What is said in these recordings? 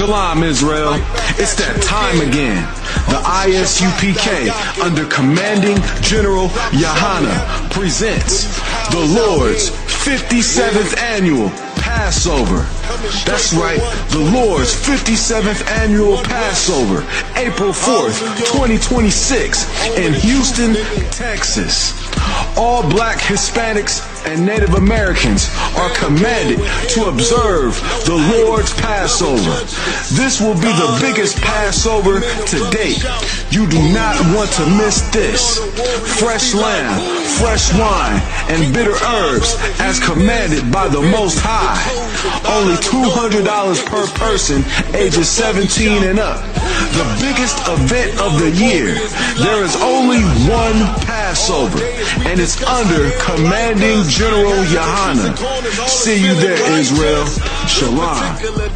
Shalom, Israel. It's that time again. The ISUPK, under Commanding General Yahana, presents the Lord's 57th Annual Passover. That's right, the Lord's 57th Annual Passover, April 4th, 2026, in Houston, Texas. All black Hispanics and Native Americans are commanded to observe the Lord's Passover. This will be the biggest Passover to date. You do not want to miss this. Fresh lamb, fresh wine, and bitter herbs as commanded by the Most High. Only $200 per person ages 17 and up. The biggest event of the year. There is only one Passover, and it's under Commanding General Yahana. See you there, Israel. Shalom.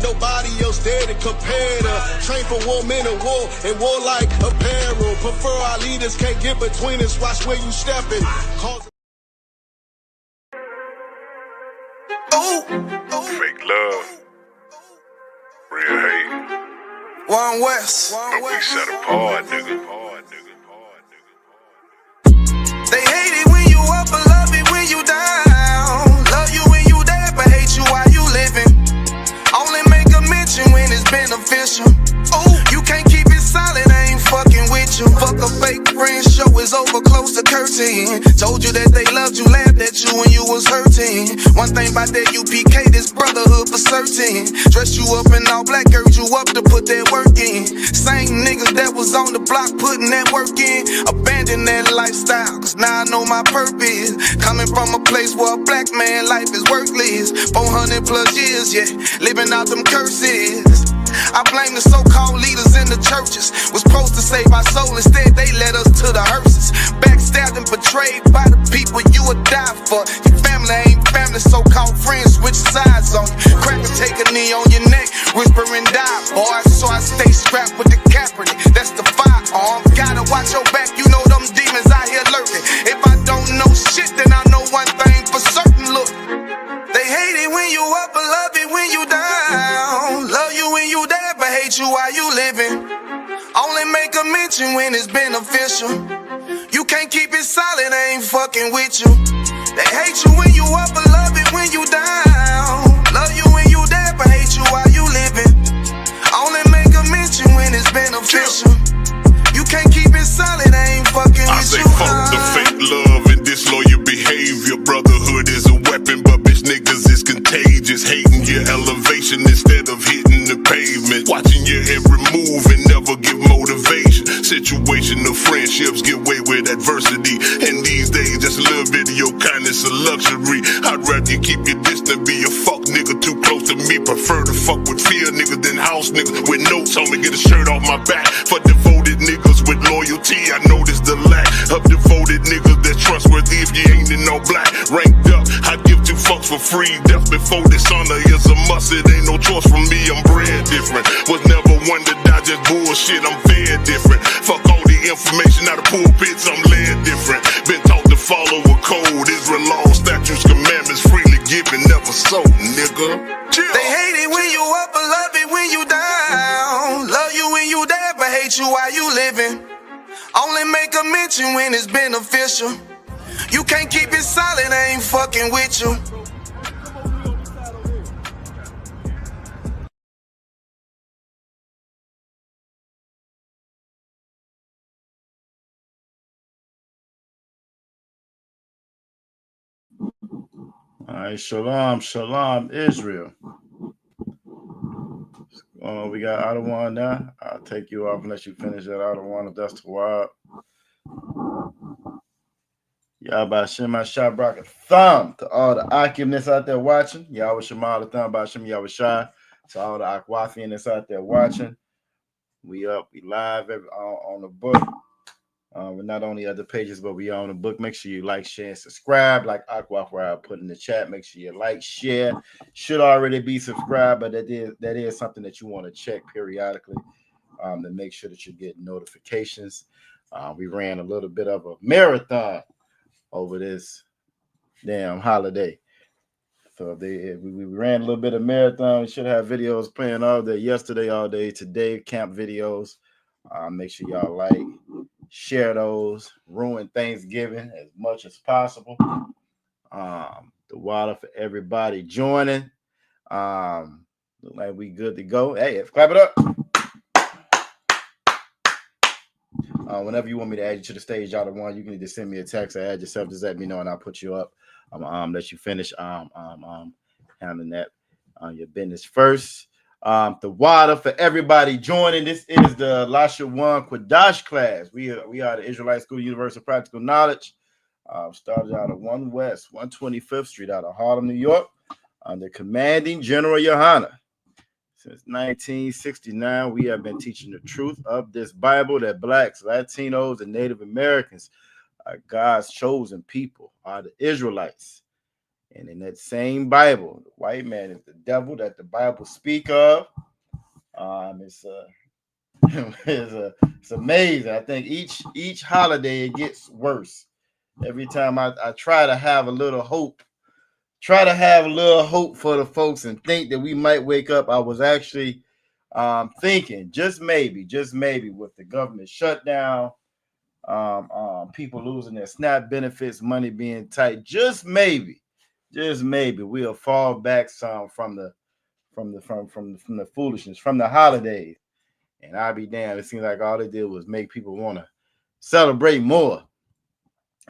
Nobody else there to compare to. Train for war, men of war, and warlike apparel. Prefer our leaders, can't get between us. Watch where you stepping. Fake love, real hate. One West. But we set apart, nigga. They hate it when you up, but love it when you down. Love you when you there, but hate you while you living. Only make a mention when it's beneficial. Oh, you can't keep it solid, I ain't fucking with you. Fuck a fake friend, show is over, close the curtain. Told you that they loved you, laughed at you when you was hurting. One thing about that UPK, this brotherhood for certain. Dress you up in all black, gird you up to put that work in. Same niggas that was on the block putting that work in. Abandon that lifestyle, cause now I know my purpose. Coming from a place where a black man life is worthless. 400 plus years, yeah, living out them curses. I blame the so-called leaders in the churches. Was supposed to save our soul, instead they led us to the hearses. Backstabbed and betrayed by the people you would die for. Your family ain't family, so-called friends switch sides on you. Crack and take a knee on your neck, whisper and die, boy. So I stay strapped with the Kaepernick, that's the firearm. Gotta watch your back, you know them demons out here lurking. If I don't know shit, then I know one thing for certain, look. They hate it when you up, but love it when you down. Love you when you there, but hate you while you living. Only make a mention when it's beneficial. You can't keep it solid, I ain't fucking with you. They hate you when you up, but love it when you down. Love you when you there, but hate you while you living. Only make a mention when it's beneficial. You can't keep it solid, I ain't fucking with you. I say fuck the fake love and disloyal behavior. Brotherhood is a weapon, but bitch niggas is contagious. Hating your elevation instead of hitting the pavement. Watching your every move and never give motivation. Situational friendships get away with adversity. And these days just a little bit of your kindness a luxury. I'd rather you keep your distance, be a fuck nigga too close to me. Prefer to fuck with fear niggas than house niggas with notes on me. Get a shirt off my back for devoted niggas with loyalty. I noticed the lack of devoted niggas that's trustworthy. If you ain't in all black, ranked up, I'd give two fucks for free. Death before dishonor is a must. It ain't no choice from me. I'm bred different. Was never one to die, just bullshit. I'm fed different. Fuck all the information out of pulpits. I'm led different. Been taught to follow a code. Israel law, statutes, commandments, freely given, never sold, nigga. Chill. They hate it when you up, but love it when you down. Love you when you there, but hate you while you living. Only make a mention when it's beneficial. You can't keep it solid, I ain't fucking with you. All right, shalom, Israel. We got Adawan now. I'll take you off unless you finish that Adawan, if that's too wild. Y'all by Shem Shah Brock a thumb to all the Akim that's out there watching. Y'all with Shemal the thumb by Shem Yahweh Shai. To all the Akwafian that's out there watching. We up, we live on the book. We're not only other pages, but we on the book. Make sure you like, share, and subscribe. Like Aqua where I put in the chat. Make sure you like, share. Should already be subscribed, but that is something that you want to check periodically to make sure that you get notifications. We ran a little bit of a marathon over this damn holiday. So if we ran a little bit of marathon. We should have videos playing all day, yesterday, all day, today, camp videos. Make sure y'all like, share those, ruin Thanksgiving as much as possible. The water for everybody joining. Look like we good to go. Hey, clap it up. Whenever you want me to add you to the stage, y'all the one, you can just send me a text or add yourself. Just let me know and I'll put you up. Let you finish handling that your business first. The water for everybody joining. This is the Lashawan Qadash class. We are the Israelite School Universal Practical Knowledge. Started out of 1 West, 125th Street out of Harlem, New York, under commanding General Yohana. Since 1969, we have been teaching the truth of this Bible that blacks, Latinos, and Native Americans are God's chosen people, are the Israelites. And in that same Bible, the white man is the devil that the Bible speak of. It's amazing. I think each holiday it gets worse. Every time I try to have a little hope, for the folks and think that we might wake up. I was actually thinking just maybe with the government shutdown, people losing their SNAP benefits, money being tight, just maybe we'll fall back some from the foolishness, from the holidays. And I'll be damned. It seems like all they did was make people want to celebrate more.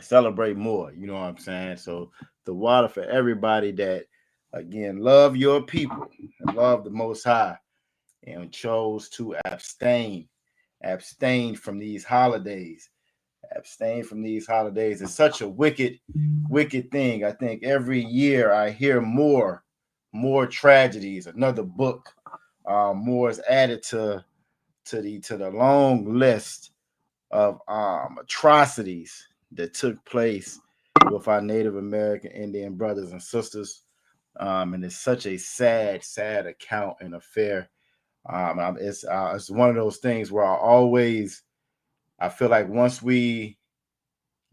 You know what I'm saying? So the water for everybody that, again, love your people and love the Most High and chose to abstain from these holidays. It's such a wicked thing. I think every year I hear more tragedies. Another book, more is added to the long list of atrocities that took place with our Native American Indian brothers and sisters. And it's such a sad account and affair. It's one of those things where I feel like once we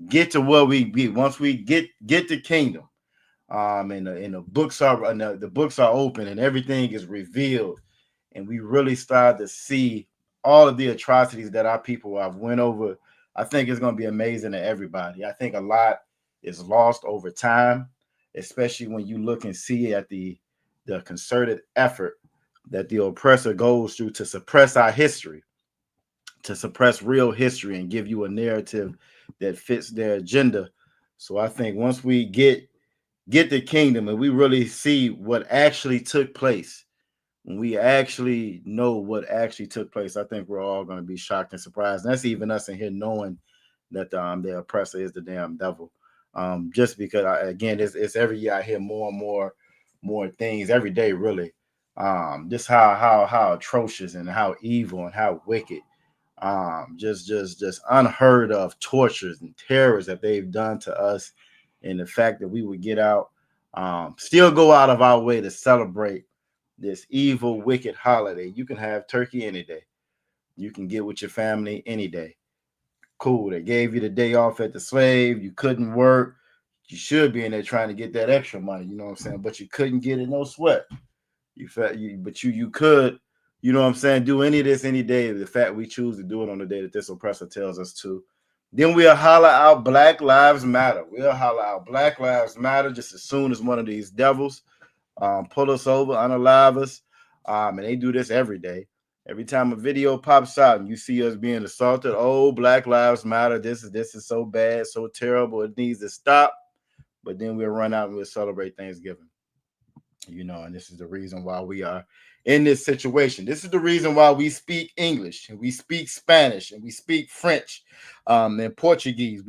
get to where we be, once we get the kingdom, and the books are open and everything is revealed, and we really start to see all of the atrocities that our people have went over, I think it's going to be amazing to everybody. I think a lot is lost over time, especially when you look and see at the concerted effort that the oppressor goes through to suppress our history, to suppress real history and give you a narrative that fits their agenda. So I think once we get the kingdom and we really see what actually took place, when we actually know what actually took place, I think we're all going to be shocked and surprised. And that's even us in here knowing that the oppressor is the damn devil. Just because, again, it's every year I hear more and more things every day, really. Just how atrocious and how evil and how wicked, just unheard of tortures and terrors that they've done to us, and the fact that we would get out, still go out of our way to celebrate this evil, wicked holiday. You can have turkey any day. You can get with your family any day. Cool. They gave you the day off at the slave. You couldn't work. You should be in there trying to get that extra money. You know what I'm saying? But you couldn't get it. No sweat. You could, you know what I'm saying, do any of this any day. The fact we choose to do it on the day that this oppressor tells us to. Then we'll holler out Black Lives Matter. We'll holler out Black Lives Matter just as soon as one of these devils pull us over, unalive us. And they do this every day. Every time a video pops out and you see us being assaulted, oh, Black Lives Matter, this is so bad, so terrible, it needs to stop. But then we'll run out and we'll celebrate Thanksgiving. You know, and this is the reason why we are in this situation. This is the reason why we speak English and we speak Spanish and we speak French and Portuguese.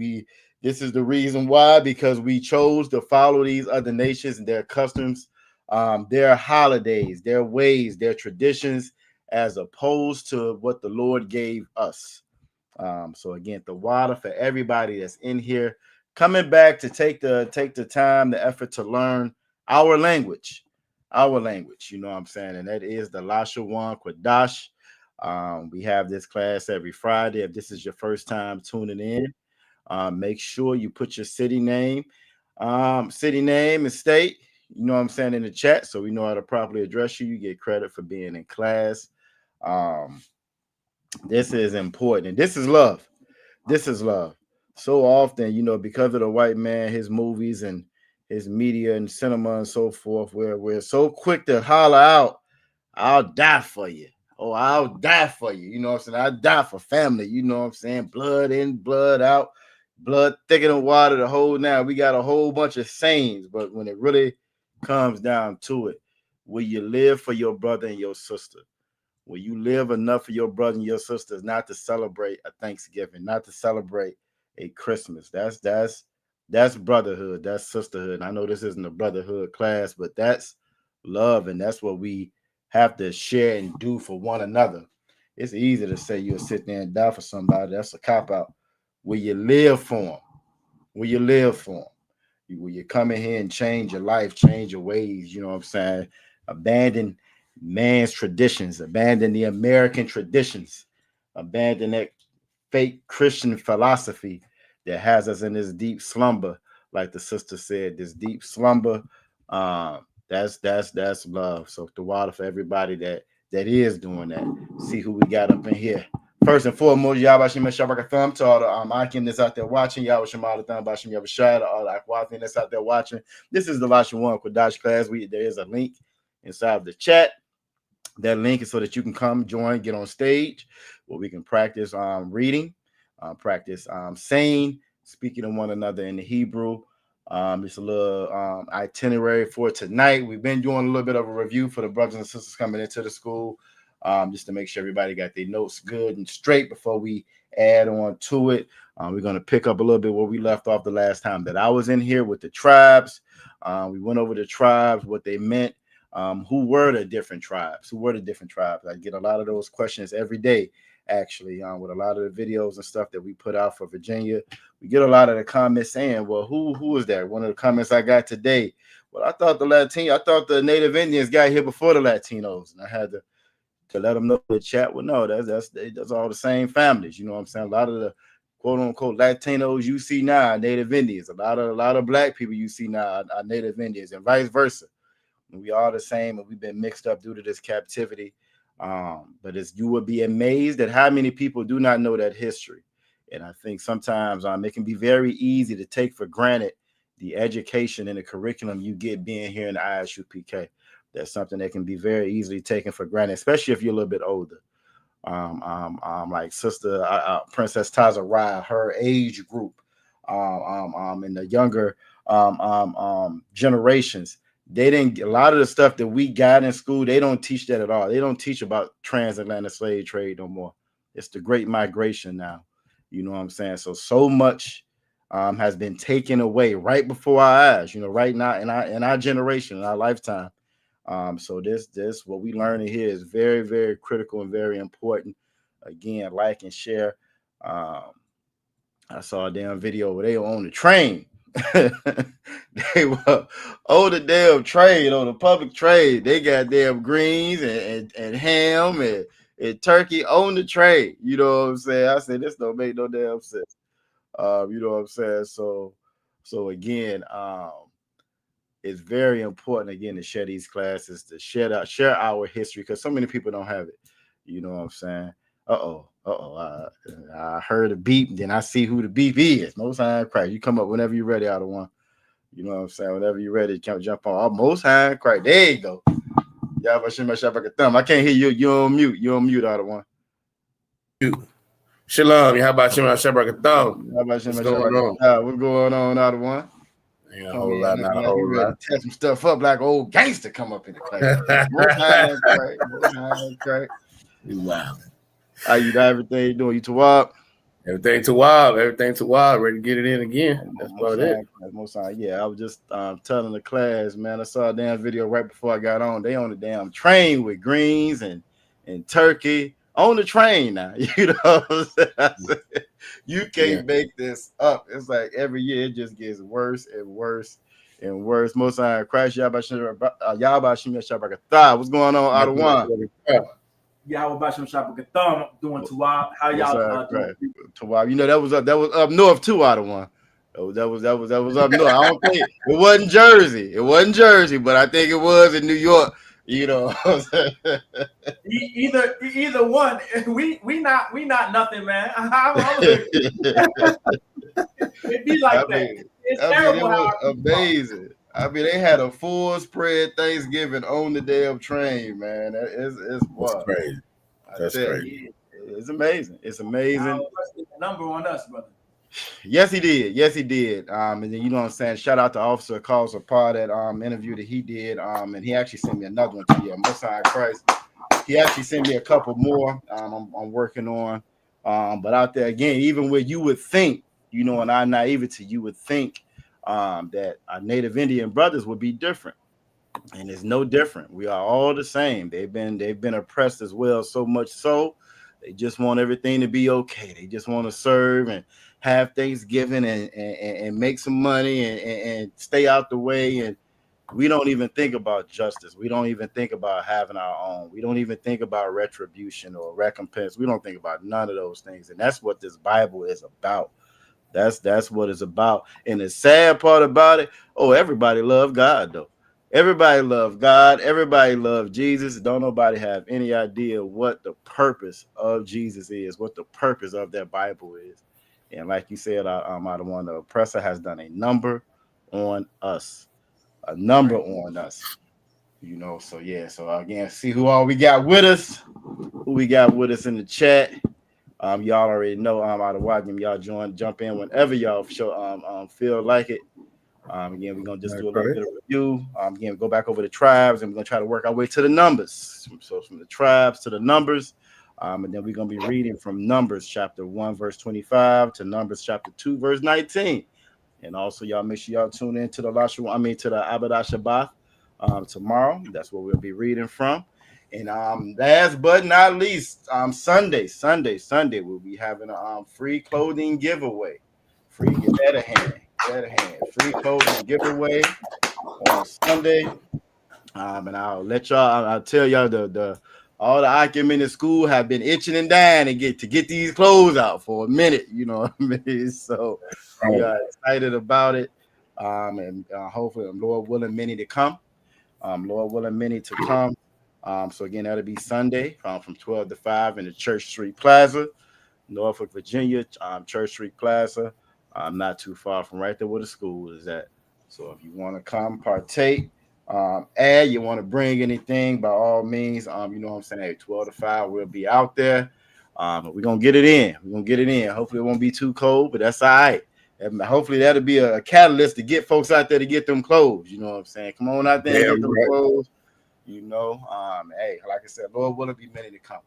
This is the reason why, because we chose to follow these other nations and their customs, their holidays, their ways, their traditions, as opposed to what the Lord gave us. So again, the water for everybody that's in here, coming back to take the time, the effort to learn our language, you know what I'm saying? And that is the Lashawan Qadash. We have this class every Friday. If this is your first time tuning in, make sure you put your city name and state, you know what I'm saying, in the chat, so we know how to properly address you. You get credit for being in class. This is important, and this is love. This is love. So often, you know, because of the white man, his movies and his media and cinema and so forth, we're so quick to holler out, "I'll die for you." Oh, I'll die for you. You know what I'm saying? I'll die for family. You know what I'm saying? Blood in, blood out, blood thicker than water. The whole now we got a whole bunch of sayings, but when it really comes down to it, will you live for your brother and your sister? Will you live enough for your brother and your sisters not to celebrate a Thanksgiving, not to celebrate a Christmas? That's brotherhood, that's sisterhood. And I know this isn't a brotherhood class, but that's love, and that's what we have to share and do for one another. It's easy to say you'll sit there and die for somebody. That's a cop out. Will you live for them? Will you live for them? Will you come in here and change your life, change your ways? You know what I'm saying? Abandon man's traditions, abandon the American traditions, abandon that fake Christian philosophy that has us in this deep slumber, like the sister said, this deep slumber. That's love. So the water for everybody that is doing that. See who we got up in here. First and foremost, Yabashim Shabaka Thumb to all the Akim that's out there watching. Yabashim Thumb, Bashim Yabashai, all the Aquathin that's out there watching. This is the Lashawan Qadash class. There is a link inside of the chat. That link is so that you can come, join, get on stage where we can practice reading, practice saying, speaking to one another in the Hebrew. It's a little itinerary for tonight. We've been doing a little bit of a review for the brothers and sisters coming into the school, just to make sure everybody got their notes good and straight before we add on to it. We're going to pick up a little bit where we left off the last time that I was in here with the tribes. We went over the tribes, what they meant. Who were the different tribes? I get a lot of those questions every day, actually, with a lot of the videos and stuff that we put out for Virginia. We get a lot of the comments saying, well, who is that? One of the comments I got today, well, I thought the Native Indians got here before the Latinos, and I had to let them know in the chat. Well, no, that's all the same families. You know what I'm saying? A lot of the quote unquote Latinos you see now are Native Indians. A lot of black people you see now are Native Indians, and vice versa. We are the same, and we've been mixed up due to this captivity. But you would be amazed at how many people do not know that history. And I think sometimes it can be very easy to take for granted the education and the curriculum you get being here in the ISUPK. That's something that can be very easily taken for granted, especially if you're a little bit older. Like Sister Princess Taza Rye, her age group, and the younger generations. They didn't get a lot of the stuff that we got in school. They don't teach that at all. They don't teach about transatlantic slave trade no more. It's the Great Migration now. You know what I'm saying? So much has been taken away right before our eyes. You know, right now in our generation, in our lifetime. So this what we learning here is very, very critical and very important. Again, like and share. I saw a damn video where they were on the train. They were on the damn trade, on the public trade. They got damn greens and ham and turkey on the trade. You know what I'm saying? I said this don't make no damn sense. You know what I'm saying? So again, it's very important again to share these classes, to share our history, because so many people don't have it. You know what I'm saying? I heard a beep, then I see who the beep is. Most High Christ. You come up whenever you're ready, out of one. You know what I'm saying? Whenever you're ready, jump on. Most High Christ. There you go. I can't hear you. You're on mute. You're on mute, out of one. Shalom. How about Shema Shabbat? What's going on, out of one? Yeah, a whole lot, not a whole lot. Tear some stuff up like old gangster come up in the class. Most High Christ. Wow. How you got everything doing? You Tawab? Everything Tawab. Ready to get it in again. That's about it. Yeah, I was just telling the class, man, I saw a damn video right before I got on. They on the damn train with greens and turkey on the train now. You know what I'm saying? You can't make this up. It's like every year it just gets worse and worse and worse. Most High Christ, Yabashim Shabbat. What's going on, out of one? Y'all Basham Shabbat Thumb doing Tawab. How y'all doing? Tawab. You know that was up north too, out of one. That was up north. I don't think it wasn't Jersey. It wasn't Jersey, but I think it was in New York. You know, either one. We not nothing, man. It be like that. It's terrible. It was amazing. I mean, they had a full spread Thanksgiving on the damn train, man. It's That's crazy. That's crazy. It's amazing. It's amazing. Number on us, brother. Yes, he did. Yes, he did. And then you know what I'm saying. Shout out to Officer Calls part that interview that he did. And he actually sent me another one to you. Most High Christ. He actually sent me a couple more. I'm working on. But out there again, even where you would think, you know, in our naivety, you would think that our Native Indian brothers would be different, and it's no different. We are all the same. They've been oppressed as well, so much so they just want everything to be okay. They just want to serve and have Thanksgiving and make some money and stay out the way. And we don't even think about justice. We don't even think about having our own. We don't even think about retribution or recompense. We don't think about none of those things. And that's what this Bible is about. That's what it's about. And the sad part about it, everybody love God though. Everybody love God. Everybody love Jesus. Don't nobody have any idea what the purpose of Jesus is, what the purpose of that Bible is. And like you said, the oppressor has done a number on us. A number on us. You know, so yeah. So again, see who all we got with us. Who we got with us in the chat. Y'all already know out of watching. Y'all jump in whenever y'all feel like it. Again, we're gonna just do a little bit of review. Again, go back over the tribes, and we're gonna try to work our way to the numbers. So from the tribes to the numbers, and then we're gonna be reading from Numbers chapter 1, verse 25 to Numbers chapter 2, verse 19. And also, y'all make sure y'all tune in to the Lashawan, to the Qadash tomorrow. That's what we'll be reading from. And last but not least, Sunday, we'll be having a free clothing giveaway. Free clothing giveaway on Sunday. And I'll tell y'all all the Akim in the school have been itching and dying to get these clothes out for a minute. You know what I mean? So we are excited about it. And hopefully, Lord willing, many to come. So again, that'll be Sunday from 12 to 5 in the Church Street Plaza, Norfolk, Virginia, Church Street Plaza. Not too far from right there where the school is at. So if you want to come partake, you want to bring anything, by all means, you know what I'm saying, 12 to 5, we'll be out there. We're going to get it in. Hopefully it won't be too cold, but that's all right. And hopefully that'll be a catalyst to get folks out there to get them clothes. You know what I'm saying? Come on out there and get them clothes. You know, like I said, Lord willing, be many to come.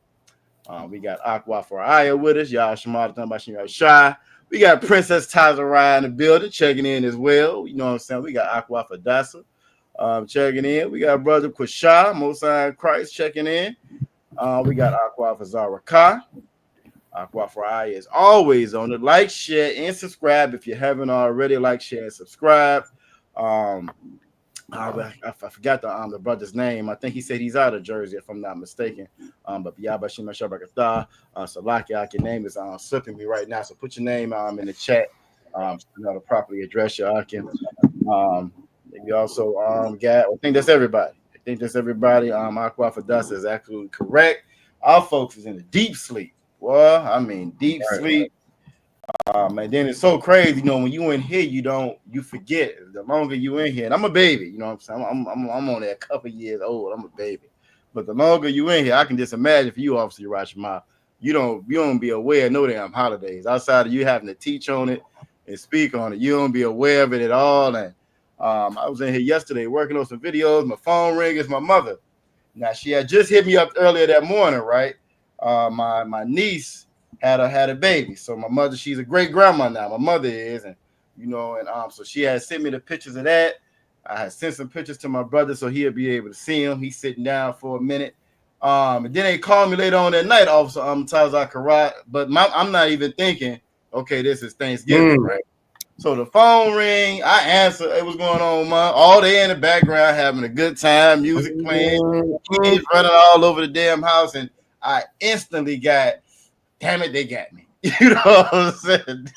We got Aqua for Aya with us. Y'all Shy. We got Princess Tazariah in the building checking in as well. You know what I'm saying? We got Aqua for Dasa checking in. We got Brother Quasha, Most High Christ checking in. We got Aqua for Zara Ka. Aqua for Aya is always on it. Like, share, and subscribe if you haven't already. Like, share, and subscribe. I forgot the brother's name. I think he said he's out of Jersey, if I'm not mistaken. But Yabashima Shabakatha, Salaki, your name is slipping me right now. So put your name in the chat. So you know to properly address your Akim. We also got. I think that's everybody. Aqua for Dust is absolutely correct. Our folks is in a deep sleep. Well, I mean deep sleep. And then it's so crazy, you know, when you in here, you forget. The longer you in here, and I'm a baby, you know what I'm saying? I'm only a couple years old. I'm a baby. But the longer you in here, I can just imagine for you, Officer Urashima, you don't be aware of no damn holidays. Outside of you having to teach on it and speak on it, you don't be aware of it at all. And I was in here yesterday working on some videos. My phone ring is my mother. Now, she had just hit me up earlier that morning, right? My niece had a baby. So my mother, she's a great grandma now. My mother is, and you know, and so she had sent me the pictures of that. I had sent some pictures to my brother so he'll be able to see him. He's sitting down for a minute. And then they called me later on that night, Officer Tazar Karat. But I'm not even thinking, okay, this is Thanksgiving, right? So the phone ring, I answer. It was going on, all day in the background, having a good time, music playing, kids running all over the damn house, and I instantly got. Damn it, they got me. You know what I'm saying?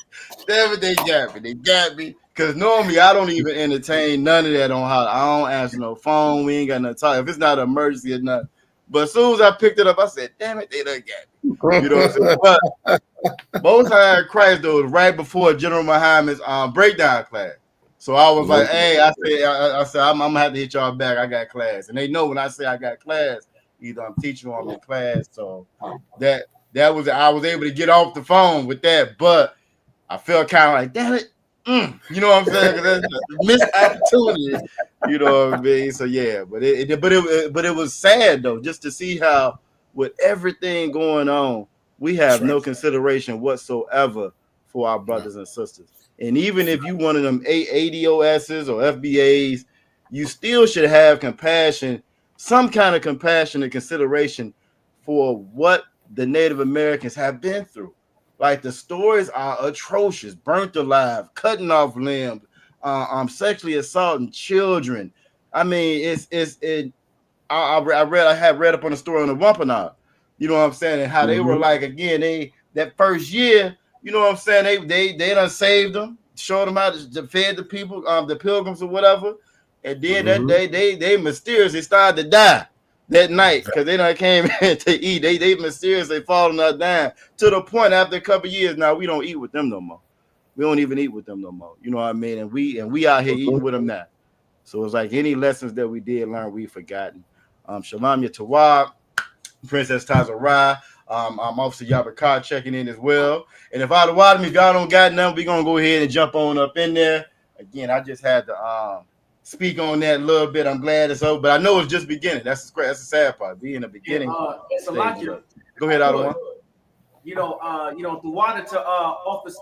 Damn it, they got me. They got me. Because normally I don't even entertain none of that on how I don't answer no phone. We ain't got no talk. If it's not an emergency or nothing. But as soon as I picked it up, I said, damn it, they done got me. You know what I'm saying? But Most High Christ, though, was right before General Muhammad's breakdown class. So I was like, hey, I said, I'm gonna have to hit y'all back. I got class. And they know when I say I got class, either I'm teaching or I'm in class. So that was I was able to get off the phone with that, but I felt kind of like, damn it. You know what I'm saying? Because that's a missed opportunity. You know what I mean? So yeah, but it was sad though, just to see how with everything going on, we have no consideration whatsoever for our brothers and sisters. And even if you one of them ADOSs or FBAs, you still should have compassion, some kind of compassion and consideration for what the Native Americans have been through. Like the stories are atrocious, burnt alive, cutting off limbs, sexually assaulting children. I mean, I had read up on the story on the Wampanoag, you know what I'm saying, and how they were like, again, that first year, you know what I'm saying, they done saved them, showed them how to feed the people, the pilgrims or whatever, and then that day they mysteriously started to die that night because they done came in to eat. They mysteriously falling out down to the point after a couple of years now we don't eat with them no more. We don't even eat with them no more. You know what I mean? And we out here eating with them now. So it's like any lessons that we did learn, we've forgotten. Shalom Yatawab, Princess Tazarah, Officer Yabakar checking in as well. And if y'all don't got nothing, we're gonna go ahead and jump on up in there. Again, I just had to speak on that a little bit. I'm glad it's over, but I know it's just beginning. That's the sad part. Be in the beginning. It's a lot. Go ahead, Adawan. The water to Officer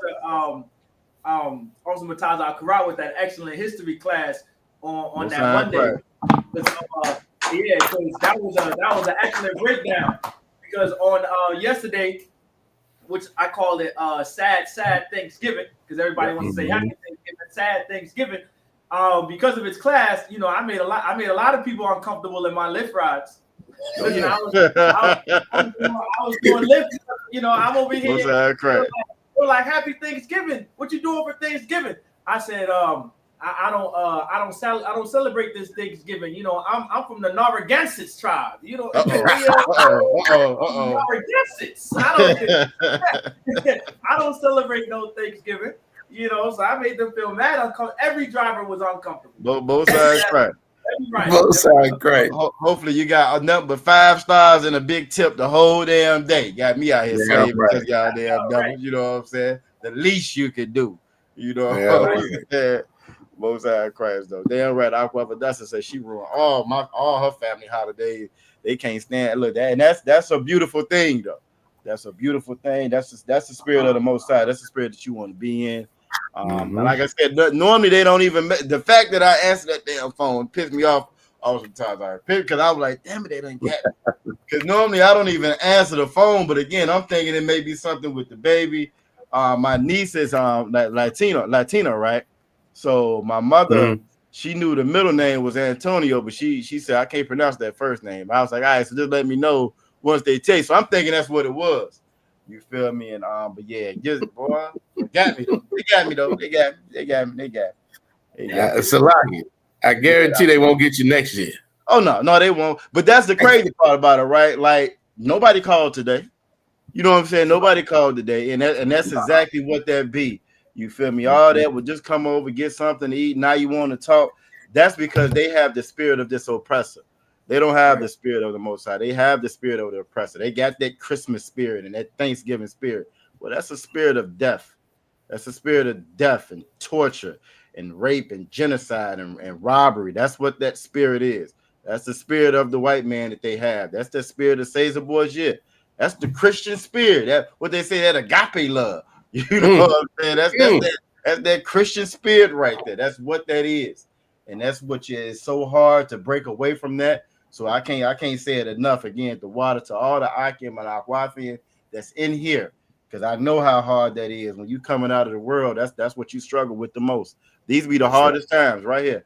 Officer Mataza Akara with that excellent history class on that Monday. Because that was an excellent breakdown. Because on yesterday, which I called it sad Thanksgiving, because everybody wants to say happy Thanksgiving, sad Thanksgiving. Because of his class, I made a lot of people uncomfortable in my lift rides. So, I was doing lift. I'm over here. We're like, happy Thanksgiving. What you doing for Thanksgiving? I said, I don't celebrate this Thanksgiving. I'm from the Narragansett tribe. Narragansetts. I don't celebrate no Thanksgiving. So I made them feel mad. Every driver was uncomfortable. Both sides right. Both sides great. Hopefully you got enough but 5 stars and a big tip the whole damn day. Got me out here saving because y'all damn doubles. You know what I'm saying? The least you could do. You know what I'm saying? Most High Christ though. Damn right. Aqua Vadassa says she ruined all her family holidays. They can't stand look that, and that's a beautiful thing though. That's a beautiful thing. That's the spirit of the Most High. That's the spirit that you want to be in. Like I said, normally they don't even. The fact that I answered that damn phone pissed me off all the time. Because I was like, damn it, they didn't get me. Because normally I don't even answer the phone. But again, I'm thinking it may be something with the baby. My niece is Latina, right? So my mother, she knew the middle name was Antonio, but she said I can't pronounce that first name. I was like, all right, so just let me know once they taste. So I'm thinking that's what it was. You feel me? And but yeah, just boy, they got me though. They got me. It's a lot. I guarantee they won't get you next year. Oh no, they won't. But that's the crazy part about it, right? Like nobody called today. You know what I'm saying? Nobody called today, and that's exactly what that be. You feel me? All that would just come over, get something to eat. Now you want to talk. That's because they have the spirit of this oppressor. They don't have the spirit of the Most High. They have the spirit of the oppressor. They got that Christmas spirit and that Thanksgiving spirit. Well, that's a spirit of death. That's a spirit of death and torture and rape and genocide and robbery. That's what that spirit is. That's the spirit of the white man that they have. That's the spirit of Caesar Borgia. That's the Christian spirit. That what they say, that agape love. You know what I'm saying? That's that Christian spirit right there. That's what that is. And that's what it's so hard to break away from that. So I can't say it enough. Again, the water to all the Akim and Aquafian that's in here, because I know how hard that is when you coming out of the world. That's what you struggle with the most. These be the hardest times right here,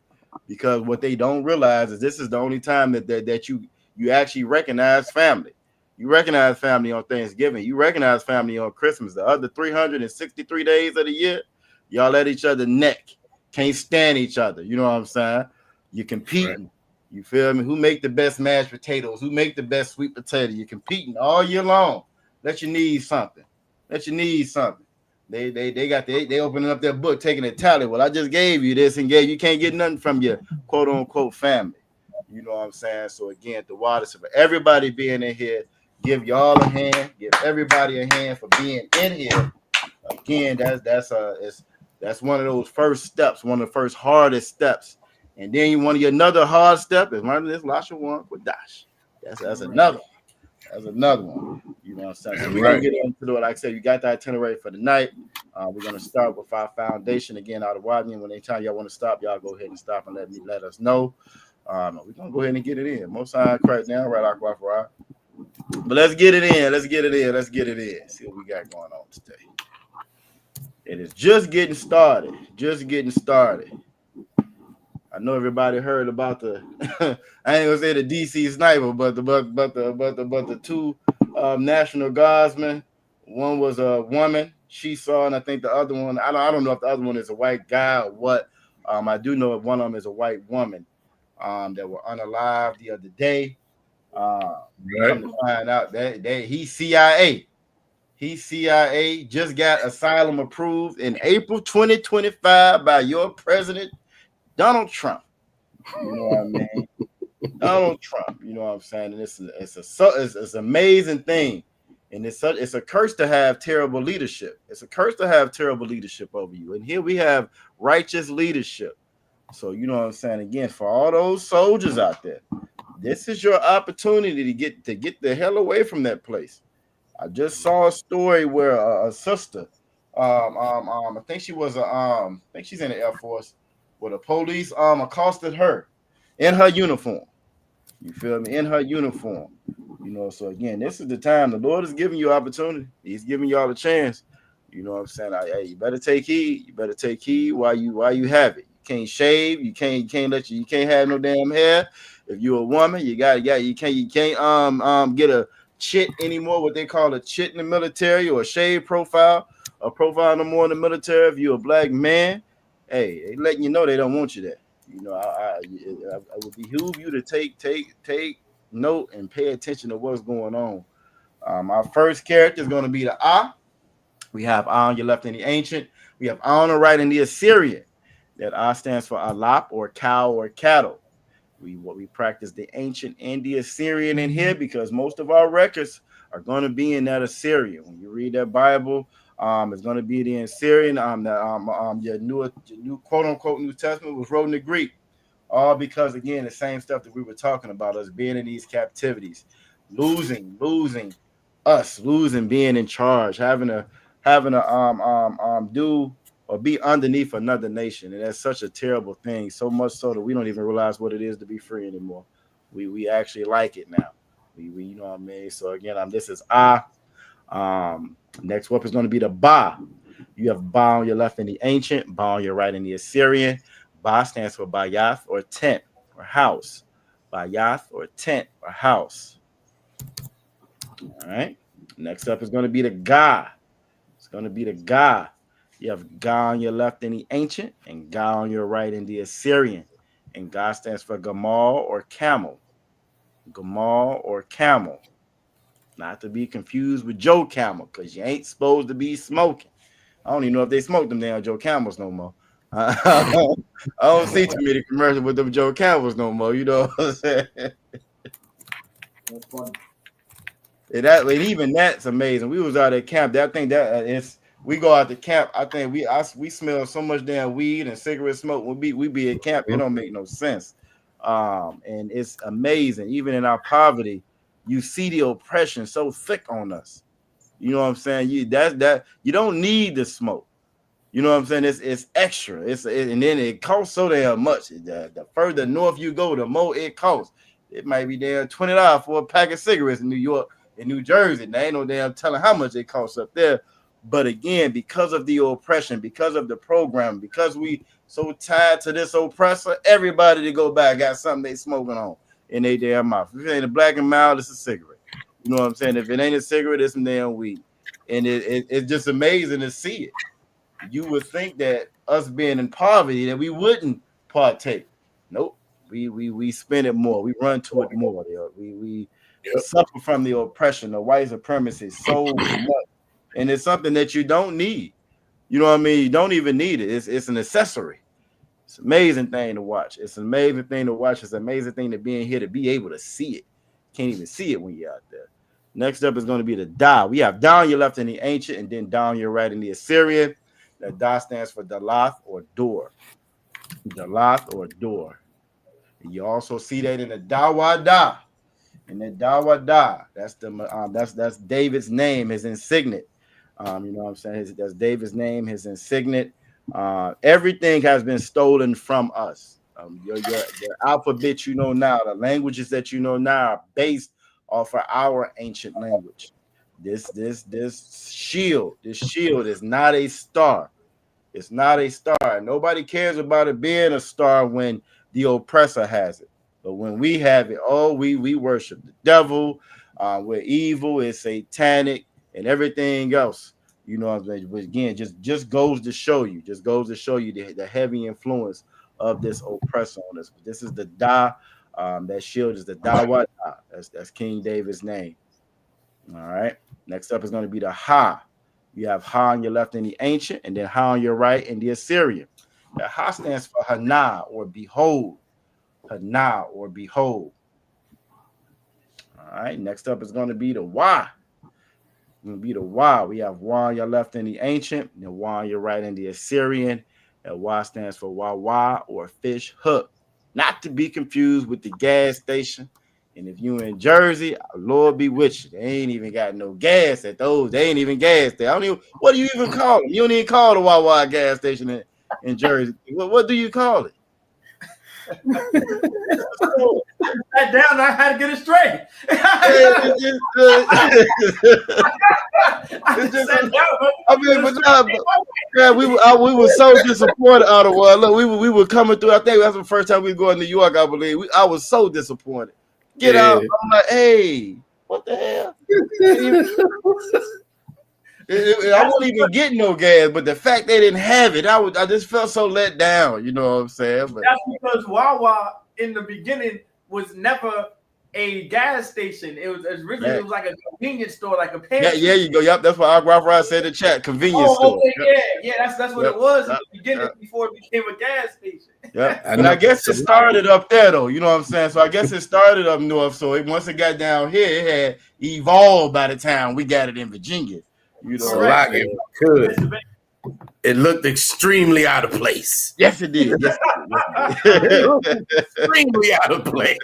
because what they don't realize is this is the only time that you actually recognize family. You recognize family on Thanksgiving. You recognize family on Christmas. The other 363 days of the year, y'all at each other neck. Can't stand each other. You know what I'm saying? You're competing. Right. You feel me? Who make the best mashed potatoes? Who make the best sweet potato? You're competing all year long. Let you need something. Let you need something. They opening up their book, taking a tally. Well, I just gave you this and gave you can't get nothing from your quote unquote family. You know what I'm saying? So again, the waters for everybody being in here. Give y'all a hand. Give everybody a hand for being in here. Again, that's one of those first steps, one of the first hardest steps. And then one of your another hard step is learning this Lashawan Qadash. That's another one. That's another one. You know what I'm saying? So we're gonna get into it. Like I said, you got the itinerary for the night. We're gonna start with our foundation again out of Wadney. When anytime y'all want to stop, y'all go ahead and stop and let us know. We're gonna go ahead and get it in. Most high right now, right? But let's get it in. Let's get it in. See what we got going on today. It is just getting started. I know everybody heard about the I ain't gonna say the DC sniper, but the two National Guardsmen. One was a woman she saw, and I think the other one, I don't know if the other one is a white guy or what. I do know if one of them is a white woman that were unalived the other day. Come to find out that he's CIA. He's CIA, just got asylum approved in April 2025 by your president, Donald Trump. You know what I mean? Donald Trump. You know what I'm saying? And it's an amazing thing. And it's a curse to have terrible leadership. It's a curse to have terrible leadership over you. And here we have righteous leadership. So you know what I'm saying? Again, for all those soldiers out there, this is your opportunity to get the hell away from that place. I just saw a story where a sister, I think she was I think she's in the Air Force, where the police accosted her in her uniform. You feel me? In her uniform. You know, so again, this is the time the Lord is giving you opportunity. He's giving y'all a chance. You know what I'm saying? Hey, you better take heed. You better take heed while you have it. You can't shave. You can't have no damn hair. If you're a woman, you can't get a chit anymore, what they call a chit in the military, or a shave profile, a profile no more in the military. If you're a black man, hey, they letting you know they don't want you there. You know, I would behoove you to take note and pay attention to what's going on. Our first character is going to be the Ah. We have Ah on your left in the ancient. We have Ah on the right in the Assyrian. That Ah stands for Alap, or cow or cattle. We practice the ancient and the Assyrian in here because most of our records are going to be in that Assyrian. When you read that Bible, it's going to be the Assyrian. Your new quote unquote New Testament was wrote in the Greek. All because again, the same stuff that we were talking about, us being in these captivities, losing being in charge, having to do or be underneath another nation. And that's such a terrible thing, so much so that we don't even realize what it is to be free anymore. We actually like it now. We you know what I mean? So again, this is Ah. Next up is going to be the Ba. You have Ba on your left in the ancient, Ba on your right in the Assyrian. Ba stands for Bayath, or tent or house. Bayath, or tent or house. All right. Next up is going to be the Ga. It's going to be the Ga. You have Ga on your left in the ancient and Ga on your right in the Assyrian. And Ga stands for Gamal, or camel. Gamal, or camel. Not to be confused with Joe Camel, because you ain't supposed to be smoking. I don't even know if they smoke them damn Joe Camels no more. I don't see too many commercials with them Joe Camels no more. You know what I'm saying? That's funny. And even that's amazing. We was out at camp. I think that we go out to camp. I think we smell so much damn weed and cigarette smoke when we be at camp. It don't make no sense. And it's amazing. Even in our poverty, you see the oppression so thick on us. You know what I'm saying? You don't need the smoke. You know what I'm saying? It's extra. And then it costs so damn much. The further north you go, the more it costs. It might be damn $20 for a pack of cigarettes in New York and New Jersey. There ain't no damn telling how much it costs up there. But again, because of the oppression, because of the program, because we so tied to this oppressor, everybody to go back got something they smoking on in their damn mouth. If it ain't a black and mild, it's a cigarette. You know what I'm saying? If it ain't a cigarette, it's some damn weed. And it's just amazing to see it. You would think that us being in poverty that we wouldn't partake. Nope. We spend it more. We run to it more. We suffer from the oppression, the white supremacy so much. And it's something that you don't need. You know what I mean? You don't even need it. It's an accessory. It's an amazing thing to watch. It's an amazing thing to watch. It's an amazing thing to be in here to be able to see it. Can't even see it when you're out there. Next up is going to be the Da. We have Da on your left in the ancient, and then Da on your right in the Assyrian. The Da stands for Dalath or door. Dalath or door. And you also see that in the Dawada. In the Dawada, that's David's name, his insignia. You know what I'm saying? That's David's name, his insignia. Everything has been stolen from us. Your alphabet you know now, the languages that you know now are based off of our ancient language. This shield is not a star. It's not a star. Nobody cares about it being a star when the oppressor has it. But when we have it, we worship the devil. We're evil, it's satanic, and everything else. You know what I'm saying? But again, just goes to show you, the heavy influence of this oppressor on us. This is the Da. That shield is the Dawada. That's King David's name. All right. Next up is going to be the Ha. You have Ha on your left in the ancient, and then Ha on your right in the Assyrian. The Ha stands for Hana or behold. Hana or behold. All right. Next up is going to be the Wa. Going to be the Wa. We have Wa on your left in the ancient, and then Wa on your right in the Assyrian. And Wa stands for Wawa or fish hook. Not to be confused with the gas station. And if you in Jersey, Lord be with you. They ain't even got no gas at those. They ain't even gas there. What do you even call it? You don't even call the Wawa gas station in Jersey. What do you call it? Sat down, I had to get it straight. We were so disappointed out of one. Look, we were coming through. I think that's the first time we go to New York. I believe I was so disappointed. Get out! I'm like, hey, what the hell? I wasn't even getting no gas, but the fact they didn't have it, I just felt so let down. You know what I'm saying? But that's because Wawa in the beginning was never a gas station. It was originally it was like a convenience store, like a pantry. Yeah, you go. Yep, that's what Rob said in the chat. Convenience store. Okay, yeah, that's what it was in the beginning before it became a gas station. Yeah, and I guess it started up there though. You know what I'm saying? So I guess it started up north. So once it got down here, it had evolved by the time we got it in Virginia. You know, it looked extremely out of place. Yes, it did. Extremely out of place.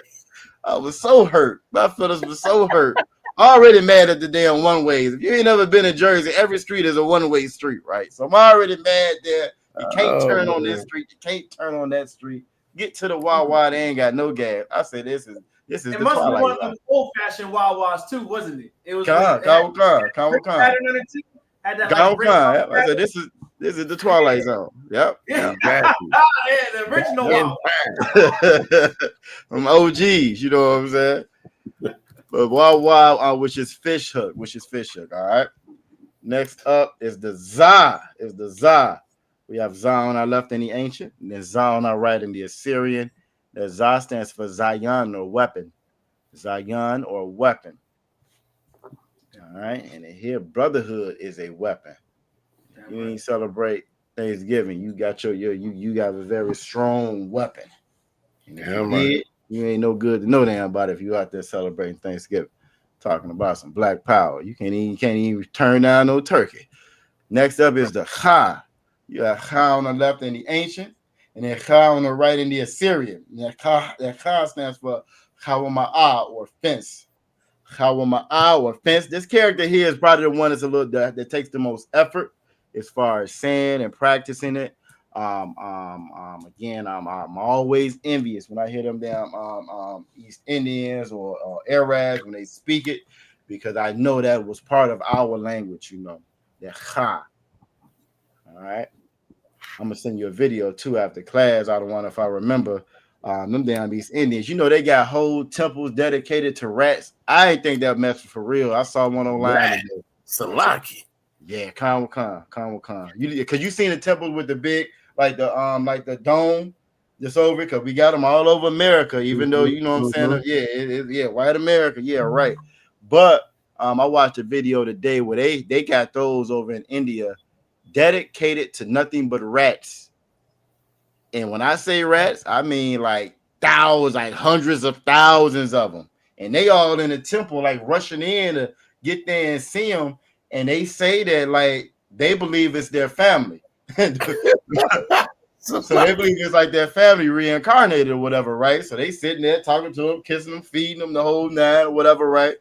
I was so hurt. My feelings were so hurt. Already mad at the damn one ways. If you ain't never been in Jersey, every street is a one-way street, right? So I'm already mad there. You can't turn on this street. You can't turn on that street. Get to the Wawa, they ain't got no gas. I said, this is it the must Twilight be one of them old-fashioned Wawas too, wasn't it? It was I said, this is the Twilight Zone. Yep. Yeah, the original Wawa. From OGs, you know what I'm saying? But Wawa, which is fish hook. All right. Next up is the Za. We have Za on our left in the ancient, and then Za on our right in the Assyrian. The Za stands for Zion or weapon. Zion or weapon. All right, and here brotherhood is a weapon. You ain't celebrate Thanksgiving. You got you got a very strong weapon. And if you ain't no good to know damn about it if you out there celebrating Thanksgiving. Talking about some black power. You can't even turn down no turkey. Next up is the Cha. You have Cha on the left in the ancient, and then Cha on the right in the Assyrian. That Cha stands for Chawama'ah or fence. Chawama'ah or fence. This character here is probably the one that takes the most effort as far as saying and practicing it. Again, I'm always envious when I hear them damn East Indians or Arabs when they speak it, because I know that was part of our language, you know, the Cha. All right. I'm gonna send you a video too after class. I don't want if I remember Them damn East Indians. You know they got whole temples dedicated to rats. I ain't think that mess was for real. I saw one online today. Salaki. Yeah, Khan. Because you seen the temple with the big, like the dome just over it, because we got them all over America, even though, you know what I'm saying? Yeah, white America. Yeah, right. But I watched a video today where they got those over in India dedicated to nothing but rats. And when I say rats, I mean like thousands, like hundreds of thousands of them. And they all in the temple, like rushing in to get there and see them. And they say that like they believe it's their family. So they believe it's like their family reincarnated or whatever, right? So they sitting there talking to them, kissing them, feeding them, the whole nine or whatever, right?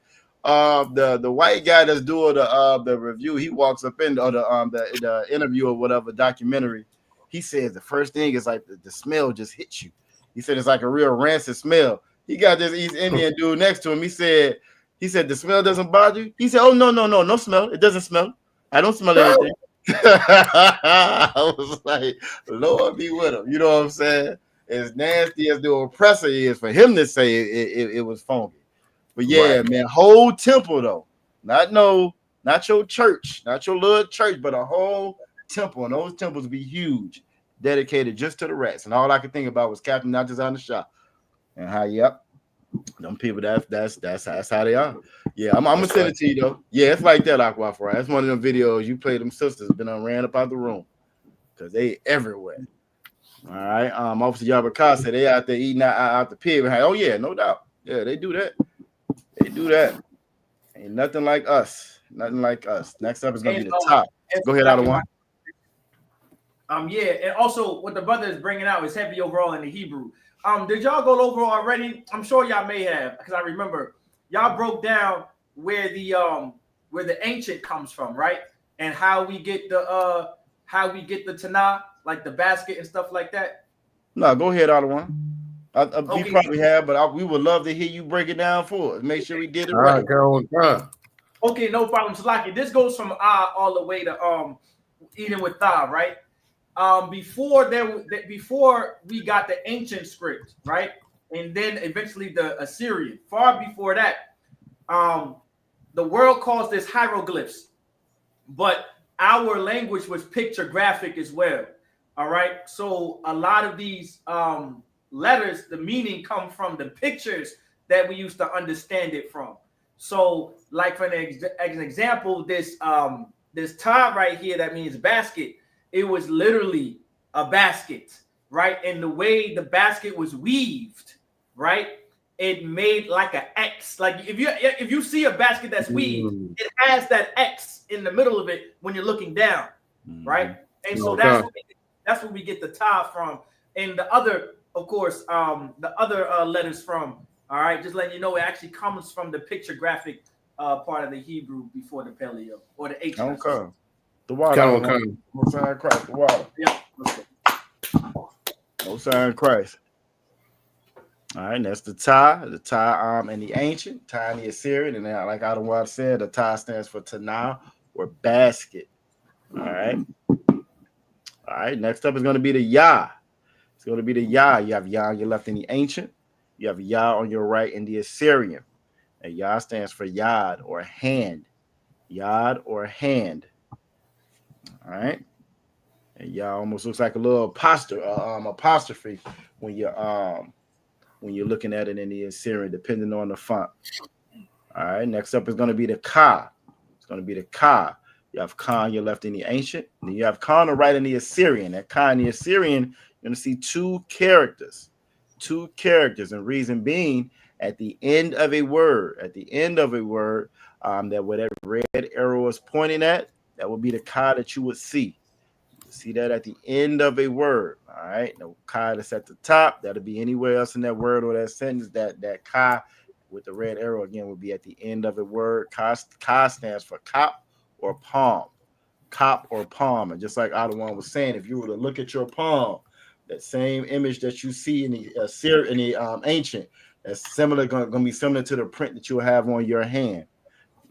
The white guy that's doing the review, he walks up in the interview or whatever documentary. He says the first thing is like the smell just hits you. He said it's like a real rancid smell. He got this East Indian dude next to him. He said the smell doesn't bother you. He said, oh no smell. It doesn't smell. I don't smell anything. I was like, Lord be with him. You know what I'm saying? As nasty as the oppressor is, for him to say it was funky. But yeah, right, man, whole temple though. Not your church, not your little church, but a whole temple. And those temples be huge, dedicated just to the rats. And all I could think about was Captain Not Just on the Shop. And how, yep, them people, that's how they are. Yeah, I'm gonna send it to you though. Yeah, it's like that, Aquafra. That's one of them videos you play. Them sisters been ran up out the room because they everywhere. All right. Officer Yabaka said they out there eating out the pig. Oh yeah, no doubt. Yeah, they do that. They do that. Ain't nothing like us. Nothing like us. Next up is gonna be the top. Go ahead, Adawan. Yeah, and also what the brother is bringing out is heavy overall in the Hebrew. Did y'all go over already? I'm sure y'all may have, because I remember y'all broke down where the ancient comes from, right? And how we get the Tanakh, like the basket and stuff like that. No, go ahead, Adawan. Okay. We probably have, but we would love to hear you break it down for us. Make sure we did it right. Okay, no problem, Salaki. This goes from all the way to even with Tha, right? Before we got the ancient script, right? And then eventually the Assyrian. Far before that, the world calls this hieroglyphs, but our language was pictographic as well. All right. So a lot of these letters, the meaning come from the pictures that we used to understand it from. So, like for an example, this Tha right here that means basket. It was literally a basket, right? And the way the basket was weaved, right? It made like an X. Like if you see a basket that's weaved, it has that X in the middle of it when you're looking down, right? And so that's where we get the Tha from. And the other, of course, the other letters from. All right, just letting you know, it actually comes from the pictographic part of the Hebrew before the Paleo or the ancient. Okay. The water. No sign Christ. The water. Yeah. Okay. No sign Christ. All right, that's the Tha and the ancient, Tha and the Assyrian, and then, like Adawan said, the Tha stands for Tanah or basket. All right. All right. Next up is going to be the Yah. It's going to be the Yah. You have Yah on your left in the ancient. You have Yah on your right in the Assyrian. And Yah stands for Yad or hand. Yad or hand. All right. And Yah almost looks like a little apostrophe when you're looking at it in the Assyrian, depending on the font. All right. Next up is going to be the Ka. It's going to be the Ka. You have Ka on your left in the ancient. And then you have Ka on the right in the Assyrian. That Ka in the Assyrian, you're going to see two characters. And reason being, at the end of a word, that where that red arrow is pointing at, that would be the Ka that you would see. You see that at the end of a word. All right. The Ka that's at the top, that'll be anywhere else in that word or that sentence. That Ka with the red arrow again would be at the end of a word. Ka stands for cop or palm. Cop or palm. And just like Adawan was saying, if you were to look at your palm, that same image that you see in the ancient, that's similar, going to be similar to the print that you'll have on your hand.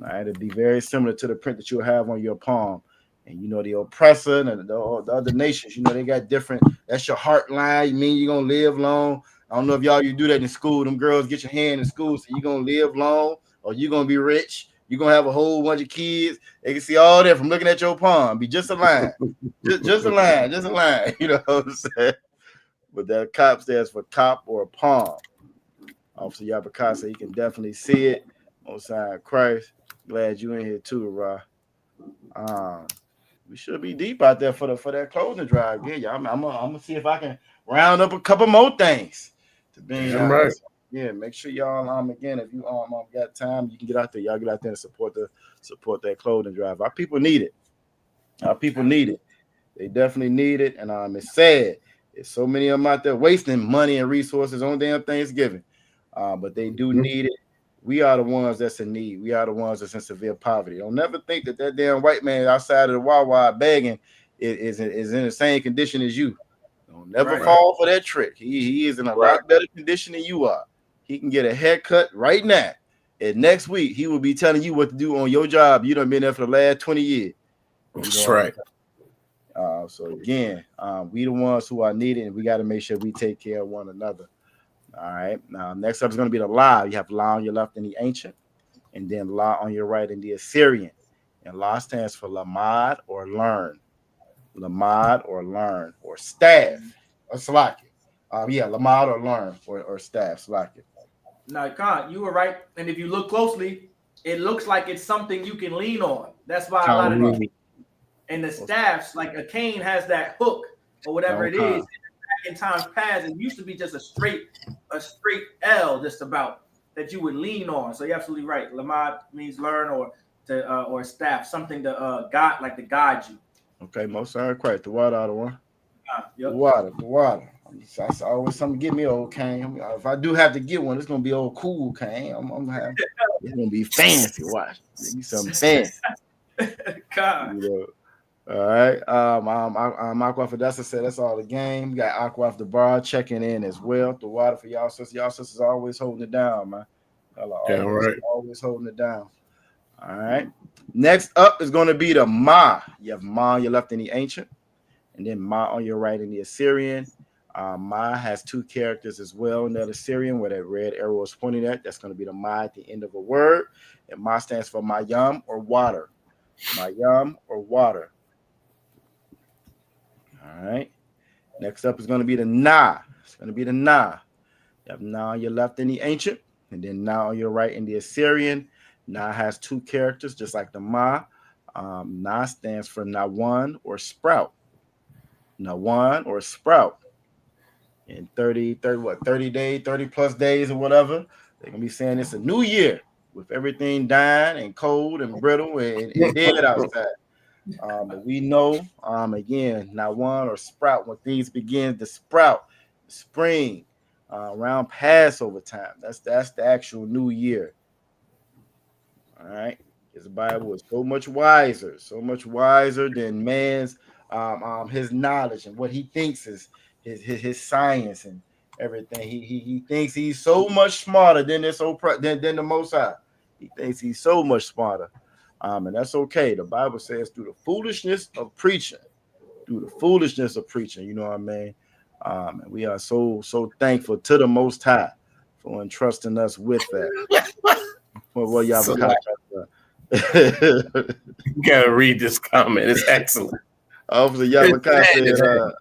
All right, it'll be very similar to the print that you'll have on your palm. And you know, the oppressor and the other nations, you know, they got different. That's your heart line. You mean you're gonna live long? I don't know if you do that in school. Them girls get your hand in school, so you're gonna live long or you're gonna be rich. You're gonna have a whole bunch of kids. They can see all that from looking at your palm. Be just a line. just a line, just a line. You know what I'm saying? But that cop stands for cop or palm. Officer Yabakasa, so you can definitely see it on side Christ. Glad you in here too, Ra. We should be deep out there for that closing drive. Yeah, I'm gonna see if I can round up a couple more things to be right. Yeah, make sure y'all again, if you got time, you can get out there. Y'all get out there and support that clothing drive. Our people need it. Our people need it. They definitely need it, and it's sad. There's so many of them out there wasting money and resources on damn Thanksgiving, but they do need it. We are the ones that's in need. We are the ones that's in severe poverty. Don't never think that damn white man outside of the Wawa begging is in the same condition as you. Don't never fall for that trick. He is in a lot better condition than you are. He can get a haircut right now. And next week, he will be telling you what to do on your job. You done been there for the last 20 years. That's right. So again, we the ones who are needed, and we got to make sure we take care of one another. All right. Now, next up is going to be the La. You have La on your left in the ancient, and then La on your right in the Assyrian. And La stands for Lamad or learn. Lamad or learn or staff or Slack. Lamad or learn or staff Slack. Now, Khan, you were right. And if you look closely, it looks like it's something you can lean on. That's why a lot of these and the staffs, like a cane has that hook or whatever it is. In times past, it used to be just a straight L, just about that you would lean on. So you're absolutely right. Lamad means learn or staff, something to guide you. Okay, most sorry, Christ. The water out of one. Yep. The water. That's always something. Give me an old cane. If I do have to get one, it's gonna be old cool cane. It's gonna be fancy. Watch, give me something fancy. God. All right. Aqua Fidessa said that's all the game. We got Aqua the bar checking in as well. The water for y'all sisters. Y'all sisters always holding it down, man. Always holding it down. All right. Next up is going to be the Ma. You have Ma on your left in the ancient, and then Ma on your right in the Assyrian. Ma has two characters as well in the Assyrian, where that red arrow is pointing at. That's going to be the Ma at the end of a word. And Ma stands for Mayam or water. Mayam or water. All right. Next up is going to be the Na. It's going to be the Na. You have Na on your left in the ancient, and then Na on your right in the Assyrian. Na has two characters, just like the Ma. Na stands for Nawan or sprout. Nawan or sprout. In 30 days, 30 plus days or whatever, they're going to be saying it's a new year with everything dying and cold and brittle and dead outside. But we know, again, Nawan or sprout, when things begin to sprout, spring, around Passover time. That's the actual new year. All right. His Bible is so much wiser than man's his knowledge and what he thinks is his science and everything. He thinks he's so much smarter than than the Most High. He thinks he's so much smarter. And that's okay. The Bible says through the foolishness of preaching, you know what I mean? And we are so thankful to the Most High for entrusting us with that. Well, y'all you gotta read this comment. It's excellent. Officer Yabaka said,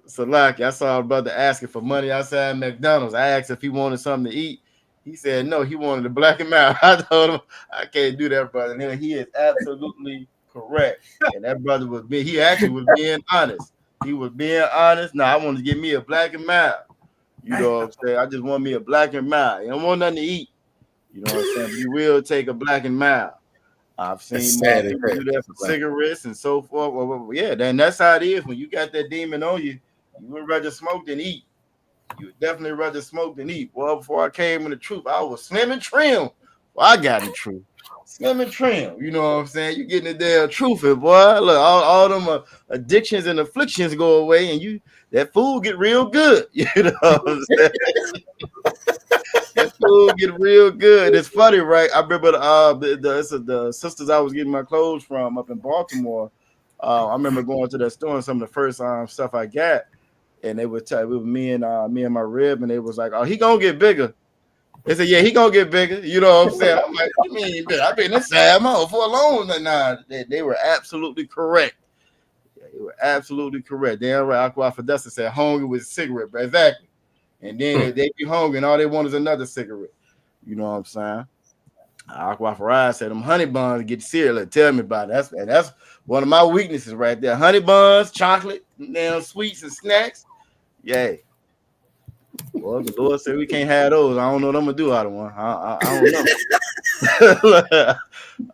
Salaki, I saw a brother asking for money outside McDonald's. I asked if he wanted something to eat. He said no, he wanted to black him out. I told him I can't do that, brother. And he is absolutely correct. And that brother he actually was being honest. He was being honest. Now I want to get me a black and mild. You know what I'm saying? I just want me a black and mild. You don't want nothing to eat. You know what I'm saying? You will take a black and mild. I've seen people do that for cigarettes and so forth. Well, yeah, then that's how it is. When you got that demon on you, you would rather smoke than eat. You would definitely rather smoke than eat. Well, before I came in the truth, I was slim and trim. Well, I got the truth. Slim and trim. You know what I'm saying? You getting the damn truth, and boy, look, all them addictions and afflictions go away, and that food get real good. You know what I'm saying? That food get real good. It's funny, right? I remember the sisters I was getting my clothes from up in Baltimore. I remember going to that store and some of the first stuff I got. and they would tell it was me and my rib, and they was like, "Oh, he gonna get bigger." They said, "Yeah, he gonna get bigger." You know what I'm saying? I'm like, "What do you mean? I've been inside mode for a long time." Nah, they were absolutely correct. Yeah, they were absolutely correct. Damn right. Aqua Fidessa said, "Hungry with a cigarette," but exactly. And then they be hungry, and all they want is another cigarette. You know what I'm saying? Aqua Farad said, "Them honey buns get cereal. Tell me about it." That's one of my weaknesses right there. Honey buns, chocolate, damn sweets and snacks. Yay. Well, the Lord said we can't have those. I don't know what I'm gonna do out of one. I don't know.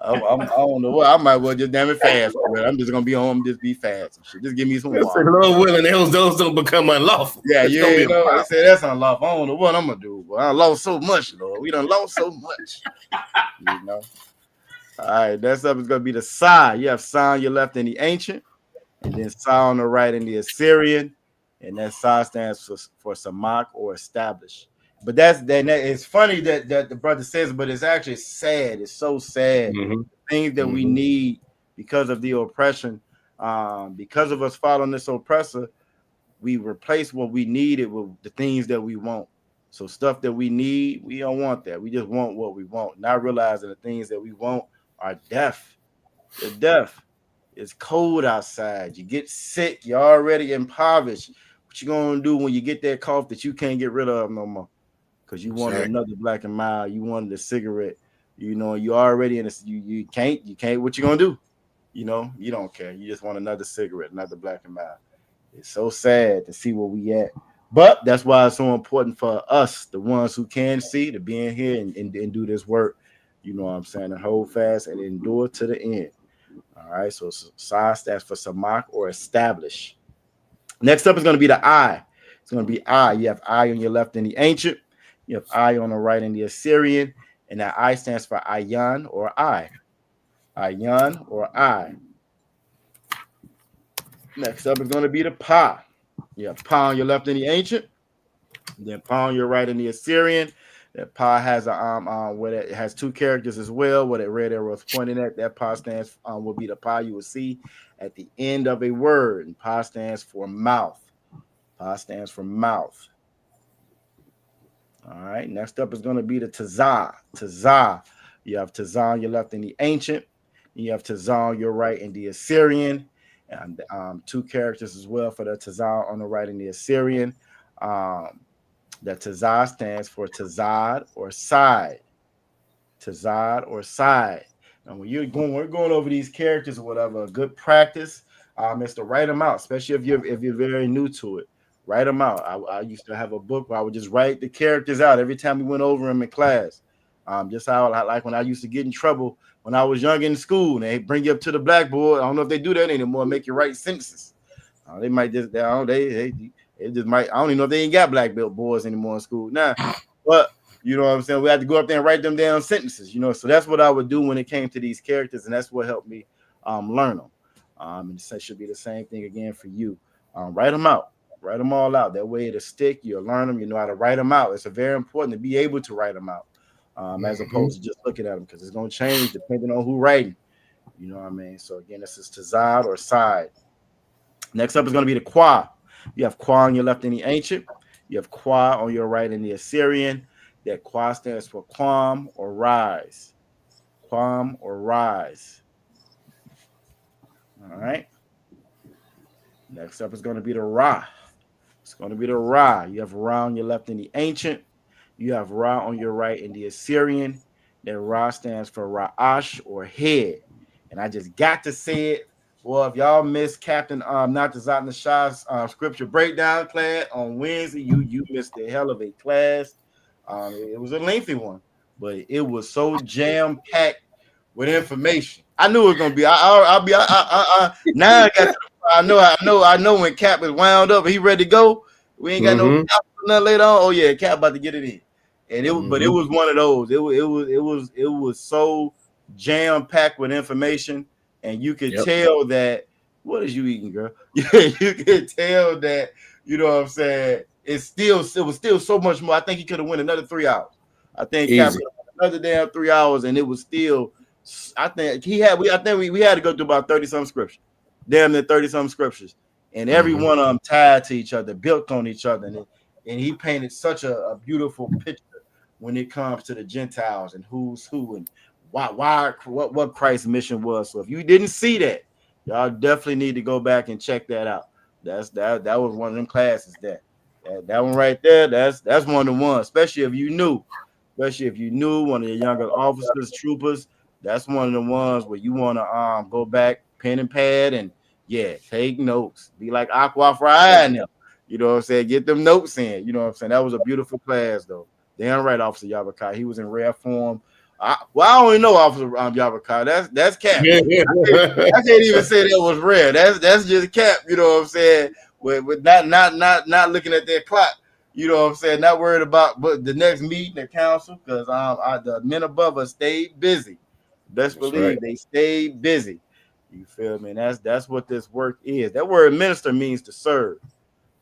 I don't know what. I might well just damn it fast. I'm just gonna be home, just be fast and shit. Just give me some water. Lord willing, those don't become unlawful. Yeah, you know. I said that's unlawful. I don't know what I'm gonna do. But I lost so much, Lord. We done lost so much. You know. All right, next up is gonna be the Sai. You have Sai on your left in the ancient, and then Sai on the right in the Assyrian. And that Sai stands for Samak or established. But it's funny that the brother says, but it's actually sad. It's so sad. Mm-hmm. Things that we need because of the oppression, because of us following this oppressor, we replace what we needed with the things that we want. So stuff that we need, we don't want that. We just want what we want, not realizing the things that we want are death. They're death. It's cold outside. You get sick. You're already impoverished. What you gonna do when you get that cough that you can't get rid of no more? Because you wanted another Black and Mild. You wanted a cigarette. You know, you already in this. You can't. What you gonna do? You know, you don't care. You just want another cigarette, another Black and Mild. It's so sad to see where we at. But that's why it's so important for us, the ones who can see, to be in here and do this work. You know what I'm saying? And hold fast and endure to the end. All right. So Sai stands for Samak or establish. Next up is going to be the I. It's going to be I. You have I on your left in the ancient. You have I on the right in the Assyrian. And that I stands for Ayan or I. Ayan or I. Next up is going to be the Pa. You have Pa on your left in the ancient. Then Pa on your right in the Assyrian. That Pa has where it has two characters as well. Where that red arrow is pointing at, that Pa stands will be the Pa you will see at the end of a word. And Pa stands for mouth. Pa stands for mouth. All right. Next up is going to be the Tazah. Tazah. You have Tazah on your left in the ancient. You have Tazah on your right in the Assyrian. And two characters as well for the Tazah on the right in the Assyrian. The Tazah stands for Tazad or side. Tazad or side. And when we're going over these characters or whatever, a good practice is to write them out, especially if you're very new to it. Write them out. I used to have a book where I would just write the characters out every time we went over them in class. Just how like when I used to get in trouble when I was young in school, and they bring you up to the blackboard. I don't know if they do that anymore. Make you write sentences. They might just they just might. I don't even know if they ain't got black belt boys anymore in school now. But you know what I'm saying? We had to go up there and write them down sentences. You know, so that's what I would do when it came to these characters, and that's what helped me learn them. And it should be the same thing again for you. Write them out. Write them all out. That way it'll stick. You'll learn them. You know how to write them out. It's very important to be able to write them out, as opposed to just looking at them, because it's going to change depending on who writing. You know what I mean? So again, this is Tazad or side. Next up is going to be the Qua. You have Qua on your left in the ancient. You have Qua on your right in the Assyrian. That Qua stands for Quam or rise. Quam or rise. All right. Next up is going to be the Ra. It's going to be the Ra. You have Ra on your left in the ancient. You have Ra on your right in the Assyrian. That Ra stands for Ra'ash or head. And I just got to say it. Well, if y'all missed Captain Natazat Nashah's scripture breakdown class on Wednesday, you missed the hell of a class. It was a lengthy one, but it was so jam-packed with information. I knew it was gonna be. Now I know when Cap is wound up, he ready to go. We ain't got no nothing later on. Oh yeah, Cap about to get it in, and it but it was one of those. It was so jam-packed with information, and you could tell that. What is you eating, girl? You could tell that. You know what I'm saying? It was still so much more. I think he could have went another 3 hours. I think Cap another damn 3 hours, and it was still. I think we had to go through about 30 some scriptures, damn near 30 some scriptures, and every one of them tied to each other, built on each other, and he painted such a beautiful picture when it comes to the Gentiles and who's who and what Christ's mission was. So if you didn't see that, y'all definitely need to go back and check that out. That was one of them classes that one right there. That's one of the ones, especially if you knew one of the younger officers, troopers. That's one of the ones where you want to go back, pen and pad, and take notes. Be like Aqua Fry and them. You know what I'm saying? Get them notes in. You know what I'm saying? That was a beautiful class, though. Damn right, Officer Yabakai. He was in rare form. I don't even know Officer Yabakai. That's cap. I can't even say that was rare. That's just cap. You know what I'm saying? With not looking at their clock. You know what I'm saying? Not worried about the next meeting at council because the men above us stayed busy. Best believe they stayed busy. You feel me? And that's what this work is. That word minister means to serve.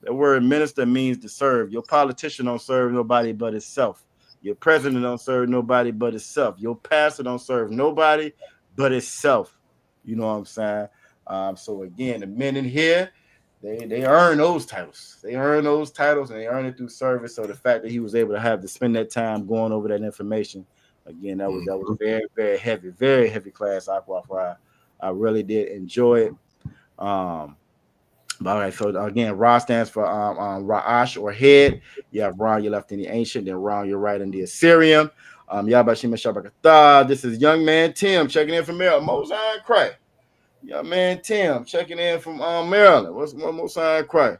That word minister means to serve. Your politician don't serve nobody but himself. Your president don't serve nobody but himself. Your pastor don't serve nobody but himself. You know what I'm saying? So again, the men in here, they earn those titles. They earn those titles and they earn it through service. So the fact that he was able to have to spend that time going over that information, again, that was very, very heavy class. I really did enjoy it. All right, so again, Ra stands for Ra'ash or head. You have Ra on your left in the ancient, then Ra on your right in the Assyrian. Yabashima Shabakatah. This is young man Tim checking in from Maryland. Mosai Cray. Young man Tim checking in from Maryland. What's Mosai Cray?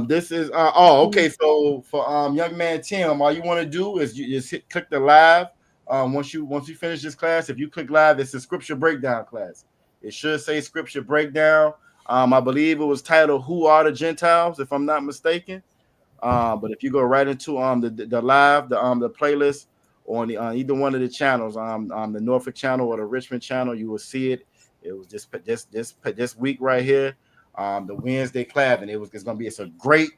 This is okay. So for young man Tim, all you want to do is you just click the live. Once you finish this class, if you click live, it's a scripture breakdown class. It should say scripture breakdown. I believe it was titled "Who Are the Gentiles?" if I'm not mistaken. But if you go right into the live, the playlist on either one of the channels, the Norfolk channel or the Richmond channel, you will see it. It was just this week right here, the Wednesday class, and it's gonna be a great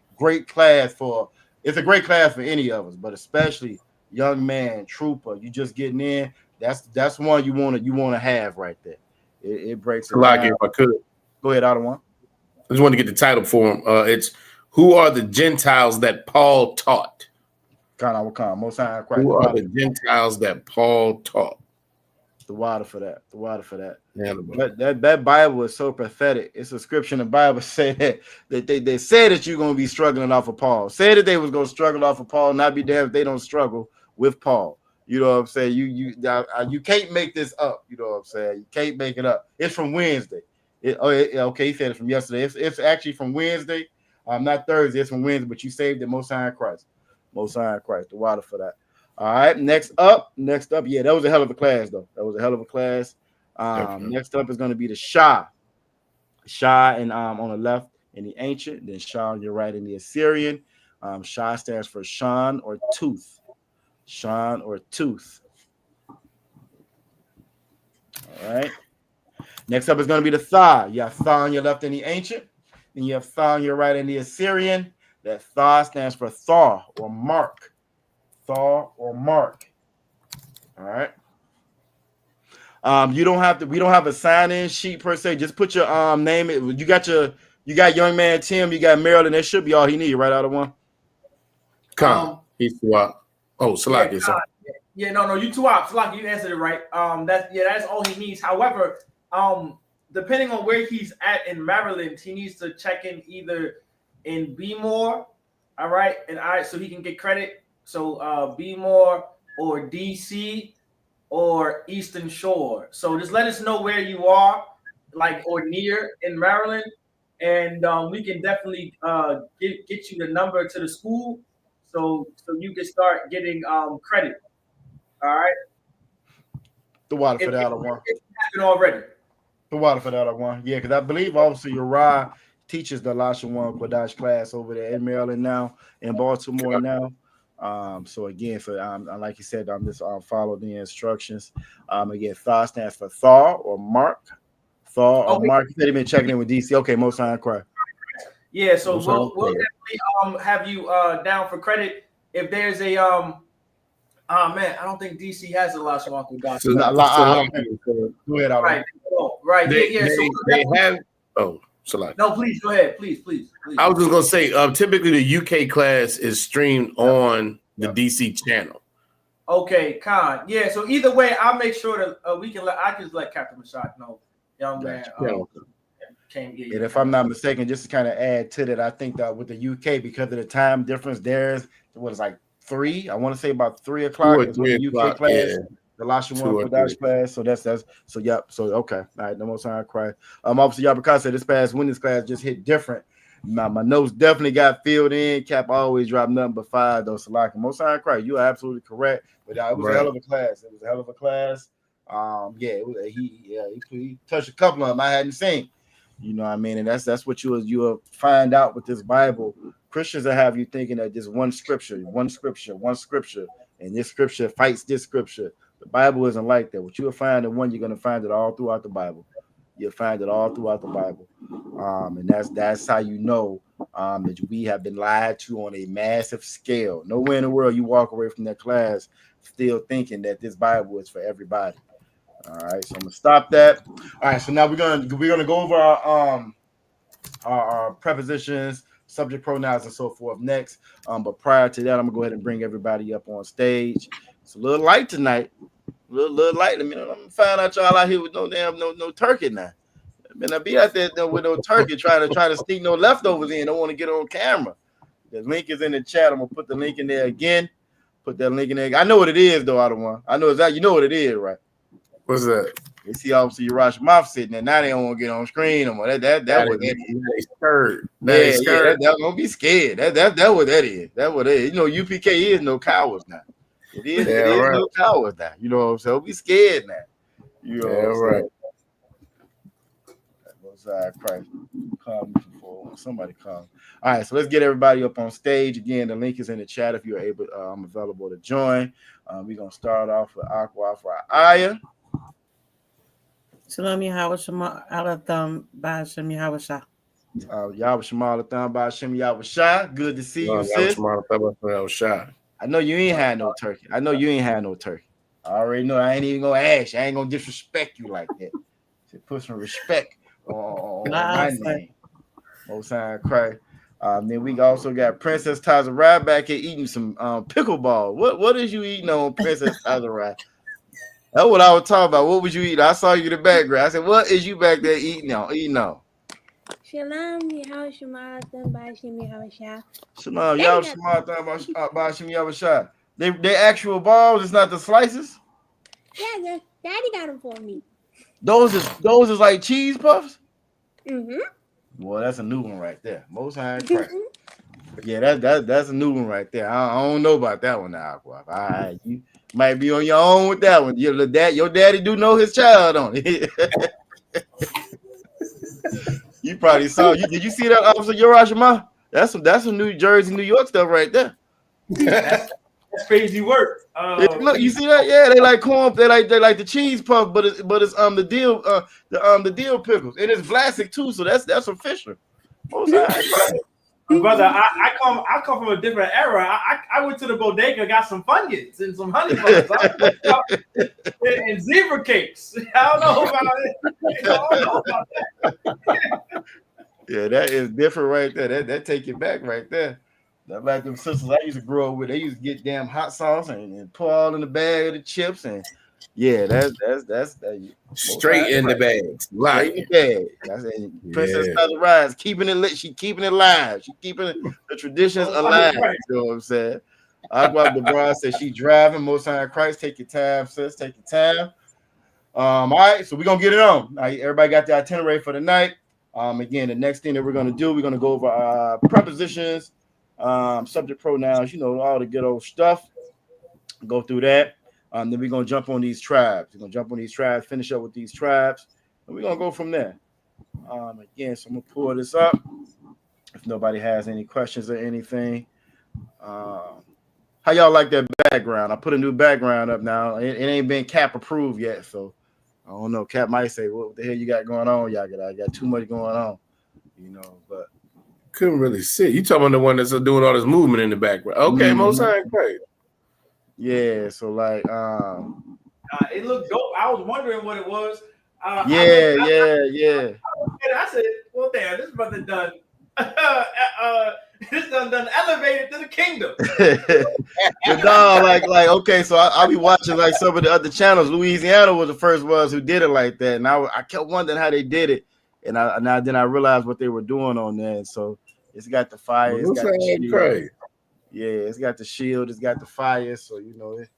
class for any of us, but especially young man, trooper, you just getting in. That's one you want to have right there. It breaks it like down. if I could. Go ahead, Ottawa. I just want to get the title for him. It's "Who Are the Gentiles That Paul Taught?" Who are the Gentiles that Paul taught? The water for that. The water for that. Yeah, that Bible is so pathetic. It's a scripture in the Bible say that they said that you're going to be struggling off of Paul. Said that they was going to struggle off of Paul. Not be damned if they don't struggle with Paul. You know what I'm saying? You can't make this up. You know what I'm saying? You can't make it up. It's from Wednesday. Okay, he said it from yesterday. It's actually from Wednesday. Not Thursday. It's from Wednesday. But you saved it. Most High in Christ. Most High in Christ. The water for that. All right. Next up. Yeah, that was a hell of a class, though. That was a hell of a class. Next up is going to be the Shah. Shah and on the left in the ancient, then Shah on your right in the Assyrian. Shah stands for Shan or tooth. Shan or tooth. All right. Next up is going to be the Tha. You have Tha on your left in the ancient, and you have Tha on your right in the Assyrian. That Tha stands for Thaw or mark. Thaw or mark. All right. We don't have a sign-in sheet per se. Just put your name. You got young man Tim. You got Maryland. That should be all he needs, right? Out of one. He's what? Oh, Salaki. No, you two out. Salaki, you answered it right. That's all he needs. However, depending on where he's at in Maryland, he needs to check in either in B-More, all right, so he can get credit. So B-More or DC or Eastern Shore. So just let us know where you are, like or near in Maryland, and we can definitely get you the number to the school, so you can start getting credit. All right. The water for that one. If you haven't already. The water for that one. Yeah, because I believe Officer Uriah teaches the Lashawan Qadash class over there in Maryland now, in Baltimore now. So again, like you said, I'm just follow the instructions. Again, Thaw stands for Thaw or Mark. Thaw or Mark. You said he been checking in with DC. Okay, most time cry. Yeah, so we'll definitely have you down for credit if there's a man, I don't think DC has a Lashawan Qadash. Go ahead, right. They have. Oh, Salaki. No, please go ahead. Please. I was just gonna say, typically the UK class is streamed on the DC channel. Okay, Khan. Yeah. So either way, I'll make sure that I can let Captain Mashak know, young man. And if I'm not mistaken, just to kind of add to that, I think that with the UK, because of the time difference, there's like 3. I want to say about 3 o'clock is with the UK class. Yeah. The Lashawan Qadash class, so that's so yep. So okay, all right. No more time cry. Obviously, y'all because this past Wednesday's class just hit different. My notes definitely got filled in. Cap always dropped nothing but 5 though. So like most time cry, you are absolutely correct. But it was a hell of a class. It was a hell of a class. He touched a couple of them I hadn't seen. You know what I mean? And that's what you will find out with this Bible. Christians will have you thinking that just one scripture, and this scripture fights this scripture. The Bible isn't like that. What you'll find in one, you're going to find it all throughout the Bible. You'll find it all throughout the Bible. And that's how you know that we have been lied to on a massive scale. Nowhere in the world you walk away from that class still thinking that this Bible is for everybody. All right, so I'm gonna stop that. All right, so now we're gonna go over our prepositions, subject pronouns, and so forth next. But prior to that, I'm gonna go ahead and bring everybody up on stage. It's a little light tonight. A little light. I mean, I'm gonna find out y'all out here with no turkey now. I mean, I be out there with no turkey trying to sneak no leftovers in. Don't want to get on camera. The link is in the chat. I'm gonna put the link in there again. Put that link in there. I know what it is though, Adawan. I know exactly. You know what it is, right? What's that? You see, obviously, Urash Mouth sitting there. Now they don't want to get on screen no more. That was they scared. They're gonna be scared. That what that is. That what it is. You know, UPK is no cowards now. It is no cowards now. You know what I'm saying? Don't be scared now. You know what I'm saying? Christ. Come before somebody come. All right, so let's get everybody up on stage again. The link is in the chat if you're able. I'm available to join. We're gonna start off with Aqua for Aya. Shalom Yahweh Shema Alatham Ba'ashem Yahweh Shah. Yahweh Shema Alatham Ba'ashem Yahweh Shah. Good to see you, sis. I know you ain't had no turkey. I already know. I ain't even gonna ask. I ain't gonna disrespect you like that. So put some respect on my name. Most time cry. Then we also got Princess Tazarai back here eating some pickleball. What is you eating on Princess Tazarai? That's what I was talking about. What was you eating? I saw you in the background. I said, what is you back there eating on? Shalom, Yahweh Shema, Ba'ashem Yahweh Shah. Shalom, Yahweh Shema, Ba'ashem Yahweh Shah. They actual balls, it's not the slices? Yeah, Daddy got them for me. Those is like cheese puffs? Mm-hmm. Well, that's a new one right there. Most high crap. Yeah, that's a new one right there. I don't know about that one now, Aqua. All right, you might be on your own with that one. Your daddy do know his child on it. You probably saw. Did you see that, Officer Yorashima? That's some New Jersey, New York stuff right there. That's crazy work. Look, you see that? Yeah, they like corn. They like the cheese puff, but it's the dill pickles, and it's Vlasic too. So that's official. Brother, I come from a different era. I went to the bodega, got some Funyuns and some honey buns and zebra cakes. I don't know about that. Yeah, that is different right there. That take you back right there. That like them sisters I used to grow up with. They used to get damn hot sauce and pour all in the bag of the chips and yeah, that's straight in the bag. Straight in the bag. That's Princess Tazarai keeping it lit. She keeping it live. She keeping the traditions alive. You know what I'm saying? Aqua DeBron said she driving. Most time Christ, take your time, sis. Take your time. All right, so we're gonna get it on. All right, everybody got the itinerary for the night. Again, the next thing that we're gonna do, we're gonna go over prepositions, subject pronouns, all the good old stuff. Go through that. Then we're gonna jump on these tribes. We're gonna jump on these tribes, finish up with these tribes, and we're gonna go from there. Again, so I'm gonna pull this up. If nobody has any questions or anything, how y'all like that background? I put a new background up now. It ain't been Cap approved yet, so I don't know. Cap might say, "What the hell you got going on? Y'all got too much going on," But couldn't really see. You talking about the one that's doing all this movement in the background? Okay, most time great. Yeah, so like, it looked dope. I was wondering what it was. Yeah. I said, well, Oh, damn, this brother done. This done elevated to the kingdom. But no, like okay, so I be watching like some of the other channels. Louisiana was the first ones who did it like that, and I kept wondering how they did it, and then I realized what they were doing on there. And so it's got the fire, it's got the shield. Yeah, it's got the shield, it's got the fire. So you know, it's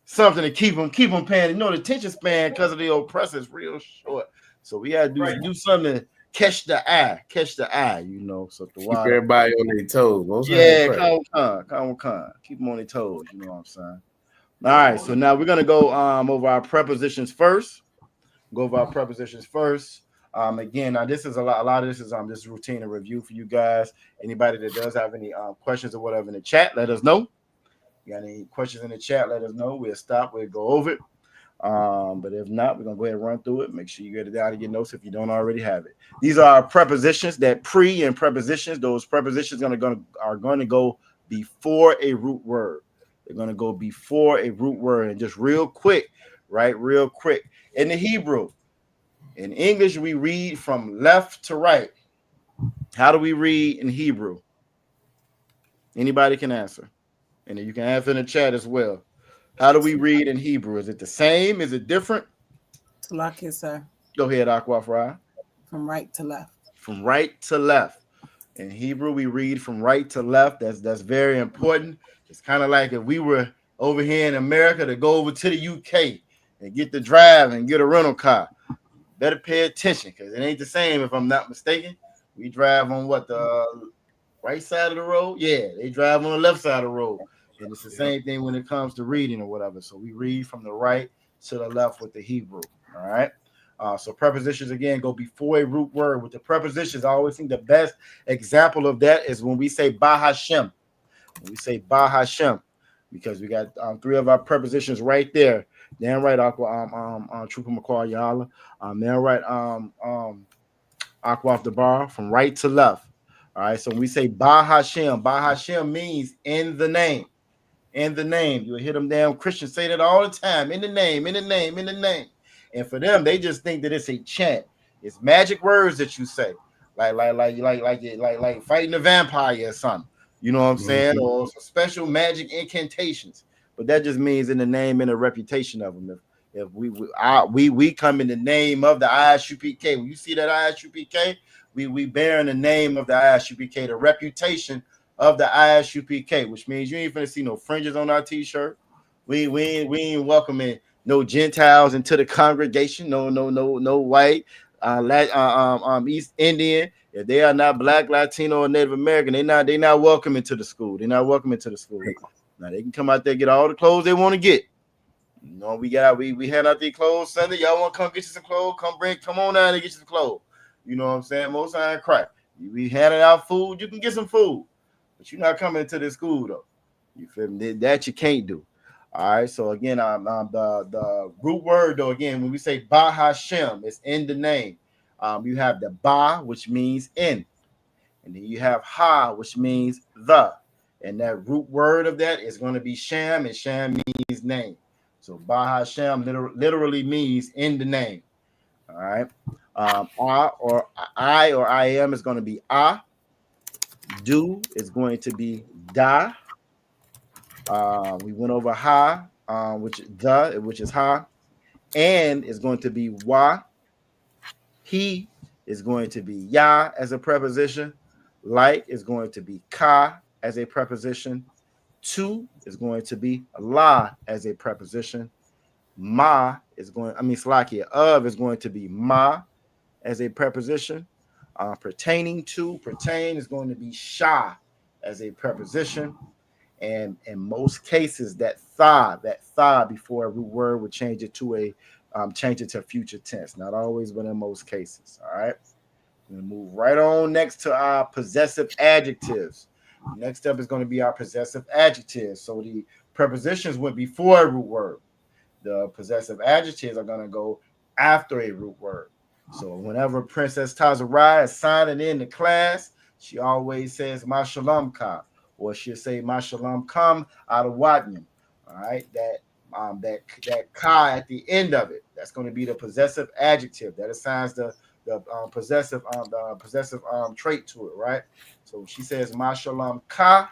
something to keep them paying. You know, the attention span because of the oppressor is real short. So we gotta do something to catch the eye, you know. So the keep everybody on their toes. Come. Keep them on their toes, you know what I'm saying? All right, so now we're gonna go over our prepositions first. Again, now this is a lot of this is just routine and review for you guys. Anybody that does have any questions or whatever in the chat, let us know. You got any questions in the chat, let us know. We'll stop, we'll go over it. But if not, we're gonna go ahead and run through it. Make sure you get it down in your notes if you don't already have it. These are our prepositions, that pre and prepositions. Those prepositions are going to go before a root word. They're going to go before a root word. And just real quick, in the Hebrew, in English, we read from left to right. How do we read in Hebrew? Anybody can answer, and you can answer in the chat as well. How do we read in Hebrew? Is it the same? Is it different? Salakia, sir. Go ahead, Aquafry. From right to left. From right to left. In Hebrew, we read from right to left. That's very important. It's kind of like if we were over here in America to go over to the UK and get the drive and get a rental car. Better pay attention because it ain't the same if I'm not mistaken. We drive on the right side of the road? Yeah, they drive on the left side of the road. And it's the same thing when it comes to reading or whatever. So we read from the right to the left with the Hebrew. All right. So prepositions again go before a root word. With the prepositions, I always think the best example of that is when we say Bahashem. When we say Bahashem, because we got three of our prepositions right there. Damn right, Trooper McCall Yala. Damn right, Aqua the bar from right to left. All right. So when we say Bahashem means in the name. In the name. You'll hear them damn Christians say that all the time. In the name, in the name, in the name. And for them, they just think that it's a chant. It's magic words that you say, like fighting a vampire or something. You know what I'm saying? Or some special magic incantations. But that just means in the name and the reputation of them. If we come in the name of the ISUPK. When you see that ISUPK, we bear in the name of the ISUPK, the reputation of the ISUPK, which means you ain't finna see no fringes on our t-shirt. We ain't welcoming no Gentiles into the congregation. No white, East Indian. If they are not Black, Latino, or Native American, they not welcome into the school. They're not welcome into the school. Now they can come out there, get all the clothes they want to get. You know, we hand out these clothes Sunday. Y'all want to come get you some clothes? Come on down and get you some clothes. You know what I'm saying? Most time crack. We handing out food. You can get some food, but you're not coming into the school though. You feel me? That you can't do. All right. So again, the root word though, again, when we say Bahashem, it's in the name. You have the Ba, which means in, and then you have Ha, which means the, and that root word of that is going to be Sham, and Sham means name. So Bahashem literally means in the name. All right. I am is going to be A. Do is going to be Da. We went over Ha, which is Ha, and is going to be Wa. He is going to be Ya as a preposition. Like is going to be Ka as a preposition. To is going to be La as a preposition. Ma is Slakia of is going to be Ma as a preposition. Pertaining to, pertain is going to be Sha as a preposition. And in most cases, that tha before a root word would change it to future tense. Not always, but in most cases. All right. We're going to move right on next to our possessive adjectives. Next up is going to be our possessive adjectives. So the prepositions went before a root word. The possessive adjectives are going to go after a root word. So whenever Princess Tazarai is signing in the class, she always says "Ma shalom ka," or she'll say "Ma shalom kam" out of Watnam. All right, that ka at the end of it, that's going to be the possessive adjective that assigns the possessive trait to it, right? So she says, "Ma shalom ka."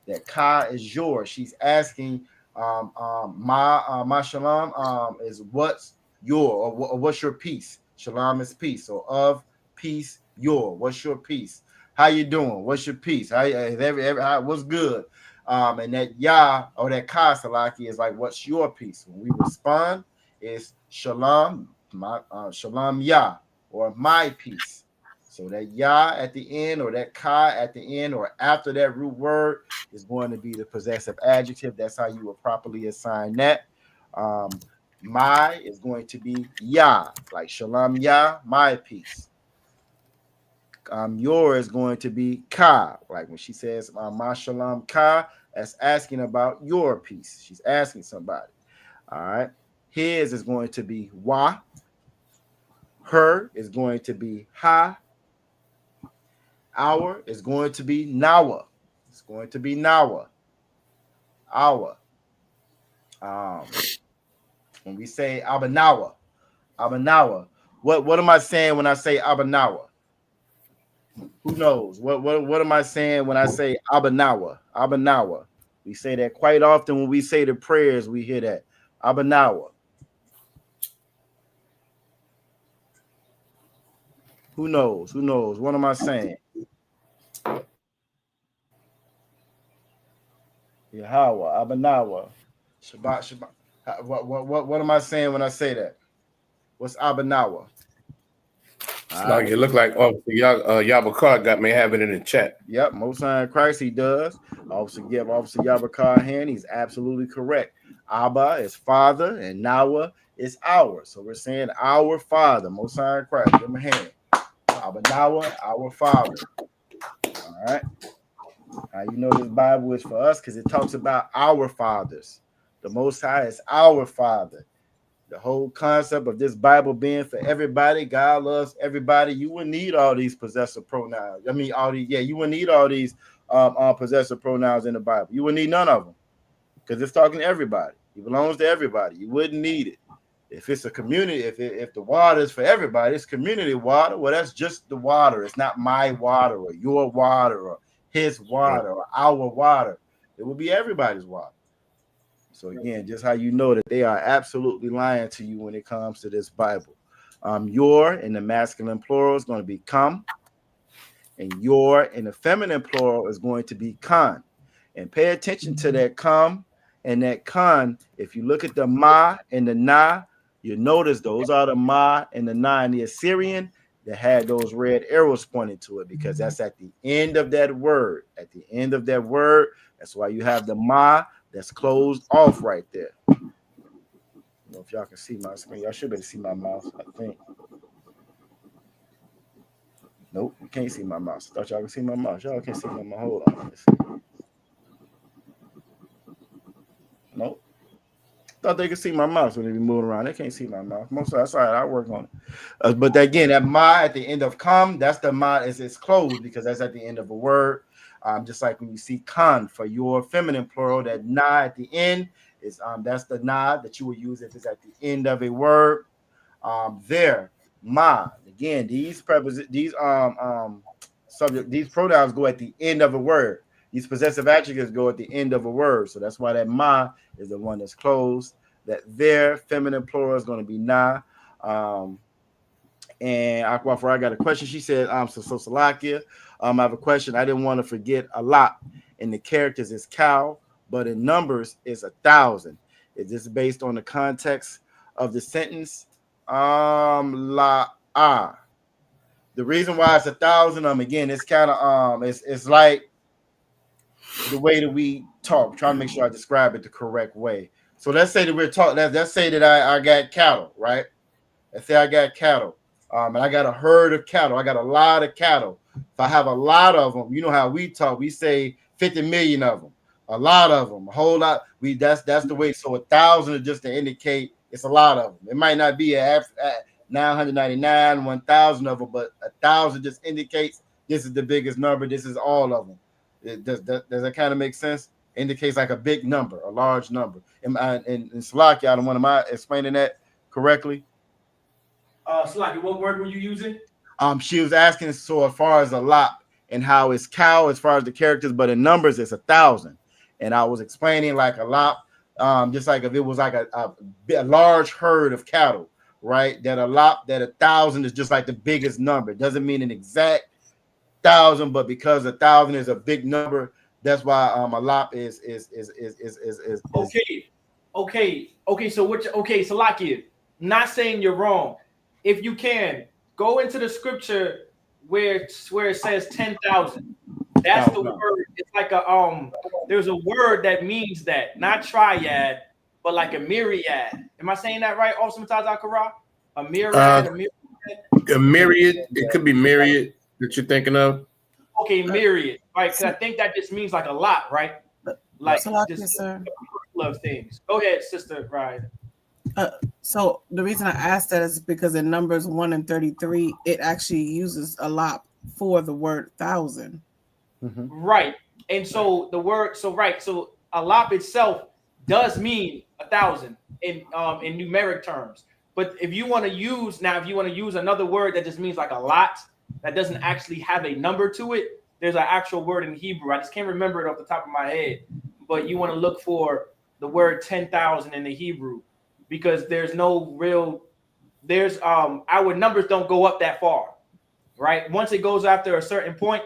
That ka is yours. She's asking, ma shalom is what's your or what's your peace. Shalom is peace. So of peace, your. What's your peace? How you doing? What's your peace? What's good? And that ya or that ka salaki is like, what's your peace? When we respond, is shalom, shalom ya, or my peace. So that ya at the end or that ka at the end or after that root word is going to be the possessive adjective. That's how you will properly assign that. My is going to be ya, like shalom ya, my peace. Your is going to be ka, like when she says ma shalom ka, that's asking about your peace. She's asking somebody. All right. His is going to be wa. Her is going to be ha. Our is going to be nawa. It's going to be nawa. Our. When we say abanawa, what am I saying when I say abanawa? Who knows? What am I saying when I say abanawa? We say that quite often when we say the prayers. We hear that abanawa. Who knows? What am I saying? Yahweh, abanawa, Shabbat. What am I saying when I say that? What's abanawa? Like it looked like Yabakar may have it in the chat. Yep, Most High in Christ, he does. Officer Yabakar a hand. He's absolutely correct. Abba is father, and Nawa is our. So we're saying our Father, Most High in Christ. Give him a hand. Abba Nawa, our Father. All right. You know this Bible is for us because it talks about our fathers. The Most High is our Father. The whole concept of this Bible being for everybody, God loves everybody. You wouldn't need all these possessive pronouns. You wouldn't need all these possessive pronouns in the Bible. You wouldn't need none of them because it's talking to everybody. It belongs to everybody. You wouldn't need it. If it's a community, if the water is for everybody, it's community water. Well, that's just the water. It's not my water or your water or his water or our water. It will be everybody's water. So again, just how you know that they are absolutely lying to you when it comes to this Bible. Your in the masculine plural is going to be come, and your in the feminine plural is going to be kan. And pay attention to that come and that kan. If you look at the ma and the na, you notice those are the ma and the na in the Assyrian that had those red arrows pointing to it because that's at the end of that word. At the end of that word, that's why you have the ma that's closed off right there. I don't know if y'all can see my screen. Y'all should be able to see my mouse, I think. Nope, you can't see my mouse. I thought y'all could see my mouse. Y'all can't see my mouse. Hold on. Let's see. Nope. Thought they could see my mouse when they be moving around. They can't see my mouse. Most of that's all right. I work on it. But again, that ma at the end of come, that's the ma. It's closed because that's at the end of a word. Just like when you see kan for your feminine plural, that na at the end is that's the na that you would use if it's at the end of a word. There, ma. Again, these pronouns go at the end of a word. These possessive adjectives go at the end of a word. So that's why that ma is the one that's closed. That their feminine plural is going to be na. And Aquafra, I got a question. She said, so Salakia, I have a question. I didn't want to forget a lot. In the characters is cow, but in numbers is 1,000. Is this based on the context of the sentence? The reason why it's 1,000, again, it's kind of it's like the way that we talk, trying to make sure I describe it the correct way. So let's say that we're talking, let's say that I got cattle, right? Let's say I got cattle. And I got a herd of cattle. I got a lot of cattle. If I have a lot of them, you know how we talk. We say 50 million of them, a lot of them, a whole lot. That's the way. So 1,000 is just to indicate it's a lot of them. It might not be at 999, 1,000 of them, but 1,000 just indicates this is the biggest number. This is all of them. Does that kind of make sense? Indicates like a big number, a large number. In Salakia, am I explaining that correctly? Slacky, what word were you using? She was asking, so as far as a lot and how it's cow as far as the characters, but in numbers it's 1,000. And I was explaining like a lot, just like if it was like a large herd of cattle, right? That 1,000 is just like the biggest number. It doesn't mean an exact 1,000, but because 1,000 is a big number, that's why a lot is okay. So Salakia, not saying you're wrong. If you can go into the scripture where it says 10,000, that's the word. It's like there's a word that means that, not triad, but like a myriad. Am I saying that right? Also, a myriad, a myriad. It could be myriad that you're thinking of. Okay, myriad, right? Because I think that just means like a lot, right? Like just a couple of things. Go ahead, Sister Ryan. So the reason I asked that is because in Numbers 1 and 33, it actually uses a lot for the word 1,000. Mm-hmm. Right. And so the word, so alap itself does mean 1,000 in numeric terms. But if you want to use another word that just means like a lot, that doesn't actually have a number to it, there's an actual word in Hebrew. I just can't remember it off the top of my head. But you want to look for the word 10,000 in the Hebrew, because our numbers don't go up that far, right? Once it goes after a certain point,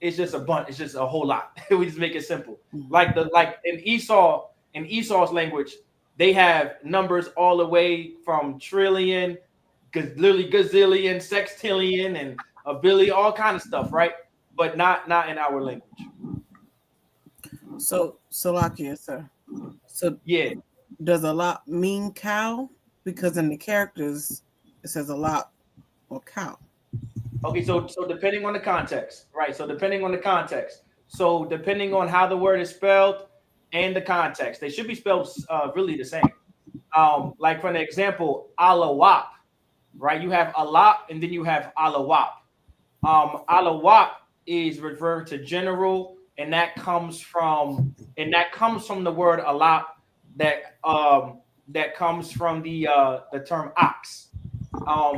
it's just a bunch. It's just a whole lot. We just make it simple. Like in Esau's language, they have numbers all the way from trillion, literally gazillion, sextillion, and a billion, all kind of stuff, right? But not in our language. So Salakia, sir. So yeah, does a lot mean cow? Because in the characters it says a lot or cow. Okay, so depending on the context, right? So depending on how the word is spelled and the context, they should be spelled really the same. Like for an example, alawap, right? You have alap and then you have alawap. Alawap is referring to general, and that comes from the word alap that comes from the term ox.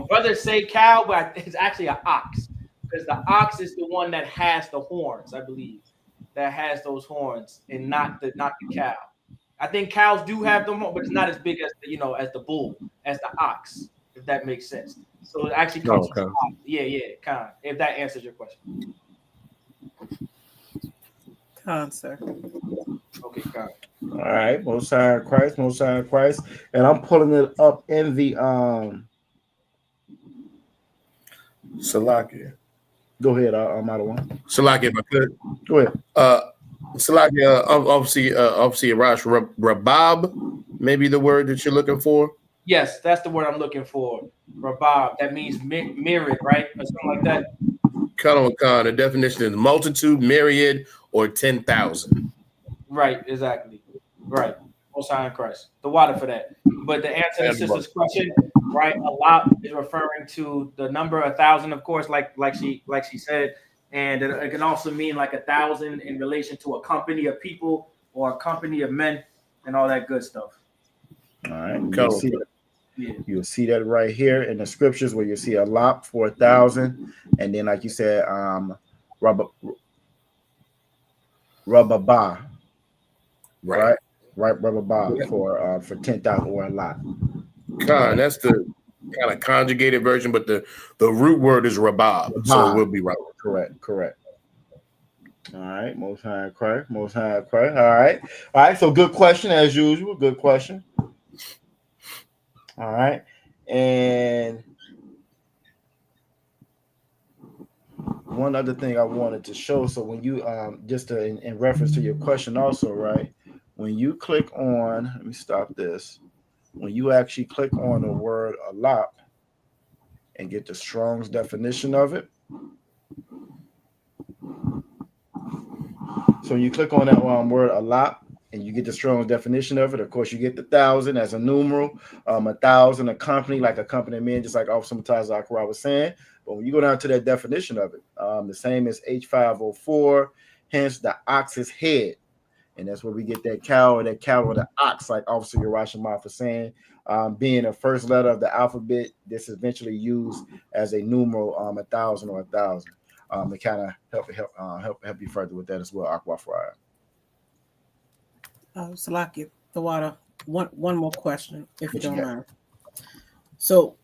Brothers say cow, but it's actually an ox, because the ox is the one that has the horns, I believe, that has those horns, and not the cow. I think cows do have them, but it's not as big as the bull, as the ox, if that makes sense. So it actually comes from ox. Kind. If that answers your question. Sir. Okay, kind. All right, Most High Christ, and I'm pulling it up in the Salakia. Go ahead, I'm out of one. Salakia, if I could. Go ahead. Salakia, obviously, Rosh Rabab, maybe the word that you're looking for. Yes, that's the word I'm looking for. Rabab. That means myriad, right, or something like that. Khan, the definition is multitude, myriad, or 10,000. Right, exactly. Right. Most High in Christ. The water for that. But the answer to sister's question, right? A lot is referring to the number 1,000, of course, like she said, and it can also mean like 1,000 in relation to a company of people or a company of men and all that good stuff. All right. You'll see that right here in the scriptures, where you see a lot for 1,000, and then like you said, Rababah. Right, Rababah for 10,000 or a lot. That's the kind of conjugated version, but the root word is rabab, so it will be right. Correct. All right, Most High Christ. All right. So good question as usual. Good question. All right, and one other thing I wanted to show. So when you in reference to your question also, right? When you click on, let me stop this. When you actually click on the word alap and get the Strong's definition of it. So when you click on that word alap and you get the Strong's definition of it, of course you get the 1,000 as a numeral, 1,000 a company, like a company of men, just like Officer Mataz Zakara was saying. But when you go down to that definition of it, the same as H504, hence the ox's head. And that's where we get that cow or the ox, like Officer Yerushalayim was saying. Being the first letter of the alphabet, this is eventually used as a numeral, 1,000 or 1,000. To kind of help you further with that as well, Aqua Friar. Salaki, the water. One more question, if you don't mind. So,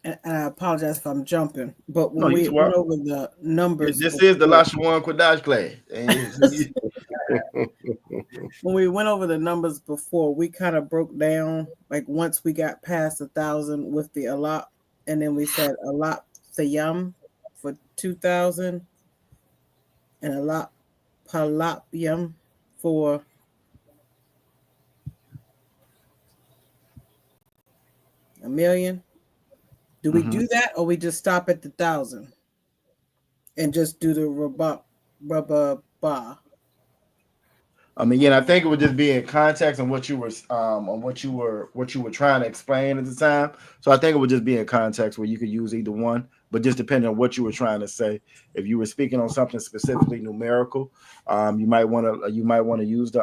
and I apologize if I'm jumping, but when we went over the numbers, this is the Lashawan Qadash class. When we went over the numbers before, we kind of broke down, like once we got past 1,000 with the alap, and then we said alap sayam for 2,000 and alap palapyam for a million. Do we do that, or we just stop at the 1,000 and just do the rabba? Again, I think it would just be in context on what you were trying to explain at the time. So I think it would just be in context where you could use either one, but just depending on what you were trying to say. If you were speaking on something specifically numerical, you might want to use the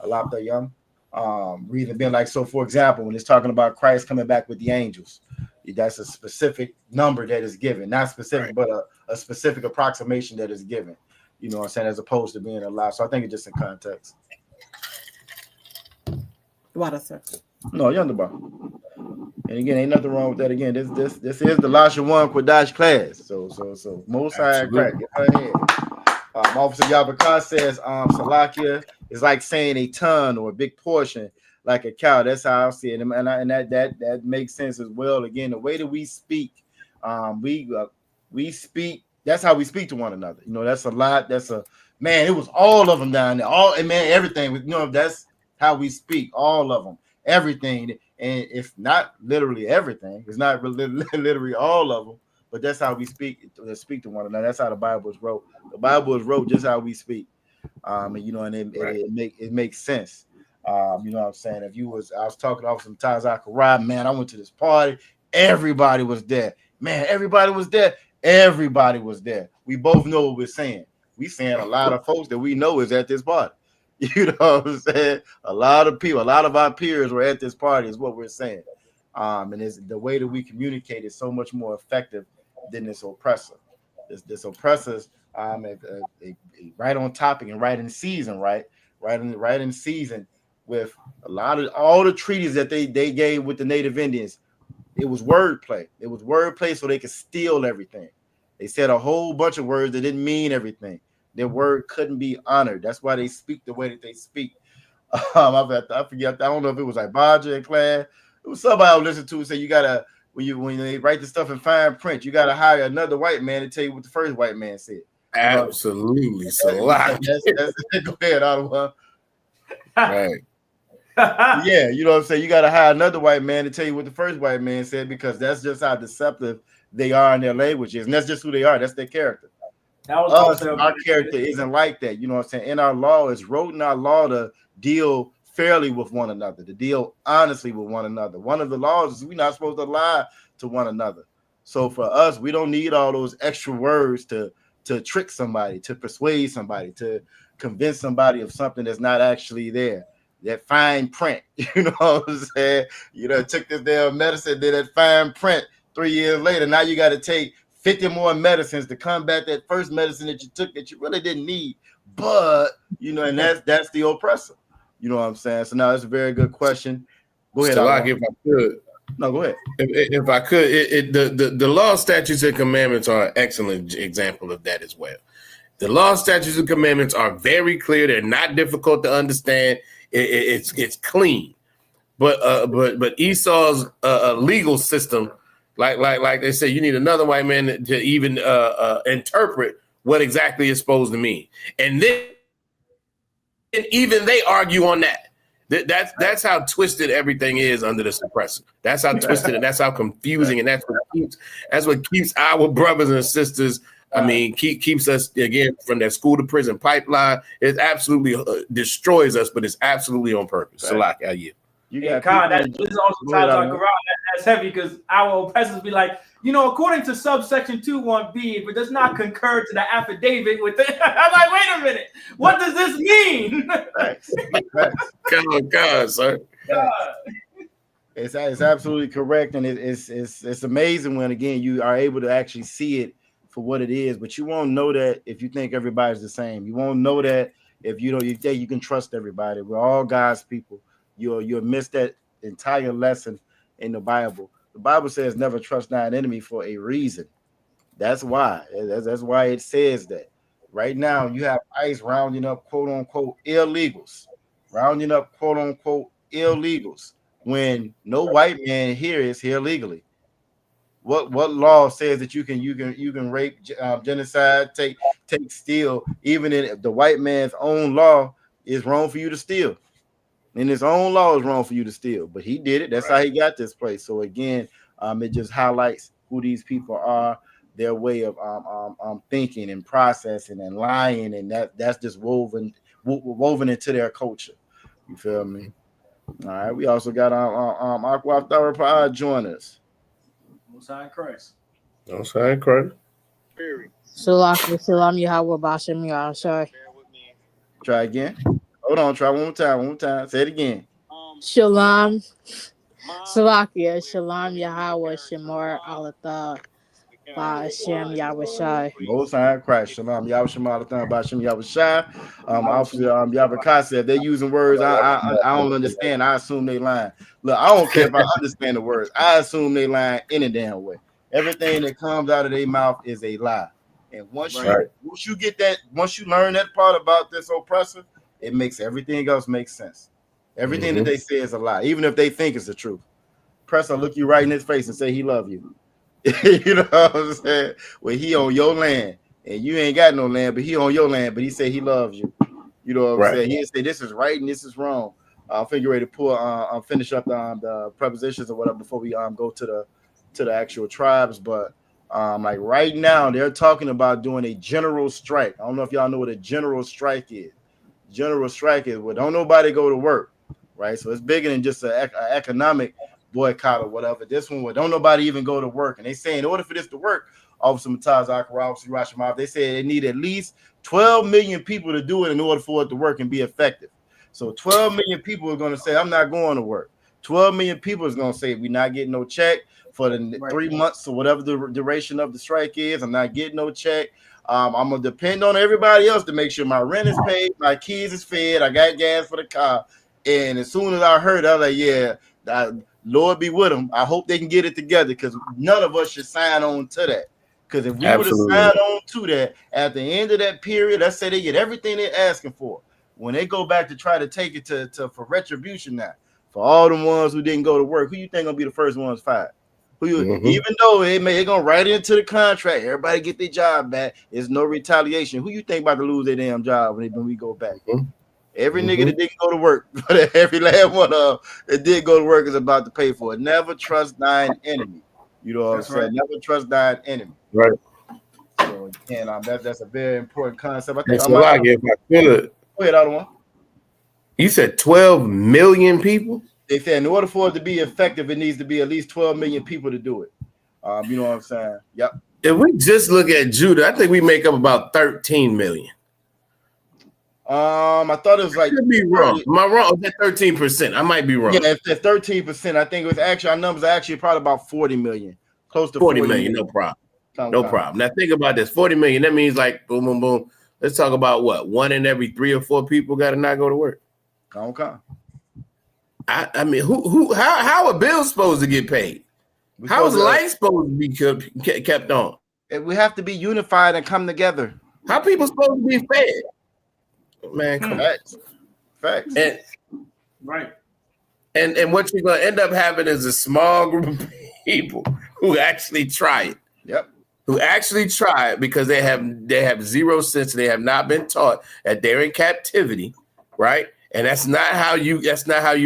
alap dayam. Reason being, like, so for example, when it's talking about Christ coming back with the angels, that's a specific number that is given, not specific, but a specific approximation that is given, you know what I'm saying, as opposed to being a lot. So I think it's just in context. What, sir? No, you're on the bar. And again, ain't nothing wrong with that. Again, this is the Lashawan Qadash class. So most high crack. Get her ahead. Officer Yabaka says, Salakia is like saying a ton or a big portion, like a cow. That's how I see it, and that makes sense as well. Again, the way that we speak, we speak. That's how we speak to one another. You know, that's a lot. That's a man. It was all of them down there. Everything. You know, that's how we speak. All of them, everything, and if not literally everything, it's not literally all of them. But that's how we speak to one another. That's how the Bible is wrote. The Bible is wrote just how we speak. It makes sense. You know what I'm saying? I was talking off some Tazakharah, man, I went to this party. Everybody was there. Man, everybody was there. Everybody was there. We both know what we're saying. We saying a lot of folks that we know is at this party. You know what I'm saying? A lot of people, a lot of our peers were at this party is what we're saying. And it's the way that we communicate is so much more effective than this oppressor. This oppressor's right on topic and right in season, right in season with a lot of all the treaties that they gave with the Native Indians. It was wordplay. It was wordplay so they could steal everything. They said a whole bunch of words that didn't mean everything. Their word couldn't be honored. That's why they speak the way that they speak. I forget. I don't know if it was like Baja in class. It was somebody I listened to say you gotta when they write the stuff in fine print, you gotta hire another white man to tell you what the first white man said. Absolutely. So go ahead, Ottawa. Right. Yeah, you know what I'm saying? You gotta hire another white man to tell you what the first white man said, because that's just how deceptive they are in their languages, and that's just who they are. That's their character. Our character isn't like that. You know what I'm saying? In our law, it's wrote in our law to deal fairly with one another, to deal honestly with one another. One of the laws is we're not supposed to lie to one another. So for us, we don't need all those extra words to trick somebody, to persuade somebody, to convince somebody of something that's not actually there. That fine print, you know what I'm saying? You know, took this damn medicine, did that fine print 3 years later. Now you got to take 50 more medicines to combat that first medicine that you took that you really didn't need. But, you know, and that's the oppressor. You know what I'm saying? So now it's a very good question. Go ahead. If I could. No, go ahead. If I could, the law, statutes, and commandments are an excellent example of that as well. The law, statutes, and commandments are very clear. They're not difficult to understand. It's clean. But Esau's legal system, like they say, you need another white man to even interpret what exactly it's supposed to mean. And then even they argue on that. That's how twisted everything is under the suppressor. That's how twisted and that's how confusing, and that's what keeps our brothers and sisters. I mean, keeps us again from that school to prison pipeline. It absolutely destroys us, but it's absolutely on purpose. So, like, You And got Khan, people. this is also times on Quran that's heavy because our oppressors be like, according to subsection 2(1)b, if it does not concur to the affidavit with it, I'm like, wait a minute, what does this mean? Facts. Come on, God, sir. It's absolutely correct, and it's amazing when again you are able to actually see it for what it is. But you won't know that if you think everybody's the same. You won't know that if you think you can trust everybody. We're all God's people. You'll miss that entire lesson in the Bible. The Bible says never trust thine enemy for a reason. That's why. That's why it says that. Right now, you have ICE rounding up quote unquote illegals, when no white man here is here legally. What law says that you can rape, genocide, take, steal? Even in the white man's own law is wrong for you to steal. In his own law is wrong for you to steal, but he did it. That's how he got this place. So again, it just highlights who these people are, their way of thinking and processing and lying, and that's just woven into their culture. You feel me? All right. We also got Aqua Therapy join us. Most High Christ. Most High Christ. Salam Yahweh Bashem Yahshai. Try again. Hold on, try one more time. Say it again. Shalom. Salakia. Shalom Yahweh Shemar Alatha. Hashem Yahushai. Most High Christ. Shalom Yahweh Shema Alatha Bashem Yahushai. Obviously, Yahweh said they're using words I don't understand. I assume they lying. Look, I don't care if I understand the words. I assume they lying any damn way. Everything that comes out of their mouth is a lie. And once you get that, once you learn that part about this oppressor, it makes everything else make sense. Everything that they say is a lie, even if they think it's the truth. Oppressor look you right in his face and say he love you. You know what I'm saying? Well, he on your land and you ain't got no land, but he on your land, but he say he loves you. You know what I'm saying? He say this is right and this is wrong. I'll figure ready to pull finish up the prepositions or whatever before we go to the actual tribes. But like right now they're talking about doing a general strike. I don't know if y'all know what a general strike is. General strike is, well, don't nobody go to work, right? So it's bigger than just an economic boycott or whatever. This one, well, don't nobody even go to work. And they say in order for this to work, Officer Mataz Akara, they said they need at least 12 million people to do it in order for it to work and be effective. So 12 million people are going to say, I'm not going to work. 12 million people is going to say, we're not getting no check for the 3 months or whatever the duration of the strike is. I'm not getting no check. I'm gonna depend on everybody else to make sure my rent is paid, my kids is fed, I got gas for the car. And as soon as I heard, I was like, yeah, Lord be with them. I hope they can get it together because none of us should sign on to that. Because if we would have signed on to that at the end of that period, let's say they get everything they're asking for. When they go back to try to take it to for retribution now, for all the ones who didn't go to work, who you think gonna be the first ones fired? Even though they're gonna write into the contract, everybody get their job back. There's no retaliation. Who you think about to lose their damn job when we go back? Every nigga that didn't go to work, but every last one of that did go to work is about to pay for it. Never trust thine enemy. You know what I'm saying? Never trust thine enemy. Right. So again, that's a very important concept. I think if I could. Go ahead, other one. You said 12 million people? They said in order for it to be effective, it needs to be at least 12 million people to do it. You know what I'm saying? Yep. If we just look at Judah, I think we make up about 13 million. I thought it was like. Could be wrong. Am I wrong? Is that 13%? I might be wrong. Yeah, if 13%, I think it was actually our numbers are actually probably about 40 million, close to 40 million. No problem. No problem. Now think about this: 40 million. That means like boom, boom, boom. Let's talk about what 1 in every 3 or 4 people got to not go to work. Okay. I mean, how are bills supposed to get paid? How is life supposed to be kept on? We have to be unified and come together. How people supposed to be fed? Man, come on. Facts. And, right. And what you're gonna end up having is a small group of people who actually try it. Yep. Who actually try it because they have zero sense. They have not been taught that they're in captivity, right? And that's not how you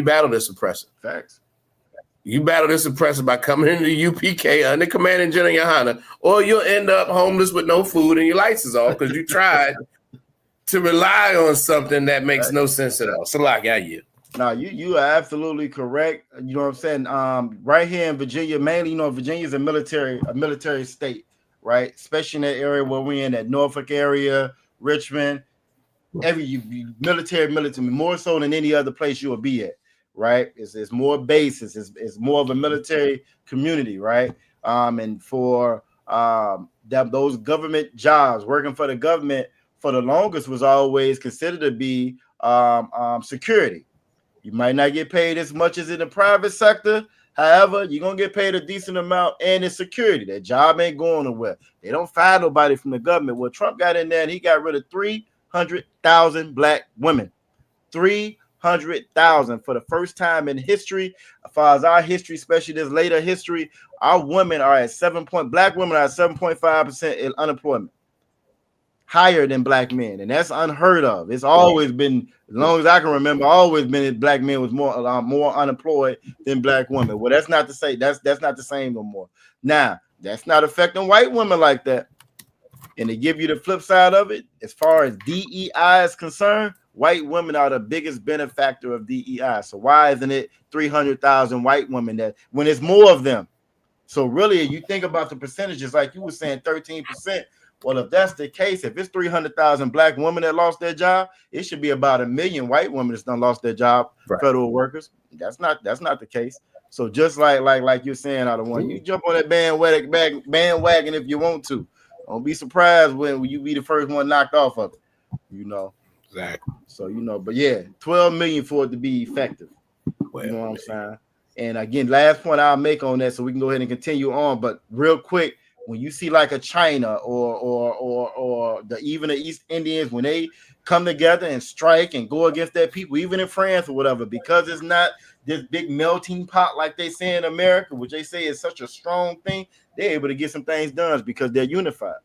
battle this oppressor. Facts. You battle this oppressor by coming into the UPK under Commanding General Yohana, or you'll end up homeless with no food and your lights is off because you tried to rely on something that makes no sense at all. So like, yeah. No, you are absolutely correct. You know what I'm saying? Right here in Virginia, mainly, Virginia is a military state, right? Especially in that area where we're in, that Norfolk area, Richmond, military, more so than any other place you will be at, right? It's more bases, it's more of a military community, right? And for those government jobs, working for the government for the longest was always considered to be security. You might not get paid as much as in the private sector. However, you're going to get paid a decent amount, and it's security. That job ain't going nowhere. They don't fire nobody from the government. Well, Trump got in there, and he got rid of 300,000 black women. 300,000 for the first time in history. As far as our history, especially this later history, our women are at black women are at 7.5% in unemployment. Higher than black men, and that's unheard of. It's always been, as long as I can remember, always been that black men was more unemployed than black women. Well, that's not to say that's not the same no more. Now, that's not affecting white women like that. And to give you the flip side of it, as far as DEI is concerned, white women are the biggest benefactor of DEI. So why isn't it 300,000 white women that when it's more of them? So really, you think about the percentages, like you were saying, 13%. Well, if that's the case, if it's 300,000 black women that lost their job, it should be about 1 million white women that's done lost their job, right. Federal workers. That's not the case. So just like you're saying, out of one, you jump on that bandwagon if you want to. Don't be surprised when you be the first one knocked off of it. Exactly. So but yeah, 12 million for it to be effective. Well, you know what I'm saying? And again, last point I'll make on that, so we can go ahead and continue on. But real quick, when you see like a China or even the East Indians, when they come together and strike and go against their people, even in France or whatever, because it's not this big melting pot like they say in America, which they say is such a strong thing, they're able to get some things done because they're unified.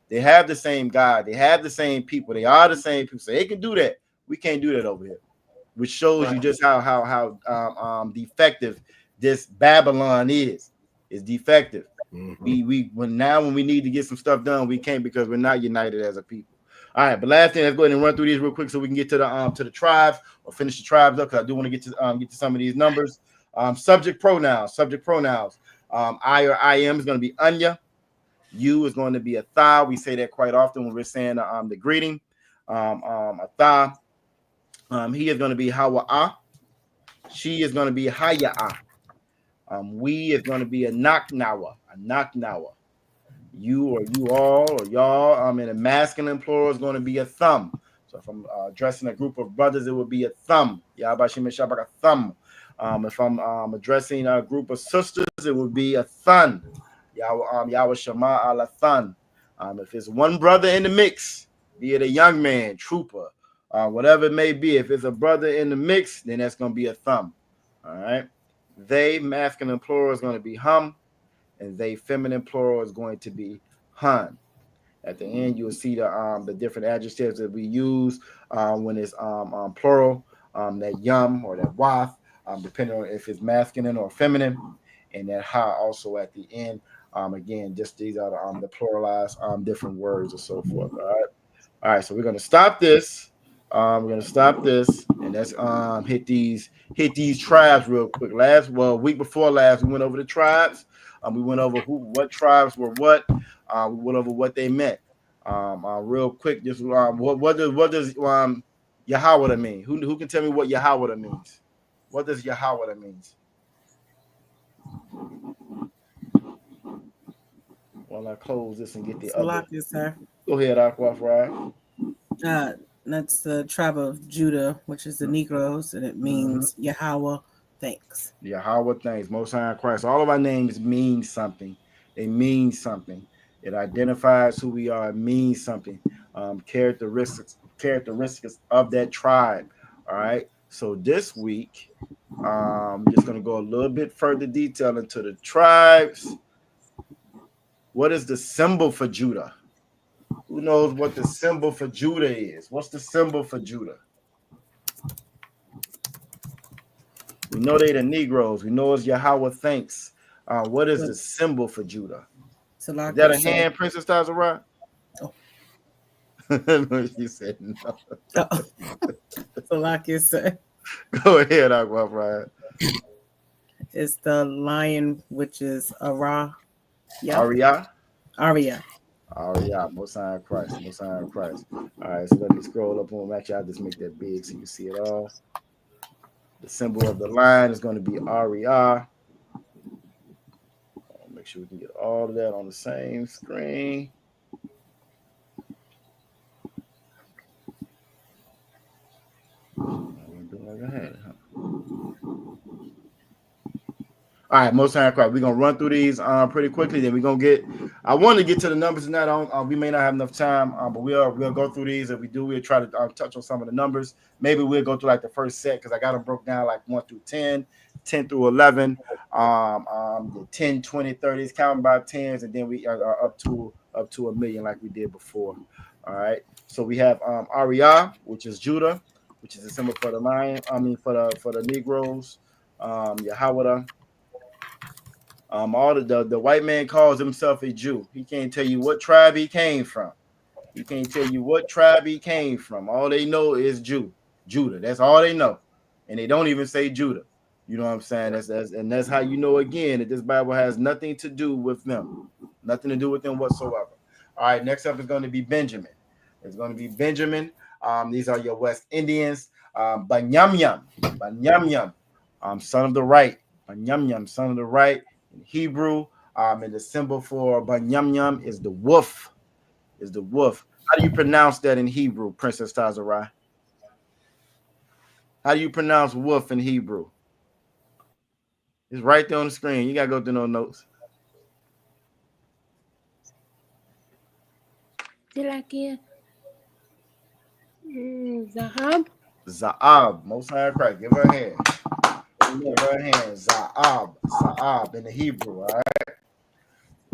They have the same God, they have the same people, they are the same people, so they can do that. We can't do that over here, which shows you just how defective this Babylon is. It's defective. Mm-hmm. When we need to get some stuff done, we can't because we're not united as a people. All right, but last thing, let's go ahead and run through these real quick so we can get to the tribes or finish the tribes up, because I do want to get to some of these numbers. Subject pronouns. I or I am is going to be Anya. You is going to be a tha. We say that quite often when we're saying the greeting. A tha. He is going to be Hawa'a. She is going to be Haya'a. We is going to be a Naknawa. You or you all or y'all. In a masculine plural is going to be a thumb. So if I'm addressing a group of brothers, it would be a thumb. A thumb. If I'm addressing a group of sisters, it would be a thun. Yahweh Shema ala thun. If it's one brother in the mix, be it a young man, trooper, whatever it may be, if it's a brother in the mix, then that's going to be a thumb. All right. They, masculine plural, is going to be hum, and they, feminine plural, is going to be hun. At the end, you'll see the different adjectives that we use when it's plural, that yum or that wath, depending on if it's masculine or feminine, and that ha also at the end. Again, just these are the pluralized different words or so forth. All right. So we're going to stop this. And let's hit these tribes real quick. Week before last, we went over the tribes. We went over what tribes were what. We went over what they meant. Real quick, just what does Yahweh mean? Who can tell me what Yahweh means? What does Yahweh means? While I close this and get the other. Sir. Go ahead, Aquafry. That's the tribe of Judah, which is the Negroes, and it means Yahweh thanks. Yahweh thanks. Most High Christ. All of our names mean something. They mean something. It identifies who we are. It means something. Characteristics of that tribe. All right. So this week, I'm just going to go a little bit further detail into the tribes. What is the symbol for Judah? Who knows what the symbol for Judah is? What's the symbol for Judah? We know they the Negroes. We know it's Yahweh thanks. What is the symbol for Judah? Is that a hand, Princess Tazarah? Oh. She said no. So like you said. Go ahead, Aqua Pride. It's the lion, which is Ara. Yeah. Aria. Aria. Aria. Most High Christ. Most High Christ. All right, so let me scroll up on. Actually, I'll just make that big so you see it all. The symbol of the lion is going to be Aria. Make sure we can get all of that on the same screen. All right, most time crowd. We're gonna run through these pretty quickly. Then we're gonna get. I want to get to the numbers and that on. We may not have enough time, but we'll go through these. If we do, we'll try to touch on some of the numbers. Maybe we'll go through like the first set because I got them broke down like 1 through 10, 10 through 11, the 10, 20, 30s, counting by tens, and then we are up to a million like we did before. All right. So we have Ariah, which is Judah, which is a symbol for the lion. For the Negroes, Yahweh. All the white man calls himself a Jew. He can't tell you what tribe he came from. He can't tell you what tribe he came from. All they know is Judah. That's all they know, and they don't even say Judah. You know what I'm saying? That's how you know again that this Bible has nothing to do with them, nothing to do with them whatsoever. All right, next up is going to be Benjamin. It's going to be Benjamin. These are your West Indians. Banyamyam, son of the right. Banyamyam, son of the right. In Hebrew, and the symbol for Banyamyam is the wolf. How do you pronounce that in Hebrew, Princess Tazarai? How do you pronounce wolf in Hebrew? It's right there on the screen. You gotta go through no notes. Zahab. Za'ab. Most High Christ. Give her a hand. Give her a hand. Za'ab in the Hebrew. All right.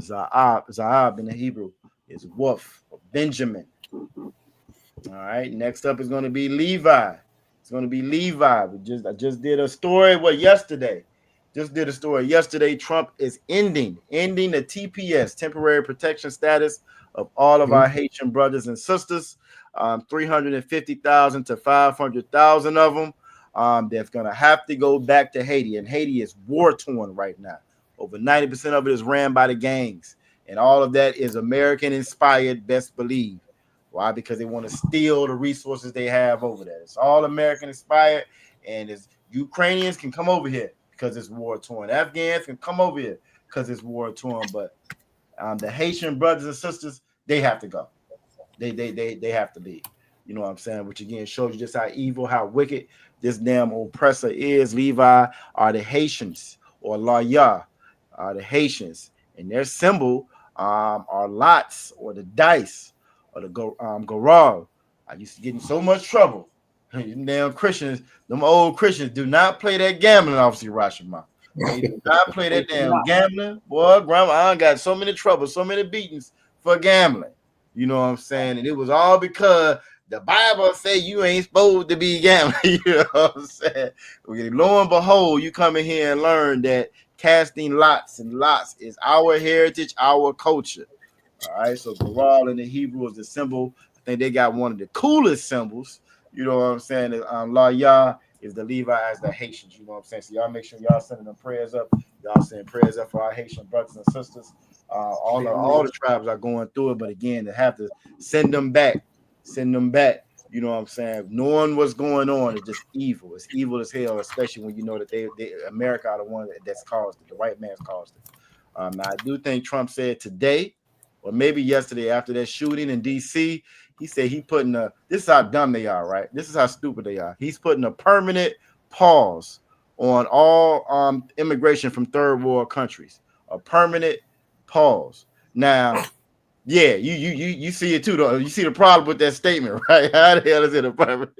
Za'ab in the Hebrew is wolf or Benjamin. All right. Next up is going to be Levi. It's going to be Levi. I just did a story. Yesterday. Trump is ending the TPS, temporary protection status, of all of our Haitian brothers and sisters. 350,000 to 500,000 of them. That's going to have to go back to Haiti. And Haiti is war-torn right now. Over 90% of it is ran by the gangs. And all of that is American-inspired, best believe. Why? Because they want to steal the resources they have over there. It's all American-inspired. And Ukrainians can come over here because it's war-torn. Afghans can come over here because it's war-torn. But the Haitian brothers and sisters, they have to go. They have to leave. You know what I'm saying? Which again shows you just how evil, how wicked this damn oppressor is. Levi are the Haitians, or Laya are the Haitians, and their symbol are lots, or the dice, or the goral. I used to get in so much trouble. Damn Christians, them old Christians do not play that gambling, Officer Rashomon. They do not play that damn gambling. Boy, grandma, I got so many troubles, so many beatings for gambling. You know what I'm saying? And it was all because the Bible say you ain't supposed to be gambling. You know what I'm saying? Lo and behold, you come in here and learn that casting lots is our heritage, our culture. All right. So Goral in the Hebrew is the symbol. I think they got one of the coolest symbols. You know what I'm saying? La Yah is the Levi as the Haitians. You know what I'm saying? So y'all make sure y'all sending them prayers up. Y'all sending prayers up for our Haitian brothers and sisters. All the tribes are going through it, but again, they have to send them back. You know what I'm saying? Knowing what's going on is just evil. It's evil as hell, especially when you know that they America are the one that's caused it. The white man's caused it. Now I do think Trump said today, or maybe yesterday after that shooting in DC, he said he putting this is how dumb they are, right? This is how stupid they are. He's putting a permanent pause on all immigration from third world countries. A permanent pause. Now, yeah, you see it too, though. You see the problem with that statement, right? How the hell is it a permanent?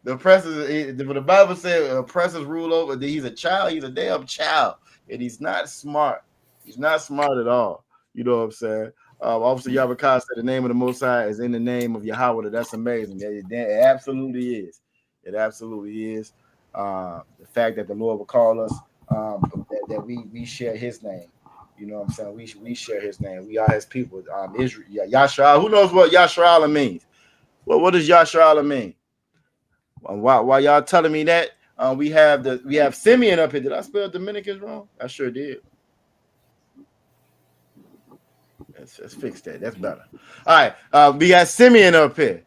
The oppressors, the Bible said oppressors rule over. He's a child. He's a damn child, and he's not smart. He's not smart at all. You know what I'm saying? Officer Yabakar said the name of the Most High is in the name of Yahweh. That's amazing. It absolutely is. It absolutely is. The fact that the Lord will call us, that we share His name. You know what I'm saying? We share His name. We are His people. Israel, Yashar. Who knows what Yashar means? Well, what does Yashar mean? While y'all telling me that, we have Simeon up here. Did I spell Dominicans wrong? I sure did. Let's fix that. That's better. All right. We got Simeon up here.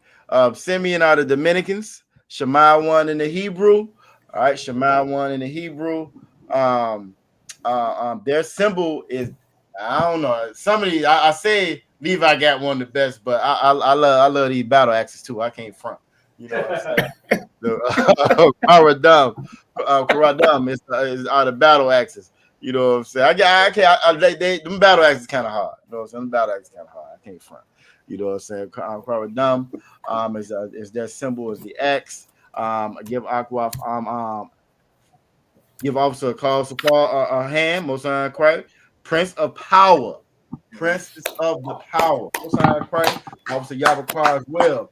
Simeon are the Dominicans. Shammai one in the Hebrew. All right. Shammai one in the Hebrew. Their symbol is, I don't know. Some of these, I say Levi got one of the best, but I love these battle axes too. I can't front. You know what I'm saying? The Qaradam is are the battle axes. You know what I'm saying? I can't. Them battle axes kind of hard. You know what I'm saying? Them battle axes kind of hard. I can't front. You know what I'm saying? Qaradam is their symbol is the X. Give Aquaf give officer a call support a hand. Most High Christ, Prince of Power, Princess of the Power. Most High Christ, Officer Yabakar as well.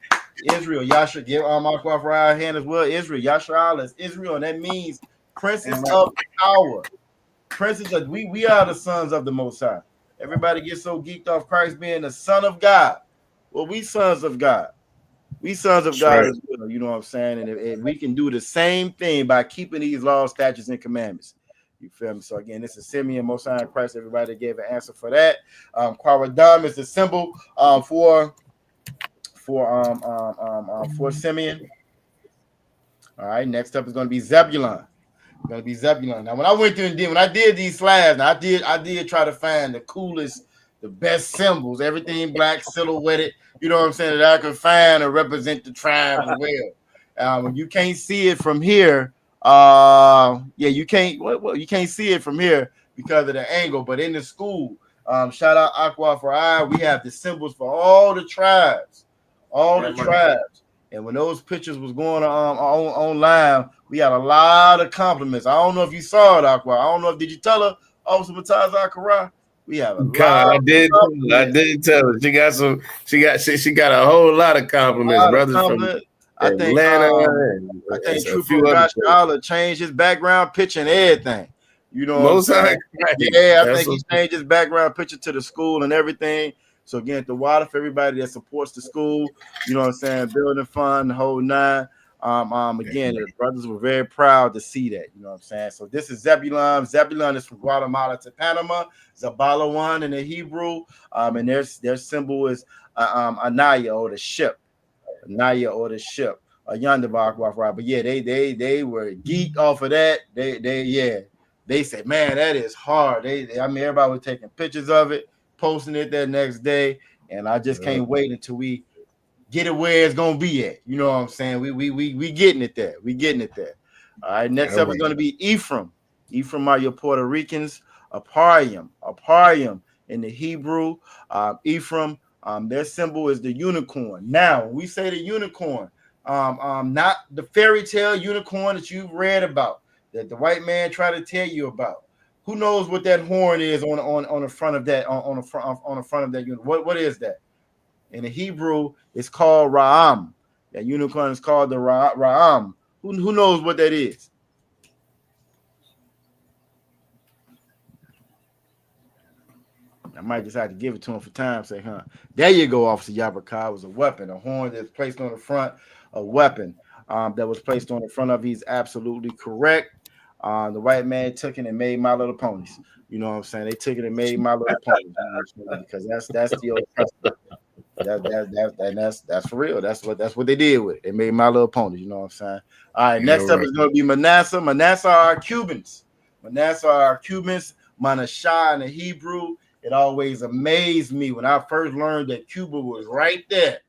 Israel, Yasha, give Aquaf right hand as well. Israel, Yasha is Israel, and that means Princess of Power. Princess of we are the sons of the Most High. Everybody gets so geeked off Christ being the Son of God. Well, we sons of God. We sons of God as well, you know what I'm saying? And if we can do the same thing by keeping these laws, statutes, and commandments. You feel me? So again, this is Simeon, Most High Christ. Everybody gave an answer for that. Qaradam is the symbol for Simeon. All right, next up is going to be Zebulun. Going to be Zebulun. Now, when I went through and when I did these slides, now I did try to find the coolest, the best symbols, everything black, silhouetted. You know what I'm saying? That I could find and represent the tribe as well. When you can't see it from here, you can't. You can't see it from here because of the angle. But in the school, shout out Aqua for I. We have the symbols for all the tribes, tribes. And when those pictures was going online, we had a lot of compliments. I don't know if you saw it, Aqua. I don't know if did you tell her, Officer Mataz Akara? We have a lot. I did tell her. She got a whole lot of compliments, brothers from Atlanta. I think Trooper Gosh changed his background picture and everything. You know what I'm saying? Yeah, I think he changed his background picture to the school and everything. So again, the water for everybody that supports the school, you know what I'm saying, building fund, the whole nine. Again, the brothers were very proud to see that, you know what I'm saying. So this is Zebulun. Zebulun is from Guatemala to Panama. Zabalawan in the Hebrew, and their symbol is Anaya or the ship. Anaya or the ship. Yonder, but yeah, they were geeked off of that. They said, man, that is hard. Everybody was taking pictures of it, posting it that next day, and I just can't wait until we get it where it's gonna be at. You know what I'm saying? We getting it there. We getting it there. All right. Next up is gonna be Ephraim. Ephraim are your Puerto Ricans. Aparium in the Hebrew. Ephraim. Their symbol is the unicorn. Now, when we say the unicorn, not the fairy tale unicorn that you've read about, that the white man tried to tell you about. Who knows what that horn is on the front of that on the front of that unicorn? What is that? In the Hebrew, it's called Ra'am. That unicorn is called the Ra'am. Who knows what that is? I might just have to give it to him for time's sake, huh? There you go, Officer Yabakar. It was a weapon, a horn that's placed on the front, a weapon that was placed on the front of. He's absolutely correct. The white man took it and made My Little Ponies. You know what I'm saying? They took it and made My Little Ponies, because that's the old precedent. That's for real. That's what they did with it. They made My Little Ponies. You know what I'm saying? All right, next up is going to be Manasseh. Manasseh are Cubans. Manashah in the Hebrew. It always amazed me when I first learned that Cuba was right there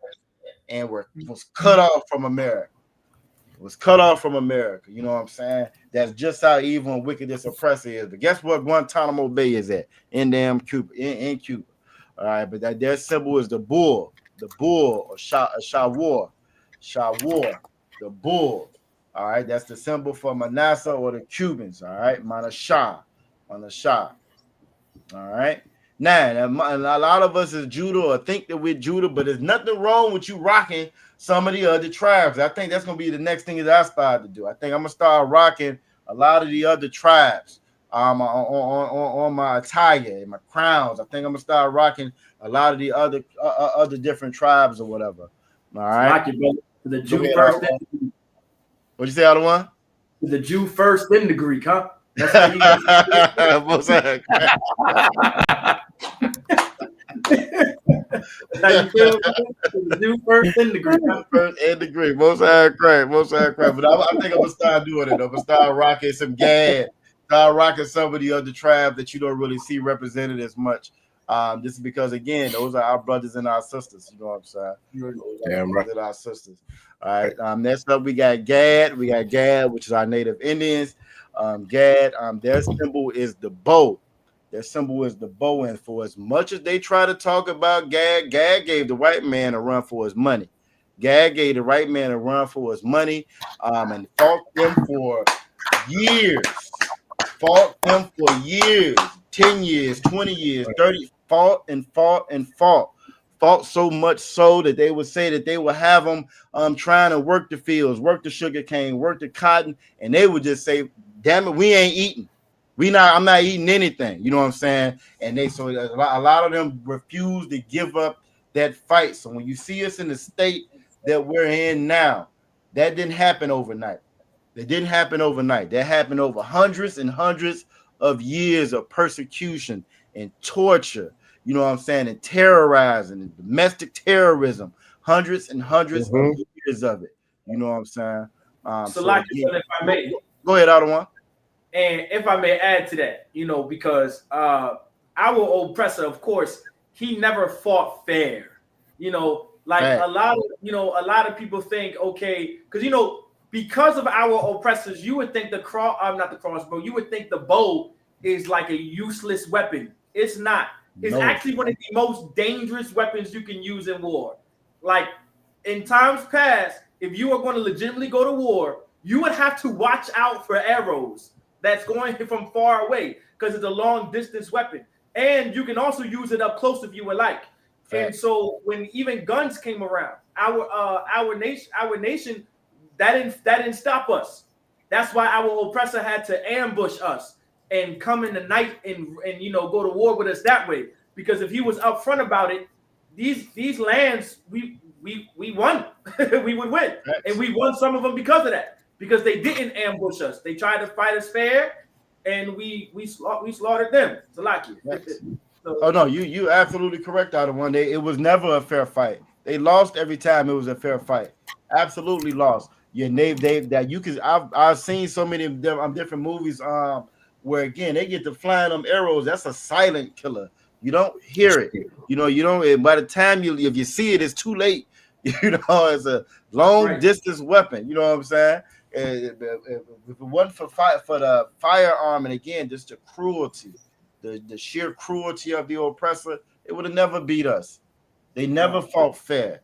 and was cut off from America. It was cut off from America. You know what I'm saying? That's just how evil and wicked this oppressor is. But guess what Guantanamo Bay is at? In damn Cuba. In Cuba. All right, but their symbol is the bull. The bull or Shawar. The bull. All right, that's the symbol for Manasseh or the Cubans. All right, Manashah. All right. Now, a lot of us is Judah or think that we're Judah, but there's nothing wrong with you rocking some of the other tribes. I think that's going to be the next thing that I aspire to do. I think I'm going to start rocking a lot of the other tribes on my attire and my crowns. I think I'm going to start rocking a lot of the other different tribes or whatever. All right. The Jew first. What'd you say, other one? The Jew first, then the Greek, huh? That's how you. Most high How you feel? The Jew first, then the Greek. Huh? first and the Greek. Most high crack. Most high crack. But I think I'm gonna start doing it. I'm gonna start rocking some Gad. Start rocking some of the other tribes that you don't really see represented as much. This is because again, those are our brothers and our sisters. You know what I'm saying? Damn right. Our sisters. All right. Next up, we got Gad. We got Gad, which is our native Indians. Gad. Their symbol is the bow. Their symbol is the bow. And for as much as they try to talk about Gad, Gad gave the white man a run for his money. Gad gave the white man a run for his money, and fought them for years. Fought them for years, 10 years, 20 years, 30, fought and fought and fought. Fought so much so that they would say that they would have them trying to work the fields, work the sugar cane, work the cotton, and they would just say, damn it, we ain't eating. I'm not eating anything. You know what I'm saying? And a lot of them refused to give up that fight. So when you see us in the state that we're in now, that didn't happen overnight. It didn't happen overnight. That happened over hundreds and hundreds of years of persecution and torture, you know what I'm saying, and terrorizing and domestic terrorism, hundreds and hundreds of years of it. You know what I'm saying? So like you said, if I may. Go ahead, other one. And if I may add to that, because our oppressor, of course, he never fought fair. Like a lot of people think, okay, because of our oppressors, you would think not the crossbow, you would think the bow is like a useless weapon. It's not. It's actually one of the most dangerous weapons you can use in war. Like in times past, if you are going to legitimately go to war, you would have to watch out for arrows that's going from far away because it's a long distance weapon. And you can also use it up close if you would like. And so when even guns came around, our nation that didn't stop us. That's why our oppressor had to ambush us and come in the night and go to war with us that way. Because if he was upfront about it, these lands we won. We would win, and we won some of them because of that. Because they didn't ambush us, they tried to fight us fair, and we slaughtered them. Salaki. Oh no, you absolutely correct, out of one day. It was never a fair fight. They lost every time it was a fair fight. Absolutely lost. I've seen so many different movies where again they get to flying them arrows. That's a silent killer. You don't hear it. You don't. By the time if you see it, it's too late. It's a long distance weapon. You know what I'm saying? If it wasn't for the firearm, and again just the cruelty, the sheer cruelty of the oppressor, it would have never beat us. They never fought fair.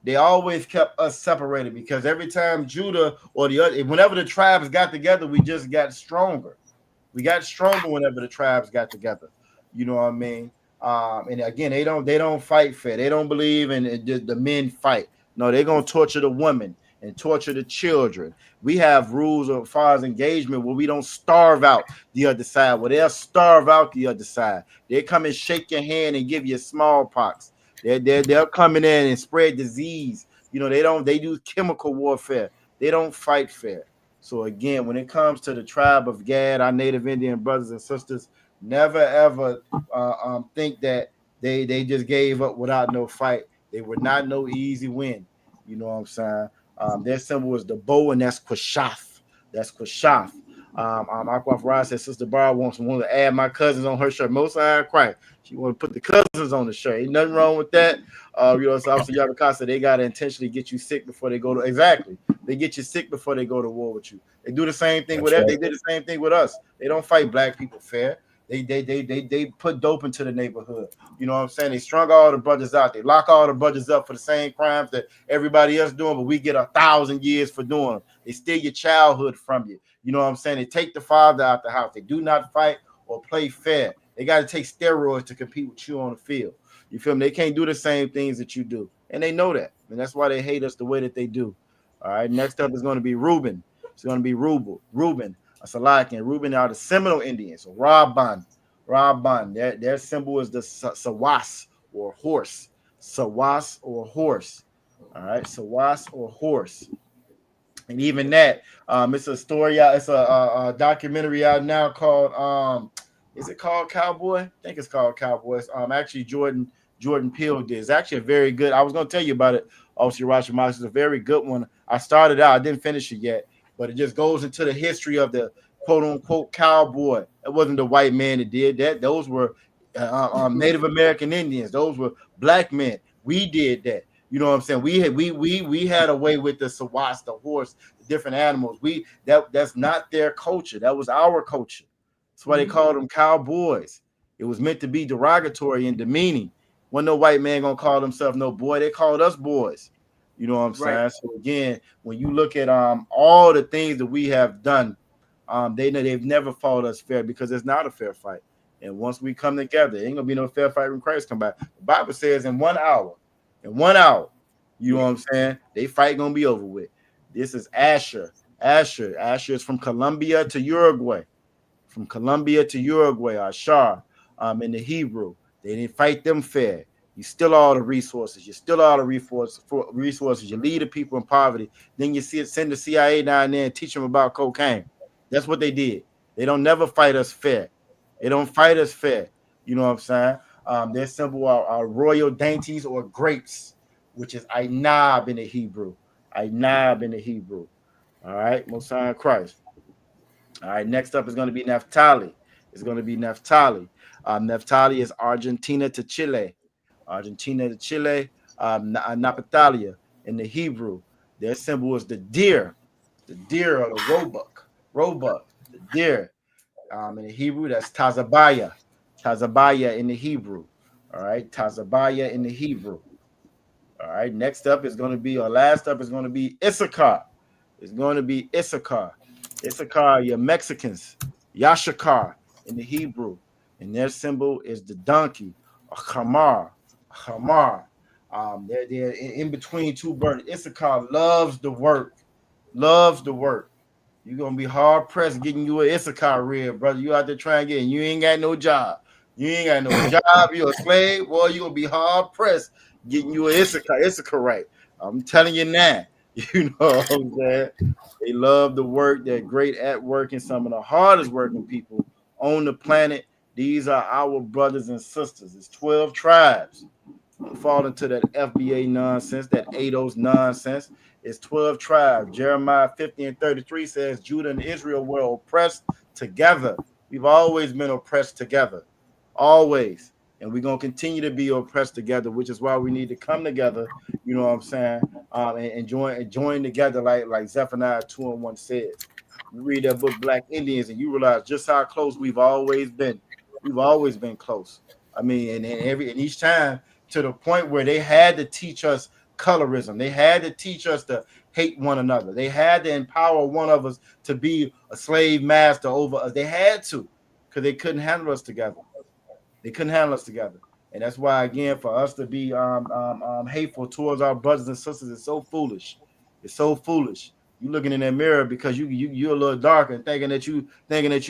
They always kept us separated because every time Judah or whenever the tribes got together, we just got stronger. We got stronger whenever the tribes got together. You know what I mean? And again, they don't fight fair. They don't believe in the men fight. No, they're gonna torture the women and torture the children. We have rules as far as engagement where we don't starve out the other side. Well, they'll starve out the other side. They come and shake your hand and give you smallpox. They're coming in and spread disease. They do chemical warfare. They don't fight fair. So again, when it comes to the tribe of Gad, our native Indian brothers and sisters, never ever think that they just gave up without no fight. They were not no easy win. You know what I'm saying? Their symbol is the bow, and that's Quashaf. That's Quashaf. Aquaf Rod says Sister Bar wants to add my cousins on her shirt. Most I cry. She want to put the cousins on the shirt. Ain't nothing wrong with that. So obviously Yabakasa, they gotta intentionally get you sick before they go to exactly. They get you sick before they go to war with you. They do the same thing with that. They did the same thing with us. They don't fight black people fair. They put dope into the neighborhood. You know what I'm saying? They strung all the brothers out. They lock all the brothers up for the same crimes that everybody else doing, but we get 1,000 years for doing them. They steal your childhood from you. You know what I'm saying? They take the father out the house. They do not fight or play fair. They got to take steroids to compete with you on the field. You feel me? They can't do the same things that you do. And they know that. And that's why they hate us the way that they do. All right. Next up is going to be Reuben. It's going to be Reuben. Asalakan. Reuben are the Seminole Indians. So Rabban. Their symbol is the Sawas or horse. Sawas or horse. All right. Sawas or horse. And even that, it's a story out. It's a documentary out now called is it called Cowboy? I think it's called Cowboys. Actually, Jordan Peele did. It's actually a very good. I was gonna tell you about it. Obviously, Roger Moss is a very good one. I started out. I didn't finish it yet, but it just goes into the history of the quote unquote cowboy. It wasn't the white man that did that. Those were Native American Indians. Those were black men. We did that. You know what I'm saying? We had a way with the sawas, the horse, the different animals. That's not their culture. That was our culture. That's why they called them cowboys. It was meant to be derogatory and demeaning. Wasn't no white man gonna call himself no boy. They called us boys. You know what I'm saying? Right. So again, when you look at all the things that we have done, they've never fought us fair because it's not a fair fight. And once we come together, it ain't gonna be no fair fight when Christ come back. The Bible says in 1 hour, you know what I'm saying? They fight gonna be over with. This is Asher. Asher is from Colombia to Uruguay. From Colombia to Uruguay, Ashar, in the Hebrew. They didn't fight them fair. You steal all the resources. You steal all the resources. You lead the people in poverty. Then you send the CIA down there and teach them about cocaine. That's what they did. They don't never fight us fair. They don't fight us fair. You know what I'm saying? Their symbol are royal dainties or grapes, which is Ainab in the Hebrew. Ainab in the Hebrew. All right, Most High in Christ. All right, next up is going to be Naphtali. It's going to be Naphtali. Naphtali is Argentina to Chile. Argentina to Chile, Naphtali in the Hebrew. Their symbol is the deer or the roebuck, the deer. In the Hebrew, that's Tazabaya. Tazabaya in the Hebrew. All right, Tazabaya in the Hebrew. All right, next up is going to be, or last up is going to be Issachar. It's going to be Issachar. Issachar, your Mexicans. Yashakar in the Hebrew. And their symbol is the donkey, a chamar. They're in between two birds. Issachar loves the work. You're gonna be hard pressed getting you an Issachar rib, brother. You out there trying to get, and you ain't got no job. You're a slave, boy. You're gonna be hard pressed getting you an Issachar right. I'm telling you now. You know what I'm saying? They love the work. They're great at working. Some of the hardest working people on the planet. These are our brothers and sisters. It's 12 tribes. Don't fall into that FBA nonsense, that ADOS nonsense. It's 12 tribes. Jeremiah 50 and 33 says Judah and Israel were oppressed together. We've always been oppressed together. Always. And we're going to continue to be oppressed together, which is why we need to come together, you know what I'm saying, and join together like Zephaniah 2:1 says. You read that book, Black Indians, and you realize just how close we've always been. We've always been close. I mean, and each time to the point where they had to teach us colorism. They had to teach us to hate one another. They had to empower one of us to be a slave master over us. They had to, because they couldn't handle us together. And that's why, again, for us to be hateful towards our brothers and sisters is so foolish. It's so foolish. You looking in that mirror because you're a little darker and thinking that you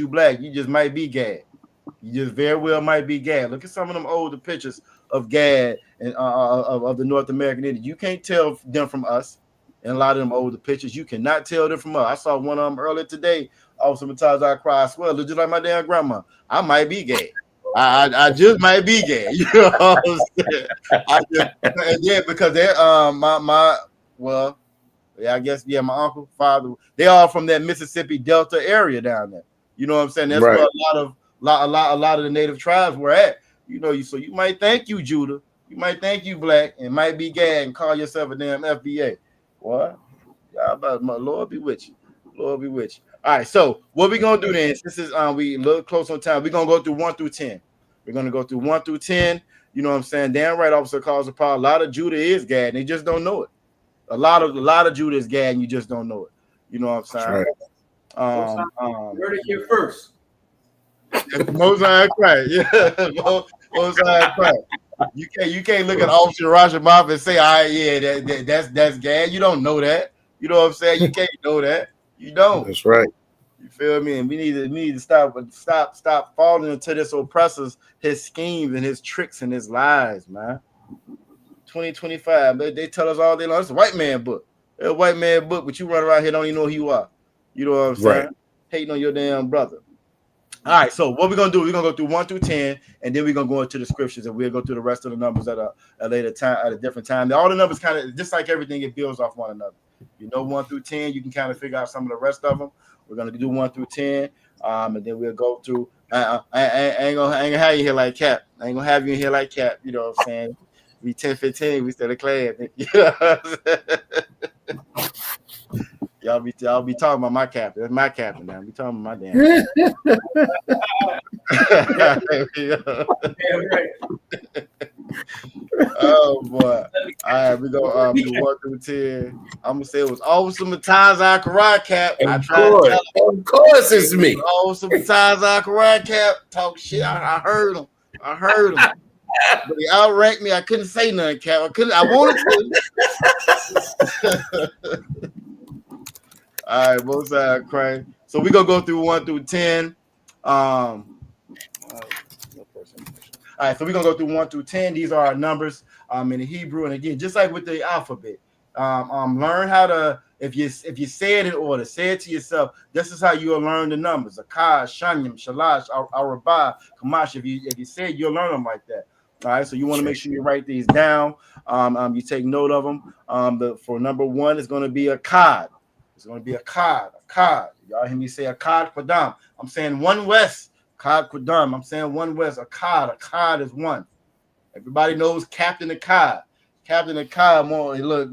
black. You just might be Gad. You just very well might be Gad. Look at some of them older pictures of Gad and of the North American Indians. You can't tell them from us. And a lot of them older pictures, you cannot tell them from us. I saw one of them earlier today. Sometimes I cry. I swear, look just like my damn grandma. I might be Gad. I just might be gay, you know what I'm saying? Because they're my uncle, father, they all from that Mississippi Delta area down there. You know what I'm saying? That's right. Where a lot of the native tribes were at. You know, so you might think you Judah, you might think you black, and might be gay and call yourself a damn FBA. What? My Lord be with you. Lord be with you. All right, so what we're gonna do then, this is we a little close on time. We're gonna go through 1 through 10. We're gonna go through 1 through 10. You know what I'm saying? Damn right, Officer calls a power. A lot of Judah is Gad, and they just don't know it. A lot of Judah is Gad, and you just don't know it. You know what I'm saying? Right. Heard it here first. Most High Christ, yeah. Most High Christ. You can't look at Officer Rashomon and say, "All right, yeah, that's Gad." You don't know that. You know what I'm saying? You can't know that. You don't. That's right. You feel me? And we need to stop falling into this oppressor's, his schemes and his tricks and his lies, man. 2025, they tell us all day long. It's a white man book. a white man book, but you run around here don't even know who you are. You know what I'm saying? Right. Hating on your damn brother. All right, so what we're gonna do? We're gonna go through 1 through 10, and then we're gonna go into the scriptures, and we'll go through the rest of the numbers at a later time, at a different time. All the numbers kind of just like everything, it builds off one another. You know, 1 through 10, you can kind of figure out some of the rest of them. We're gonna do 1 through 10, and then we'll go through. I ain't gonna have you here like Cap. I ain't gonna have you in here like Cap. You know what I'm saying? We 10, 15, we still a class. You know what I'm saying? Y'all be talking about my captain. That's my captain now. We talking about my damn. Oh boy! All right, we go do 1 through 10. I'm gonna say it was awesome times I could ride, Cap. Of course, it's me. Awesome times I could ride, Cap. Talk shit. I heard him. But he outranked me. I couldn't say nothing, Cap. I wanted to. All right, both sides crying. So we're gonna go through 1 through 10. All right, so we're gonna go through 1 through 10. These are our numbers in the Hebrew, and again, just like with the alphabet, learn how to if you say it in order, say it to yourself. This is how you'll learn the numbers: Akkad, Shanyim, Shalash, Arabah, Kamash. If you say it, you'll learn them like that. All right, so you want to make sure you write these down. You take note of them. For number 1, it's going to be Akkad. It's going to be Akkad. Y'all hear me say Akkad Qadam. I'm saying 1 west. Akkad Qadam. I'm saying 1 west. Akkad is 1. Everybody knows Captain Akkad. Captain Akkad. More look.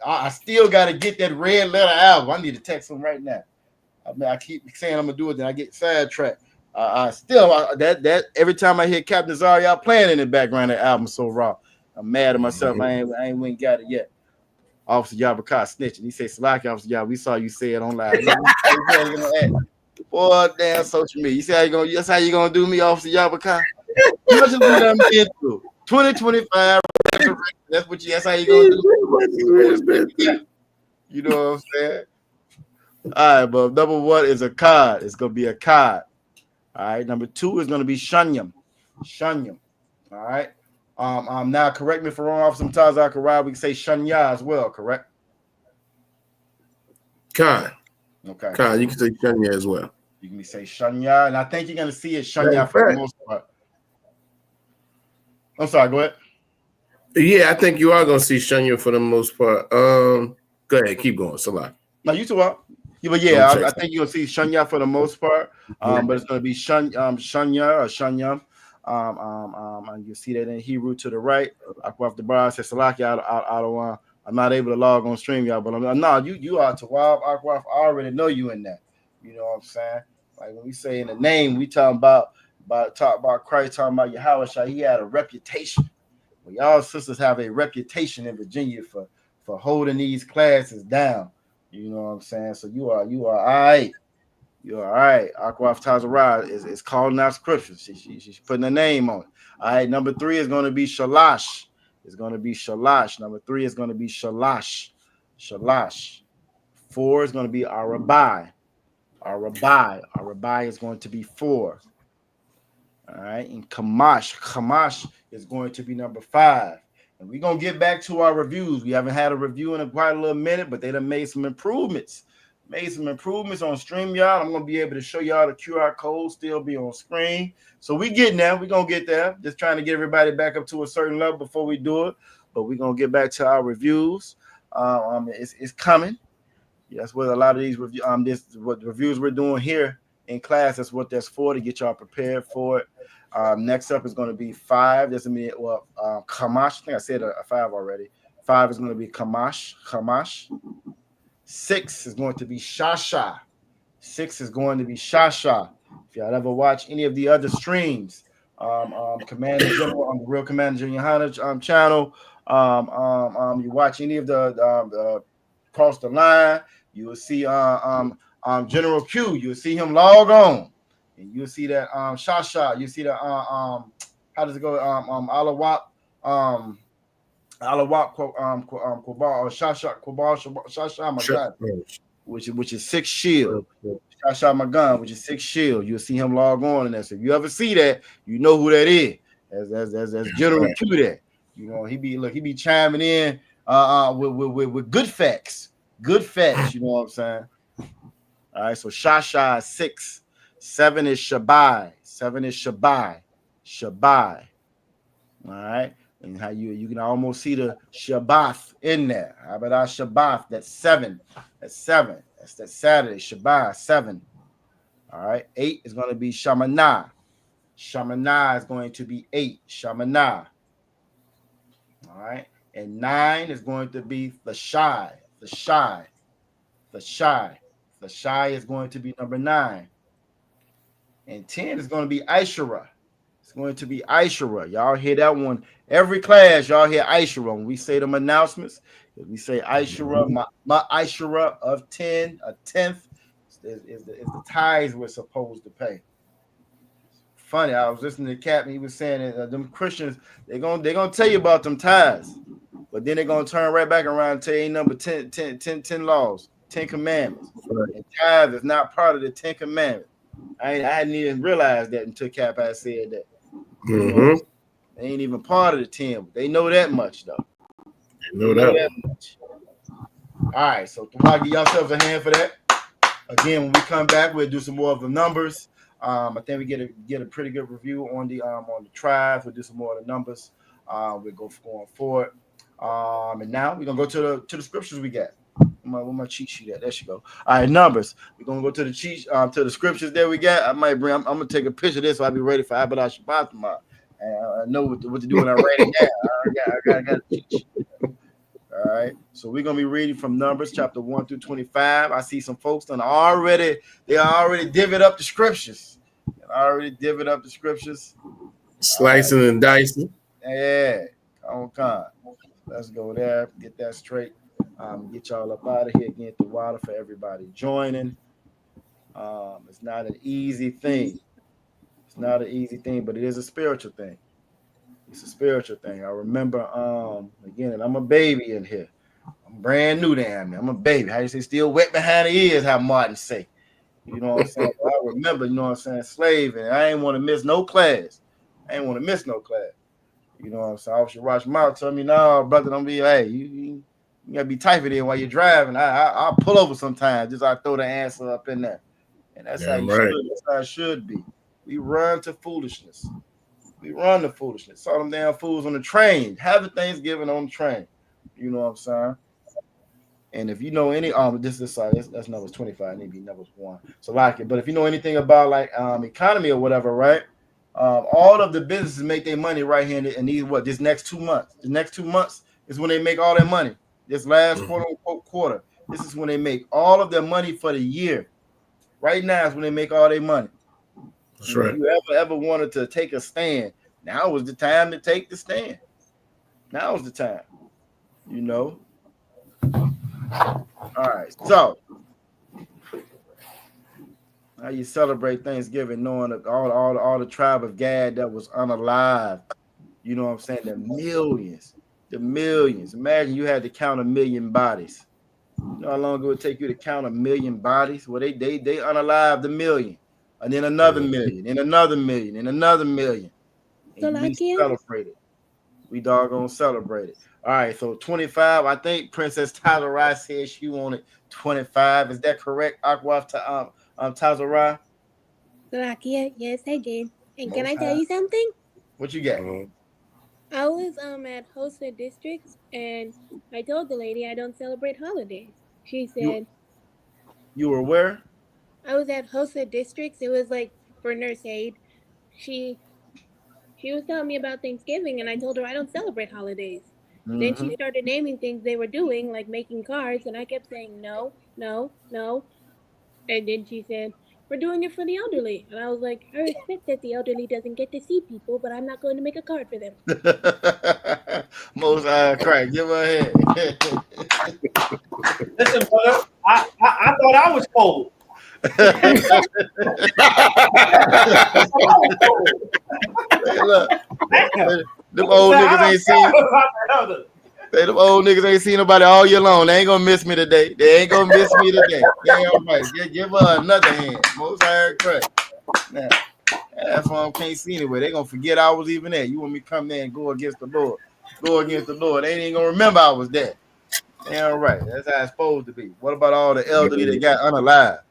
I still got to get that red letter album. I need to text him right now. I keep saying I'm gonna do it, then I get sidetracked. That every time I hear Captain Zara, y'all playing in the background, that album so raw. I'm mad at myself. I ain't got it yet. Officer Yabaka snitching. He said, Salaki, Officer Yab, we saw you say it on live. Boy, damn social media. You see how you gonna? That's how you gonna do me, Officer Yabaka? That's just what I'm into. 2025. That's what that's how you gonna do. You know what I'm saying? All right, but number 1 is Akkad. It's gonna be Akkad. All right. Number 2 is gonna be Shanyim. All right. Now correct me if I'm wrong. Off sometimes I can ride. We can say Shanya as well, correct? Khan. Okay. Khan, you can say Shanya as well. You can say Shanya, and I think you're gonna see it Shanya for the most part. I'm sorry, go ahead. Yeah, I think you are gonna see Shanya for the most part. Go ahead, keep going, Salah. No, you too up. Yeah, but yeah, I think you'll see Shanya for the most part. But it's gonna be Shanya or Shanyam. And you see that in Hebrew to the right. Akwaf the bar says Salaki I'm not able to log on stream, y'all, but you are Tawab Akwaf. I already know you in that. You know what I'm saying? Like when we say in the name, we talking about Christ, talking about Yahweh. He had a reputation. Well, y'all sisters have a reputation in Virginia for holding these classes down. You know what I'm saying? So you are all right. You're all right. Akwaf Tazarah is calling out scriptures. She's putting a name on it. All right. Number 3 is going to be Shalash. It's going to be Shalash. Number 3 is going to be Shalash. 4 is going to be Arabai. Arabai is going to be 4. All right. And Kamash is going to be number 5. And we're going to get back to our reviews. We haven't had a review in quite a little minute, but they done made some improvements. On StreamYard. I'm going to be able to show y'all the QR code still be on screen. So we getting there. We're going to get there. Just trying to get everybody back up to a certain level before we do it. But we're going to get back to our reviews. It's coming. Yeah, that's what a lot of these reviews we're doing here in class. That's what that's for, to get y'all prepared for it. Next up is going to be 5. That's going to be Kamash. I think I said a 5 already. 5 is going to be Kamash. 6 is going to be Shasha. If y'all ever watch any of the other streams, Commander General on the Real Commander General Yohana channel, you watch any of the Cross the Line, you will see General Q. You'll see him log on, and you'll see that Shasha. You see that how does it go? Alawap. Alawap Qubar Shasha Magan, which is 6 shield. Shasha Magan, which is 6 shield. You'll see him log on in that. So if you ever see that, you know who that is. As General Q that. You know, he be chiming in with good facts. Good fetch, you know what I'm saying? All right, so Shasha is 6. 7 is Shabai. 7 is Shabai. Shabai. All right. And how you can almost see the Shabbath in there. How about our Shabbath? That's 7. That's 7. That's that Saturday. Shabbat 7. All right. 8 is going to be Shamanah. Shamanah is going to be 8. Shamanah. All right. And 9 is going to be the Shai. The Shai. The Shai. The Shai is going to be number 9. And 10 is going to be Aishara. It's going to be Aishara. Y'all hear that one. Every class, y'all hear Aishara. When we say them announcements, we say Aishara, my Aishara of 10, a 10th is the tithes we're supposed to pay. Funny, I was listening to Captain. He was saying that them Christians, they're gonna tell you about them tithes, but then they're gonna turn right back around and tell you number 10 laws, 10 commandments. Right. And tithe is not part of the 10 commandments. I hadn't even realized that until Cap had said that. Mm-hmm. They ain't even part of the 10. But they know that much, though. They know that much. All right, so give yourselves a hand for that. Again, when we come back, we'll do some more of the numbers. I think we get a pretty good review on the tribes. We'll do some more of the numbers. We'll go going forward. And now we're gonna go to the scriptures we got. Where my cheat sheet at? There she go. All right, numbers. We're gonna go to the to the scriptures that we got. I'm gonna take a picture of this so I'll be ready for Qadash Shabbat tomorrow. I know what to do when I write it down. I got a cheat sheet. All right, so we're gonna be reading from Numbers chapter 1 through 25. I see some folks they already divvied up the scriptures. Slicing and dicing. Yeah, come. Let's go there. Get that straight. Get y'all up out of here. Get the water for everybody joining. It's not an easy thing. It's not an easy thing, but it is a spiritual thing. It's a spiritual thing. I remember, again, and I'm a baby in here. I'm brand new down there. I'm a baby. How you say, still wet behind the ears, how Martin say. You know what I'm saying? I remember, you know what I'm saying, slaving. I ain't want to miss no class. You know what I'm saying? I should watch my mouth. Tell me, no, brother, don't be, hey, you gotta be typing in while you're driving. I'll pull over sometimes. Just I throw the answer up in there. And that's how you should. That's how it should be. We run to foolishness. Saw them damn fools on the train. Have a Thanksgiving on the train. You know what I'm saying? And if you know any, that's numbers 25, maybe numbers 1. So like it. But if you know anything about like economy or whatever, right? All of the businesses make their money right here in this next 2 months. The next 2 months is when they make all their money. This last quote unquote quarter. This is when they make all of their money for the year. Right now is when they make all their money. That's right. If you ever wanted to take a stand, now was the time to take the stand. Now is the time. You know. All right. So how you celebrate Thanksgiving knowing that all the tribe of Gad that was unalive. You know what I'm saying? The millions. Imagine you had to count 1 million bodies. You know how long it would take you to count 1 million bodies? Well, they unalived 1 million. And then another million, and another million, and another million. And we celebrate it. We doggone celebrate it. All right, so 25. I think Princess Tazarai said she wanted 25. Is that correct, Akwaf Tazarai? Salakia, yes, I did. And can I tell you something? What you got? I was at Hosted Districts, and I told the lady I don't celebrate holidays. She said, You were where? I was at Hosted Districts. It was like for nurse aid. She was telling me about Thanksgiving, and I told her I don't celebrate holidays. Mm-hmm. Then she started naming things they were doing, like making cards, and I kept saying no. And then she said, we're doing it for the elderly. And I was like, I respect that the elderly doesn't get to see people, but I'm not going to make a card for them. Most Christ, give her a hand. Listen, brother, I thought I was cold. Hey, look, them old niggas ain't seen. Hey, them old niggas ain't seen nobody all year long. They ain't gonna miss me today. Damn right. Give her another hand. Most Christ. Now, that's why I can't see anyway. They gonna forget I was even there. You want me to come there and go against the Lord? They ain't gonna remember I was there. Damn right. That's how it's supposed to be. What about all the elderly that got unalive?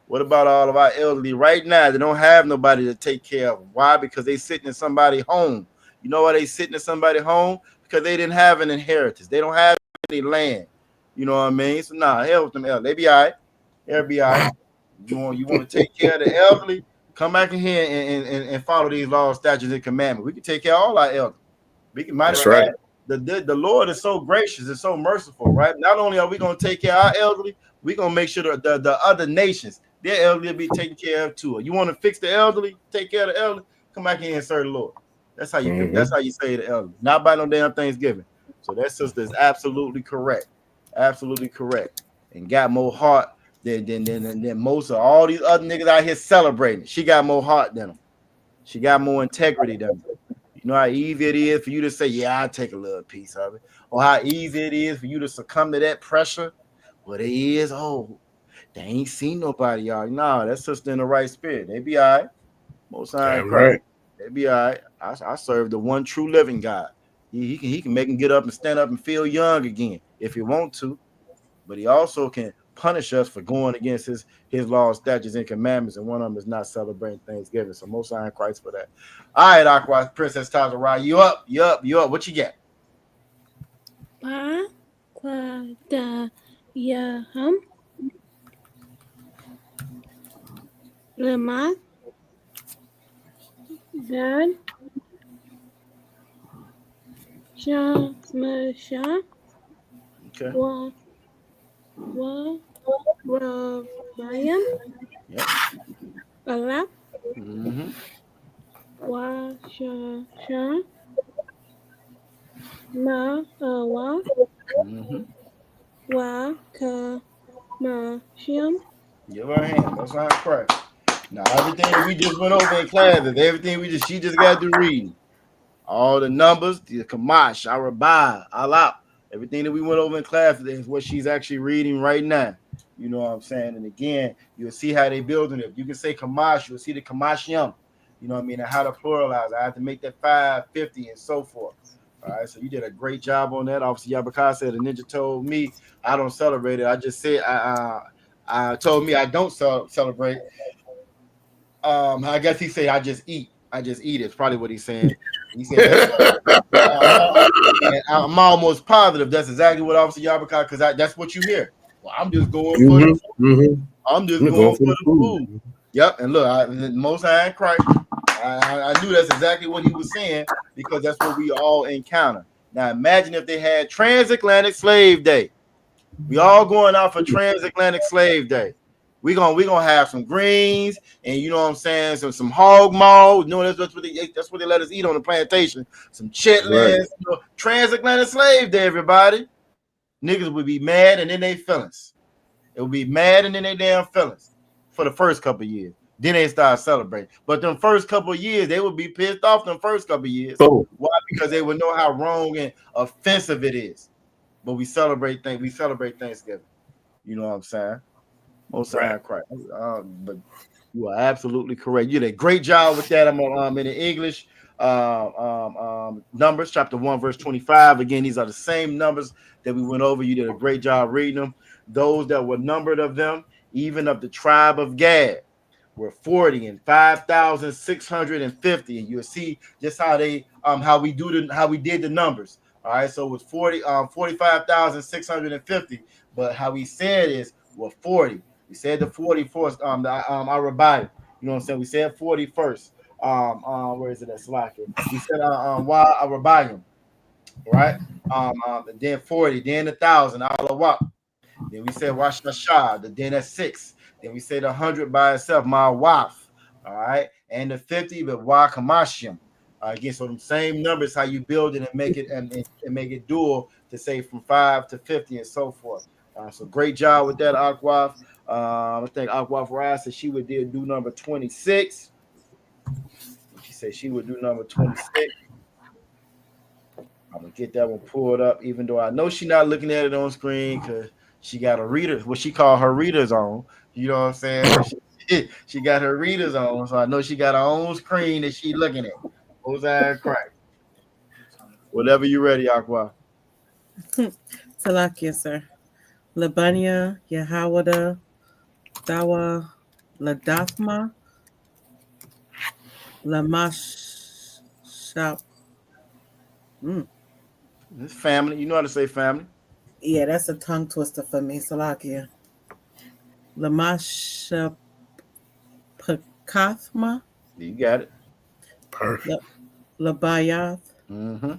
What about all of our elderly right now that don't have nobody to take care of them? Why? Because they sitting in somebody's home. You know why they sitting in somebody's home? Because they didn't have an inheritance. They don't have any land. You know what I mean? So nah, hell with them elderly. They be all right. They'll be all right. You want to take care of the elderly? Come back in here and follow these laws, statutes, and commandments. We can take care of all our elderly. We can might as well. The Lord is so gracious and so merciful, right? Not only are we going to take care of our elderly, we're going to make sure that the other nations, their elderly will be taken care of too. You want to fix the elderly, take care of the elderly, come back here and serve the Lord. That's how you That's how you say the elderly. Not by no damn Thanksgiving. So that sister is absolutely correct. Absolutely correct. And got more heart than most of all these other niggas out here celebrating. She got more heart than them. She got more integrity than them. You know how easy it is for you to say, yeah, I'll take a little piece of it. Or how easy it is for you to succumb to that pressure. What it is, they ain't seen nobody, y'all. No, that's just in the right spirit. They be all right. Most time, right. They be all right. I serve the one true living God. He can make him get up and stand up and feel young again if he want to. But he also can punish us for going against his laws, statutes, and commandments, and one of them is not celebrating Thanksgiving. So most high in Christ for that. All right, Aqua, Princess Tazara, you up. What you got? Lamar, God, Shah, okay. Brian, yep. Allah, Give her a hand. That's how I cry. Now everything we just went over in class, she just got to read. All the numbers, the Kamash, Arabah, Allah, everything that we went over in class is what she's actually reading right now. You know what I'm saying? And again, you'll see how they building it. You can say Kamash, you'll see the Kamashiyam. You know what I mean? And how to pluralize. I have to make that 550 and so forth. All right, so you did a great job on that. Obviously, Yabaka said the ninja told me I don't celebrate it. I just said I told me I don't celebrate. I guess he said I just eat. It's probably what he's saying. He said I'm almost positive that's exactly what Officer Yabaka, because that's what you hear. Well, I'm just going for the food. I'm just going for the food. Yep, and look, most high in Christ. I knew that's exactly what he was saying, because that's what we all encounter. Now imagine if they had Transatlantic Slave Day. We all going out for Transatlantic Slave Day. We're gonna have some greens, and you know what I'm saying, some hog maw. You know, that's what they let us eat on the plantation. Some chitlins. Right. You know, Transatlantic Slave Day, everybody. Niggas would be mad, and then they feelings. It would be mad, and then they damn feelings for the first couple of years. Then they start celebrating. But them first couple of years, they would be pissed off. Them first couple of years. Oh. Why? Because they would know how wrong and offensive it is. But we celebrate Thanksgiving. You know what I'm saying? Most right. Christ. But you are absolutely correct. You did a great job with that. I'm in the English Numbers, chapter 1, verse 25. Again, these are the same numbers that we went over. You did a great job reading them. Those that were numbered of them, even of the tribe of Gad, were 40 and 5,650. And you'll see just how they how we did the numbers. All right, so it was 45,650. But how we said is 40. We said the 40 first, our Rabbi. You know what I'm saying? We said 40 first. Where is it at Slovakia? We said why our Rabbi, right? Then 40, then 1,000, Allah. Then we said Wash Hashad, then at 6. Then we said 100 by itself, my wife. All right, and the 50, but Wa Kamashim. Again, so them same numbers, how you build it and make it and make it dual to say from 5 to 50 and so forth. So great job with that, Aquaf. I think Aquaf Rise said she would do number 26. She said she would do number 26. I'm gonna get that one pulled up, even though I know she's not looking at it on screen because she got a reader, what she call her readers on. You know what I'm saying? She got her readers on, so I know she got her own screen that she looking at. Who's that crack? Whatever you ready, Aqua. Salakia, sir. Labania, Yahawada, Dawa, Ladathma, Lamashap. It's family. You know how to say family. Yeah, that's a tongue twister for me, Salakia. Lamashapakathma, You got it. Perfect. Labayath, Mm-hmm.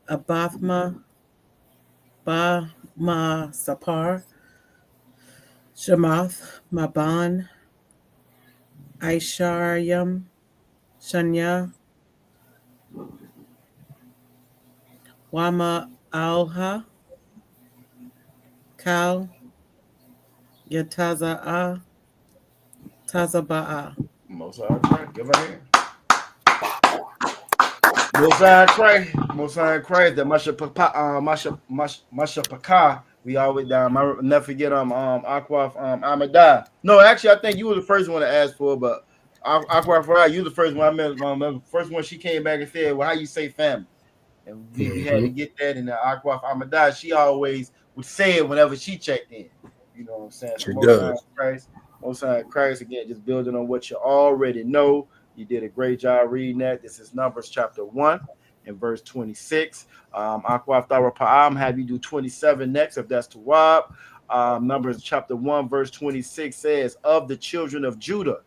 Abathma, Ba Sapar, Shamath, Maban, Aisharyam, Shanya, Wama Alha, Kal, Yataza'a, Tazaba'a. Mosai Christ. Give her here. Mosai Christ. Mosai Christ. The Masha Paka. We always down. I never forget Aquaf Amadai. No, actually, I think you were the first one to ask for it, but Aquaf, you the first one I met. The first one she came back and said, "Well, how you say family?" And we had to get that. And Aquaf Amadai, she always would say it whenever she checked in. You know what I'm saying? So She does. Most High Christ, again, just building on what you already know. You did a great job reading that. This is Numbers chapter 1 and verse 26. Aquaf Thara Pa'am, have you do 27 next, if that's Tawab. Numbers chapter 1, verse 26 says, of the children of Judah,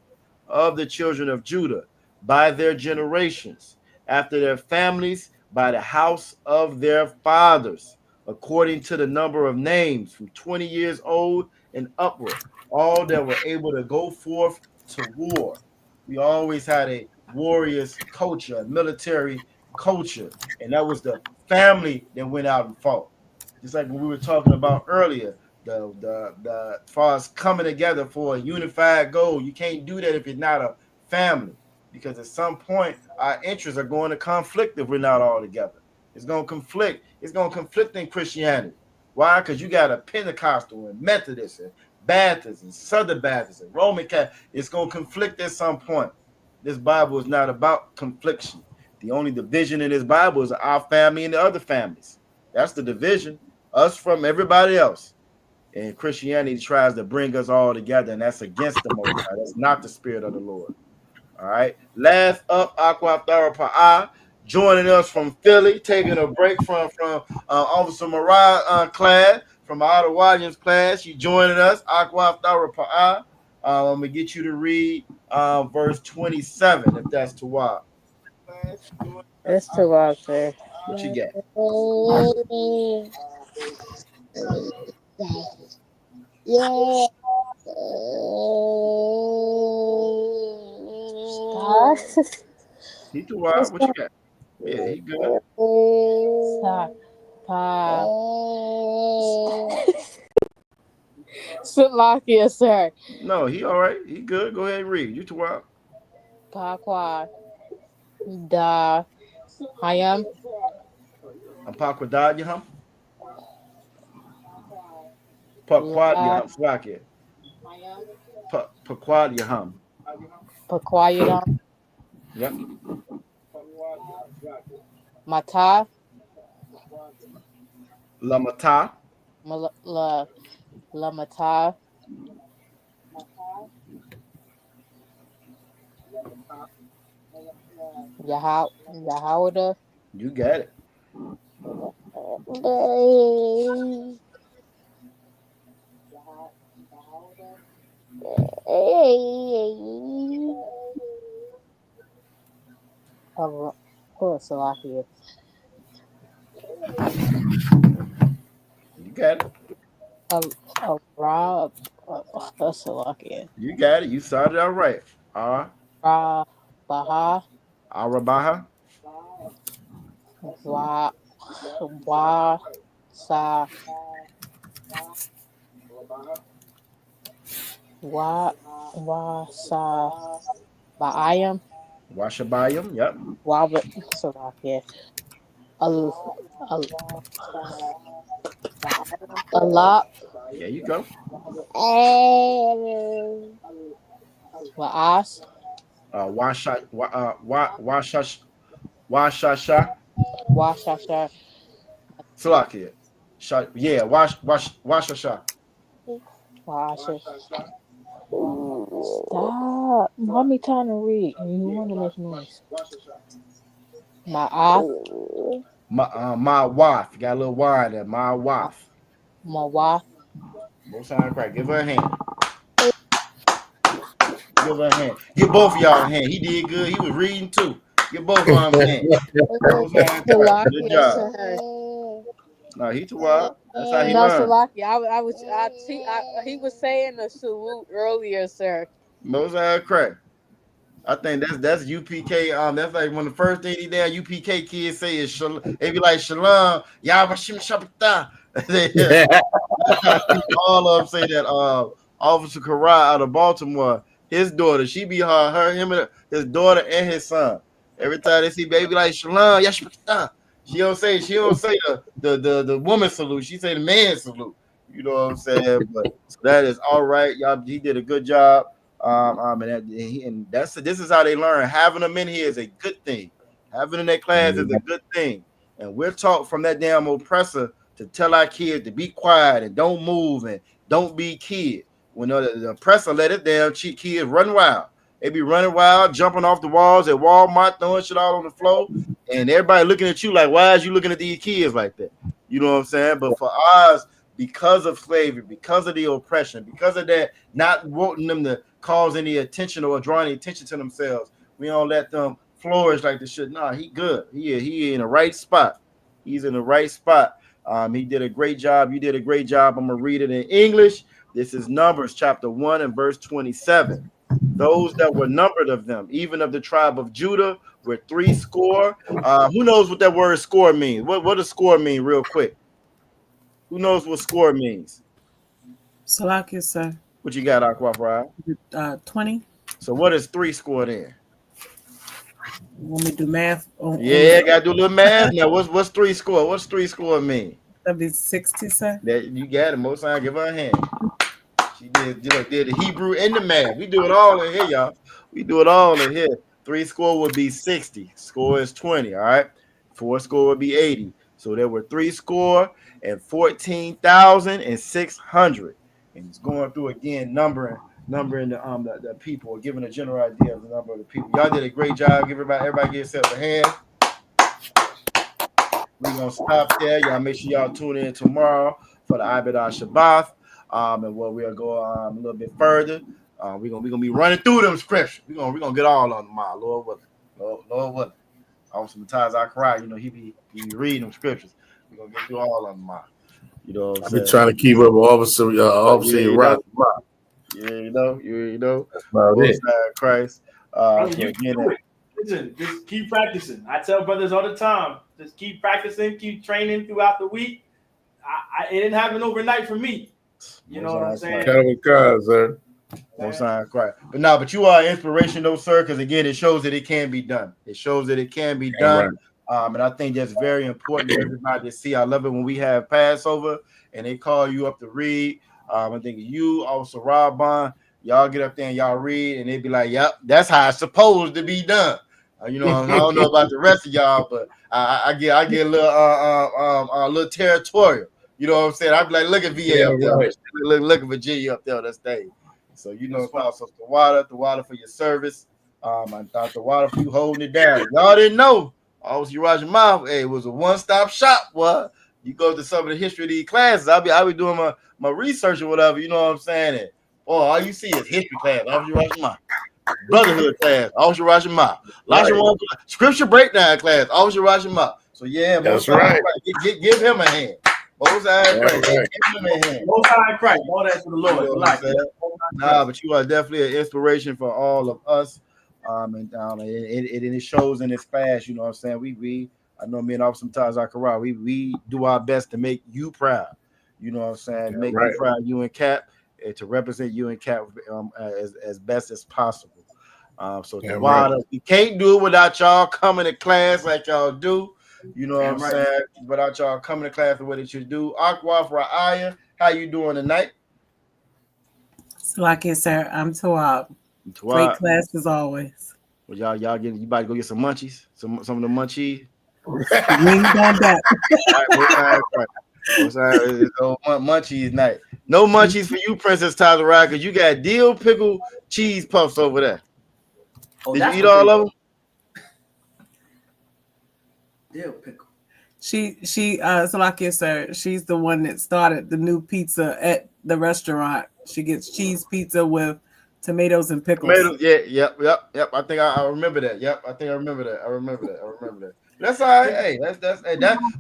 by their generations, after their families, by the house of their fathers, according to the number of names, from 20 years old and upward, all that were able to go forth to war. We always had a warriors culture, a military culture, and that was the family that went out and fought. Just like when we were talking about earlier, the as far as coming together for a unified goal, you can't do that if you're not a family, because at some point our interests are going to conflict if we're not all together. It's going to conflict. It's going to conflict in Christianity. Why? Because you got a Pentecostal and Methodist and Baptist and Southern Baptist and Roman Catholic. It's going to conflict at some point. This Bible is not about confliction. The only division in this Bible is our family and the other families. That's the division, us from everybody else. And Christianity tries to bring us all together, and that's against the Most High. That's not the spirit of the Lord. All right. Last up, Aqua Thara Pa'a, joining us from Philly, taking a break from Officer Mariah class, from our Ottawaans class. She joining us, Aqua Thara Pa'a. I'm gonna get you to read verse 27, if that's Tawab. It's too up, sir. What you got? Yeah. He Tawab. What you got? Yeah, he good. Stop. Pa. Salakia, sir. No, he all right. He good. Go ahead and read. You Tawab. Pa qua. Da. Hayam. I'm Pakwadad Yaham. Pakwad Yaham. Slakia. Pakwad Yaham. Paquayadam. Yep. Mata. Lamata. Lamata. Yahawada. You got it. Salakia. You got it. Rob. Salakia. You got it. You started out right. Baha. Arabaha. Wa sa sa Ba'ayam. Washabayam. Yep. Wabit Salakia. A lot. There you go. Wa'as. Washasha. Washasha. Salakia. Yeah, wash a shot. Wash it. Stop. Mommy trying to read and you want to make noise. My off. My wife. You got a little wine there. My wife. My wife. Both sides crack. Give her a hand. Give her a hand. Give both of y'all a hand. He did good. He was reading too. Give both of them a hand. Good job. No, he too wild. That's how he No, learned. Salaki, he was saying the salute earlier, sir. Both sides crack. I think that's UPK. That's like one of the first things these damn UPK kids say is shalom. They be like shalom, Yabashim Shabbatah. All of them say that. Officer Karai out of Baltimore, his daughter, she be him and his daughter and his son. Every time they see baby like shalom, Yashbatah. She don't say the woman salute. She say the man salute. You know what I'm saying? But so that is all right. Y'all, he did a good job. This is how they learn. Having them in here is a good thing. Having them in that class is a good thing. And we're taught from that damn oppressor to tell our kids to be quiet and don't move and don't be kids. When the oppressor let it down, kids run wild. They be running wild, jumping off the walls at Walmart, throwing shit out on the floor, and everybody looking at you like, why is you looking at these kids like that? You know what I'm saying? But for us, because of slavery, because of the oppression, because of that, not wanting them to cause any attention or draw any attention to themselves, we don't let them flourish like this shit. Nah, he good. He in the right spot. He's in the right spot. He did a great job. You did a great job. I'm gonna read it in English. This is Numbers chapter 1 and verse 27. Those that were numbered of them, even of the tribe of Judah, were 80. Who knows what that word score means? What does score mean, real quick? Who knows what score means? Salaki, sir. What you got, Aqua? 20. So what is 3 scored in? Want me to do math? Yeah, gotta do a little math now. What's 3 score? What's 3 score mean? That'd be 60, sir. That you got it. Most time, give her a hand. She did the Hebrew and the math. We do it all in here, y'all. We do it all in here. 3 score would be 60. Score is 20. All right. 4 score would be 80. So there were 3 score and 14,600. And it's going through again, numbering the people, giving a general idea of the number of the people. Y'all did a great job. Give everybody give yourself a hand. We're gonna stop there. Y'all make sure y'all tune in tomorrow for the Ibadah Shabbat. And we'll go a little bit further. We're gonna be running through them scriptures. We're gonna get all on them, Lord willing. Lord willing. Officer Mataz Akrai, he be reading them scriptures. We're gonna get through all of them, You know what I'm saying? I've been trying to keep up with Officer right. Yeah, you know. That's about it. Christ. Listen, just keep practicing. I tell brothers all the time, just keep practicing, keep training throughout the week. It didn't happen overnight for me. You know what I'm saying? Sir. But you are inspiration, though, sir, because again, it shows that it can be done. It shows that it can be done. Right. And I think that's very important for everybody to see. I love it when we have Passover and they call you up to read. I think you, also Rabban, y'all get up there and y'all read, and they be like, "Yep, that's how it's supposed to be done." I don't know about the rest of y'all, but I get a little territorial. You know what I'm saying? I be like, "Look at VA up there, right. Look at Virginia up there on that stage." So also the water for your service. I thought the water for you holding it down. Y'all didn't know. Obviously, Roger Mouth, it was a one-stop shop. What? You go to some of the history of these classes. I'll be doing my research or whatever. You know what I'm saying? And, all you see is history class. Obviously, Roger Mouth. Brotherhood class. Obviously, Roger Mouth. Lashawan scripture breakdown class. Obviously, Roger Mouth. So yeah, that's right. Give him a hand. Most high Christ. Give him a hand. Most high Christ. All that for the Lord. But you are definitely an inspiration for all of us. And it shows in this class. You know what I'm saying? I know me and Officer Taz Zachariah, we do our best to make you proud. You know what I'm saying? Make you proud, you and Cap, and to represent you and Cap as best as possible. We can't do it without y'all coming to class like y'all do. You know what I'm saying? Without y'all coming to class the way that you do. Aqua Ra'aya, how you doing tonight? So like I said, I'm Tawab. Great class as always. Well, y'all you about to go get some munchies? Some of the munchies? We ain't done that. Munchies night. No munchies for you, Princess Tyler Ride, because you got dill pickle cheese puffs over there. Oh, Did that's you eat all of them? Dill pickle. Salakia, sir, she's the one that started the new pizza at the restaurant. She gets cheese pizza with tomatoes and pickles. Tomatoes, yep. I think I remember that. Yep, I think I remember that. That's all right. Hey, that's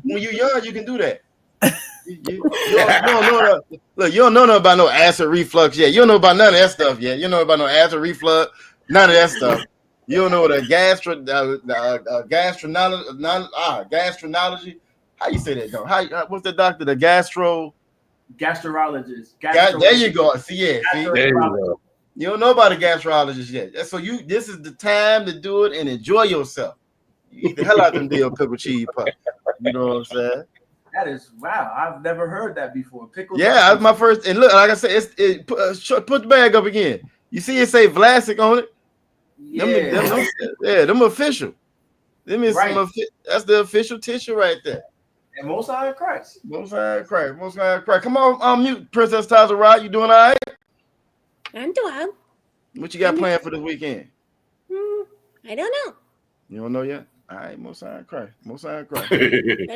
when you're young, you can do that. You don't know. Look, you don't know nothing about no acid reflux yet. You don't know about none of that stuff yet. You don't know about no acid reflux, none of that stuff. You don't know what a gastroenterology. How you say that? Though? What's the doctor? The gastrologist. There you go. See. There you go. You don't know about a gastrologist yet. So this is the time to do it and enjoy yourself. You eat the hell out of them dill pickle cheese puff. You know what I'm saying? That is wow. I've never heard that before. Pickle. Yeah, that's my first. And look, like I said, put the bag up again. You see it say Vlasic on it. Yeah, them official. Them is right. That's the official tissue right there. And Most High Christ. Most High Christ. Come on, mute, Princess Tyler Rod. You doing all right? I'm doing. What you got planned for this weekend? I don't know. You don't know yet? All right, Most High Christ. But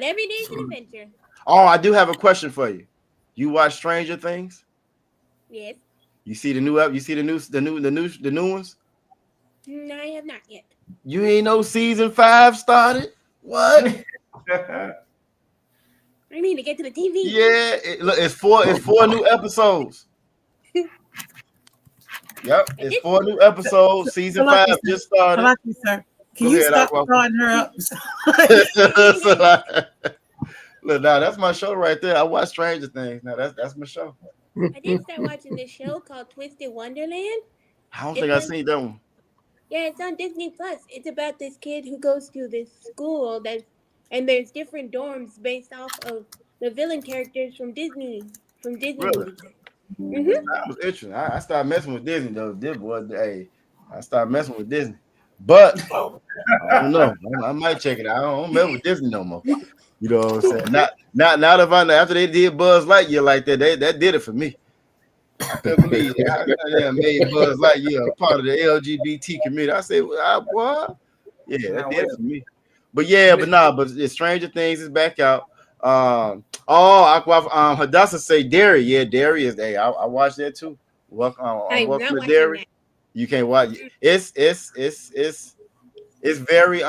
every day's an adventure. Oh, I do have a question for you. You watch Stranger Things? Yes. You see the new up? You see the new ones? No, I have not yet. You ain't know season 5 started? What? I need to get to the TV. Yeah, it's four new episodes. Yep, it's 4 new episodes. Season 5 just started. Lucky, sir. Can you stop drawing her up? Look, now that's my show right there. I watch Stranger Things. Now that's my show. I did start watching this show called Twisted Wonderland. I don't think I've seen that one. Yeah, it's on Disney Plus. It's about this kid who goes to this school and there's different dorms based off of the villain characters from Disney Really? movies. Mm-hmm. That was interesting. I started messing with Disney though. I started messing with Disney, but I don't know. I might check it out. I don't mess with Disney no more. You know what I'm saying? Not if I know after they did Buzz Lightyear like that, that did it for me. I couldn't believe it. I made Buzz Lightyear a part of the LGBT community. I said, what? Yeah, that did it for me. But Stranger Things is back out. Hadassah say Derry. Yeah, Derry is. Hey, I watched that too. Welcome to Derry. You can't watch it. It's very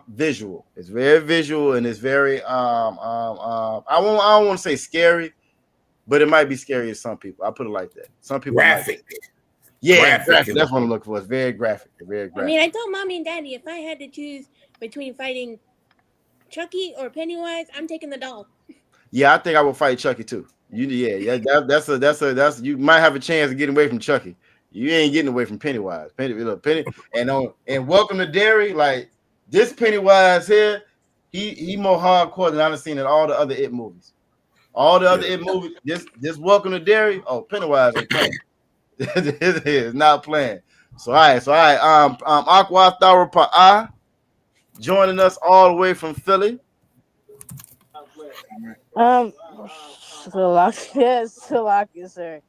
visual. It's very visual and it's very I don't want to say scary, but it might be scary to some people. I'll put it like that. Some people graphic. Graphic. That's what I'm looking for. It's very graphic. I mean, I told Mommy and Daddy if I had to choose between fighting Chucky or Pennywise, I'm taking the doll. Yeah, I think I will fight Chucky too. That's you might have a chance of getting away from Chucky. You ain't getting away from Pennywise. Penny, and Welcome to Derry. Like this Pennywise here, he more hardcore than I've seen in all the other It movies. All the other It movies. This Welcome to Derry. Oh, Pennywise ain't playing. It is not playing. So all right. Aqua Thawra joining us all the way from Philly. Salakia, sir.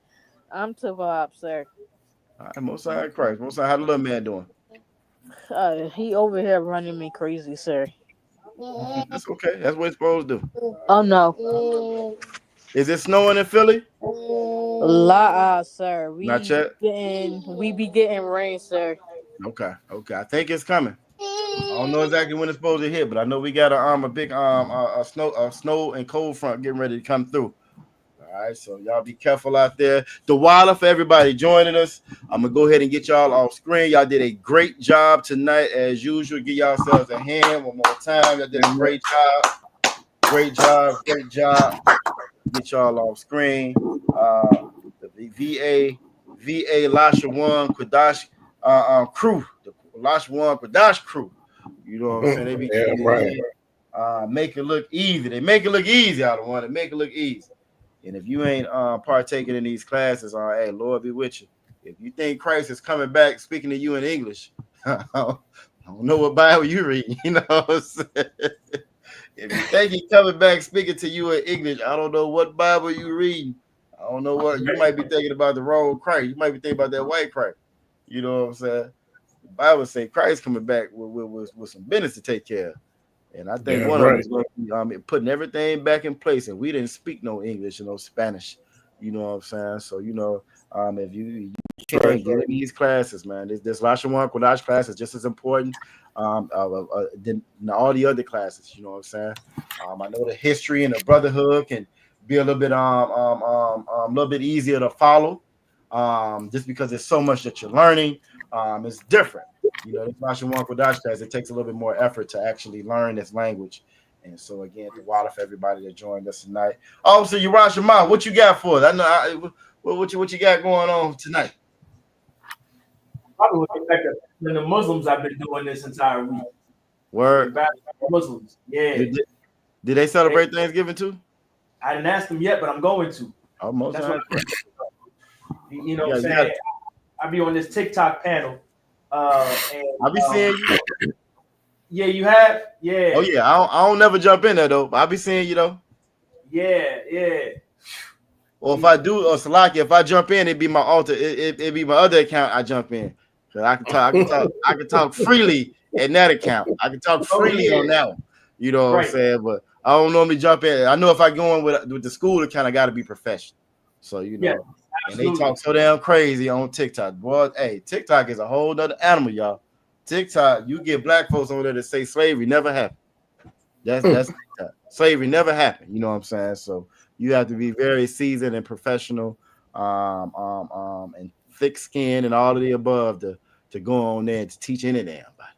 I'm Tavab, sir. All right, Most High Christ. Most High, how the little man doing? He over here running me crazy, sir. That's okay. That's what it's supposed to do. Oh no. Is it snowing in Philly? Sir. Not yet. We be getting rain, sir. Okay. I think it's coming. I don't know exactly when it's supposed to hit, but I know we got a big snow and cold front getting ready to come through. All right, so y'all be careful out there. The Walla for everybody joining us. I'm gonna go ahead and get y'all off screen. Y'all did a great job tonight, as usual. Give yourselves a hand one more time. Y'all did a great job. Get y'all off screen. The VA Lashawan Qadash crew, the Lashawan Qadash crew. You know what I'm saying? They be make it look easy. They make it look easy. I don't want to make it look easy. And if you ain't partaking in these classes, hey, Lord be with you. If you think Christ is coming back speaking to you in English, I don't know what Bible you read. You know what I'm saying? If you think he's coming back speaking to you in English, I don't know what Bible you reading. I don't know what you might be thinking about the wrong Christ. You might be thinking about that white Christ. You know what I'm saying? The Bible say Christ coming back with some business to take care of. And I think one of them is going to be putting everything back in place. And we didn't speak no English and no Spanish. You know what I'm saying? So, if you can't get in these classes, man, this Lashawan Qadash class is just as important than all the other classes. You know what I'm saying? I know the history and the brotherhood can be a little bit easier to follow, just because there's so much that you're learning. It's different. This Lashawan Qadash class, it takes a little bit more effort to actually learn this language. And so again, the water for everybody that joined us tonight. Oh, so Lashawan, what you got for us? I know what you got going on tonight. Probably than the Muslims have been doing this entire week. Word. Muslims, yeah. Did they celebrate Thanksgiving too? I didn't ask them yet, but I'm going to. Almost. That's what what I'm saying. I'll be on this TikTok panel. And I'll be seeing you. Yeah, you have? Yeah. Oh yeah, I don't never jump in there though. I'll be seeing you though. Yeah. Or if I do, or Salaki, if I jump in, it'd be my altar. It'd be my other account. I jump in. Cause I can talk freely in that account. I can talk freely on that one. You know what I'm saying? But I don't normally jump in. I know if I go in with the school account, I got to be professional. So and they talk so damn crazy on TikTok. Boy, hey, TikTok is a whole nother animal, y'all. TikTok, you get black folks on there that say slavery never happened. That's TikTok. Slavery never happened. You know what I'm saying? So you have to be very seasoned and professional, and thick-skinned and all of the above to go on there and to teach any damn body.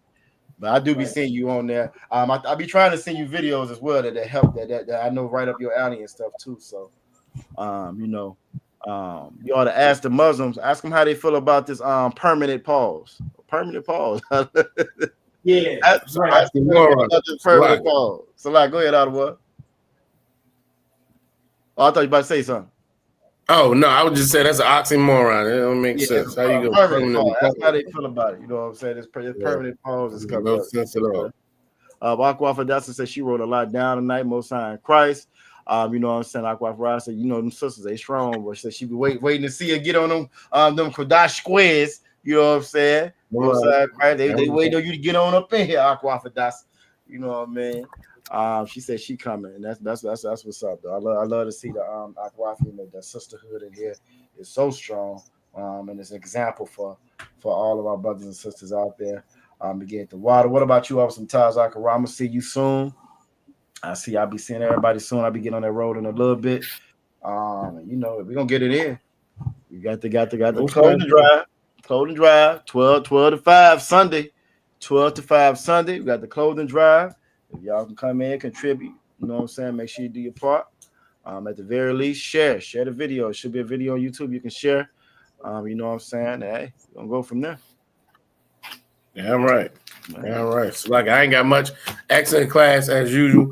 But I do be seeing you on there. I be trying to send you videos as well that help that I know right up your alley and stuff too. So, you ought to ask the Muslims, ask them how they feel about this permanent pause. Permanent pause. Yeah, that's right. Permanent pause. So, go ahead, Ottawa. Oh, I thought you about to say something. Oh no, I would just say that's an oxymoron. It don't make sense. How you go? Permanent pause. That's how they feel about it. You know what I'm saying? It's permanent pause is coming. No sense at all. Aqua Fadasa said she wrote a lot down tonight. Most High in Christ. You know what I'm saying? Aqua Fadasa said, them sisters, they strong. But she said she be waiting to see her get on them Qadash squares. You know what I'm saying? Most High in Christ. They wait on you to get on up in here, Aqua Fadasa. You know what I mean? She said she coming, and that's what's up though. I love to see the Aquafi, the sisterhood in here is so strong, and it's an example for all of our brothers and sisters out there. To get the water. What about you, Officer Taz Akara? I'm gonna see you soon. I'll be seeing everybody soon. I'll be getting on that road in a little bit. We're gonna get it in. We got the clothing drive. 12 to 5 Sunday. 12 to 5 Sunday. We got the clothing drive. If y'all can come in, contribute, you know what I'm saying? Make sure you do your part. At the very least, share the video. It should be a video on YouTube you can share. You know what I'm saying? Hey, we're gonna go from there. Yeah, right. So I ain't got much. Excellent class as usual.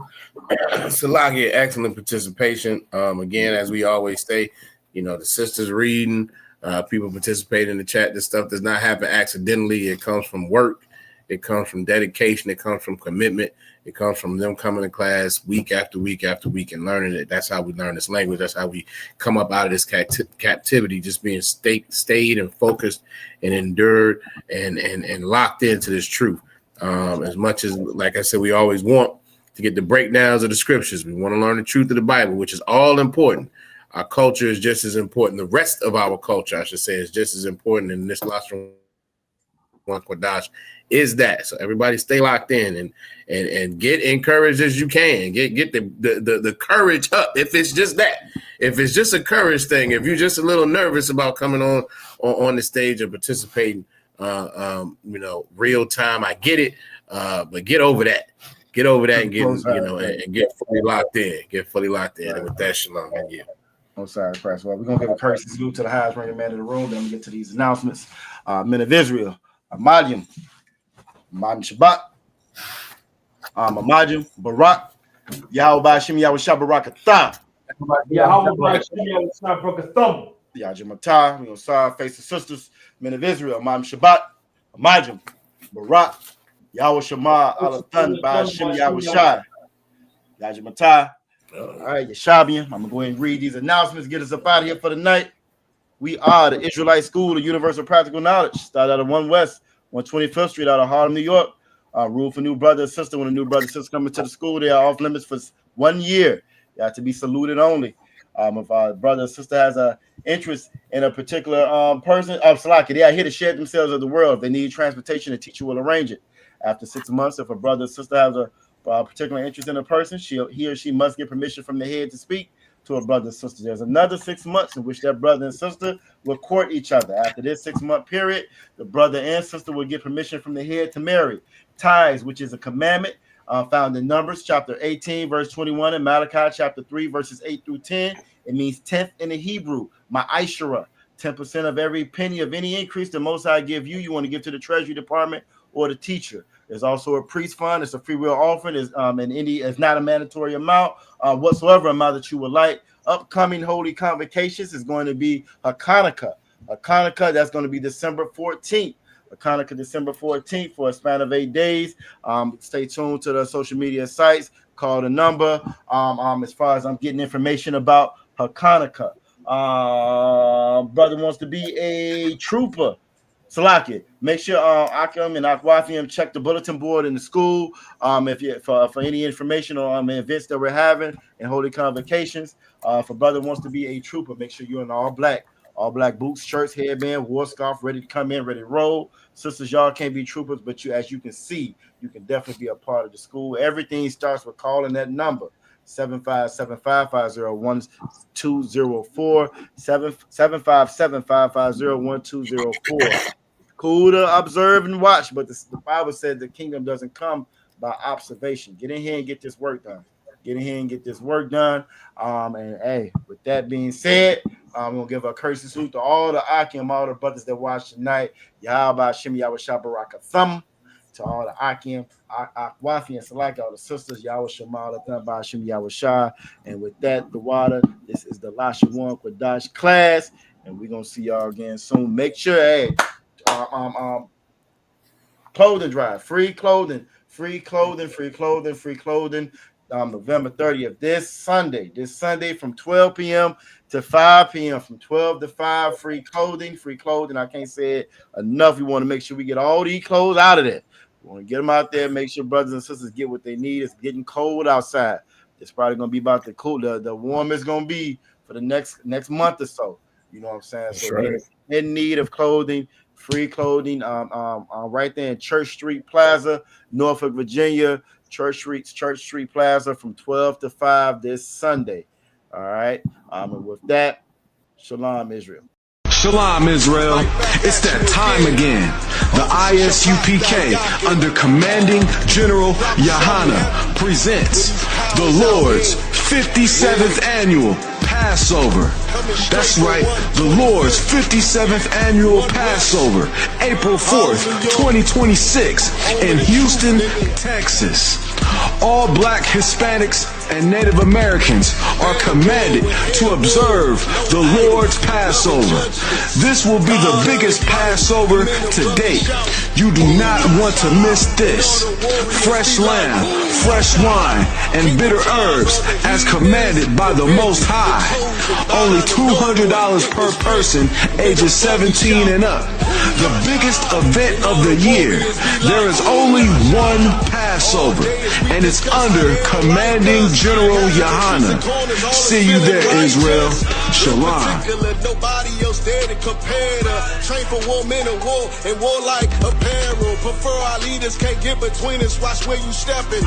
Salaki, excellent participation. Again, as we always say, the sisters reading, people participate in the chat. This stuff does not happen accidentally. It comes from work. It comes from dedication. It comes from commitment. It comes from them coming to class week after week after week and learning it. That's how we learn this language. That's how we come up out of this captivity, just being stayed and focused and endured and locked into this truth. As much as, like I said, we always want to get the breakdowns of the scriptures. We want to learn the truth of the Bible, which is all important. Our culture is just as important. The rest of our culture, I should say, is just as important in this Lashawan Qadash is that. So everybody stay locked in and get encouraged as you can. Get the courage up. If it's just that, if it's just a courage thing, if you're just a little nervous about coming on the stage and participating, real time, I get it. But get over that. Get over that and get and get fully locked in. Get fully locked in. And with that, shalom. And yeah. I'm sorry, Christ. Well, we're gonna give a courtesy salute to the highest ranking man in the room. Then we get to these announcements. Men of Israel, Amadim Shabbat, Amadim Barak, Yahweh Bashim Yahweh Shabbat Atah. Yahweh Bashim Yahweh Shabbat Atah. Yajim Atah. We're gonna start face the sisters, men of Israel, Amadim Shabbat, Amadim Barak, Yahweh Shema Alatan Bashim Yahweh Shai. Yajimatai. All right, Yashabian. I'm going to go ahead and read these announcements, get us up out of here for the night. We are the Israelite School of Universal Practical Knowledge. Started out of 1 West, 125th Street out of Harlem, New York. Rule for new brother and sister. When a new brother and sister come into the school, they are off limits for 1 year. You have to be saluted only. If our brother or sister has an interest in a particular person, they are here to share themselves of the world. If they need transportation, the teacher will arrange it. After 6 months, if a brother or sister has a particular interest in a person, he or she must get permission from the head to speak to a brother and sister. There's another 6 months in which that brother and sister will court each other. After this 6-month period, the brother and sister will get permission from the head to marry. Tithes, which is a commandment found in Numbers chapter 18, verse 21, and Malachi chapter 3, verses 8 through 10. It means 10th in the Hebrew, ma'ashara, 10% of every penny of any increase the Most High give you. You want to give to the Treasury Department or the teacher. There's also a priest fund. It's a free will offering. It's not a mandatory amount whatsoever amount that you would like. Upcoming holy convocations is going to be Hanukkah. Hanukkah, that's going to be December 14th. Hanukkah, December 14th for a span of 8 days. Stay tuned to the social media sites. Call the number. As far as I'm getting information about Hanukkah, brother wants to be a trooper. Salaki, make sure Akim and Akwathium check the bulletin board in the school. If you for any information on events that we're having and holy convocations. If a brother wants to be a trooper, make sure you're in all black boots, shirts, headband, war scarf, ready to come in, ready to roll. Sisters, y'all can't be troopers, but as you can see, you can definitely be a part of the school. Everything starts with calling that number. 757-501-204, 757-550-1204. Cool to observe and watch, but the Bible said the kingdom doesn't come by observation. Get in here and get this work done. And hey, with that being said, I'm gonna give a courtesy salute to all the Akim, all the brothers that watch tonight. Yahweh Shem Yahweh Shabaraka Thumb. To all the Akim, Akwafi and Salaki, all the sisters, Yahweh Shemal, Thumb Shem Yahweh Shah. And with that, the water, this is the Lashawan Qadash class, and we're gonna see y'all again soon. Make sure, hey, clothing drive, free clothing. November 30th, this Sunday from 12 p.m. to 5 p.m. from 12 to 5, free clothing. I can't say it enough. We want to make sure we get all these clothes out of there. We want to get them out there, make sure brothers and sisters get what they need. It's getting cold outside. It's probably going to be about the warmest going to be for the next month or so. You know what I'm saying? That's so right. In need of clothing, free clothing, right there in Church Street Plaza, Norfolk, Virginia. Church Street Plaza from 12 to 5 this Sunday. All right. And with that, Shalom, Israel. Shalom, Israel. It's that time again. The ISUPK, under commanding General Yahana, presents the Lord's 57th annual Passover. That's right, the Lord's 57th annual Passover, April 4th, 2026, in Houston, Texas. All Black, Hispanics, and Native Americans are commanded to observe the Lord's Passover. This will be the biggest Passover to date. You do not want to miss this. Fresh lamb, fresh wine, and bitter herbs as commanded by the Most High. Only $200 per person ages 17 and up. The biggest event of the year. There is only one Passover, and it's under commanding General Yahana. See you there, Israel. Shalom. Nobody else there to compare to. Train for war, men of war, and war like apparel. Prefer our leaders, can't get between us. Watch where you stepping.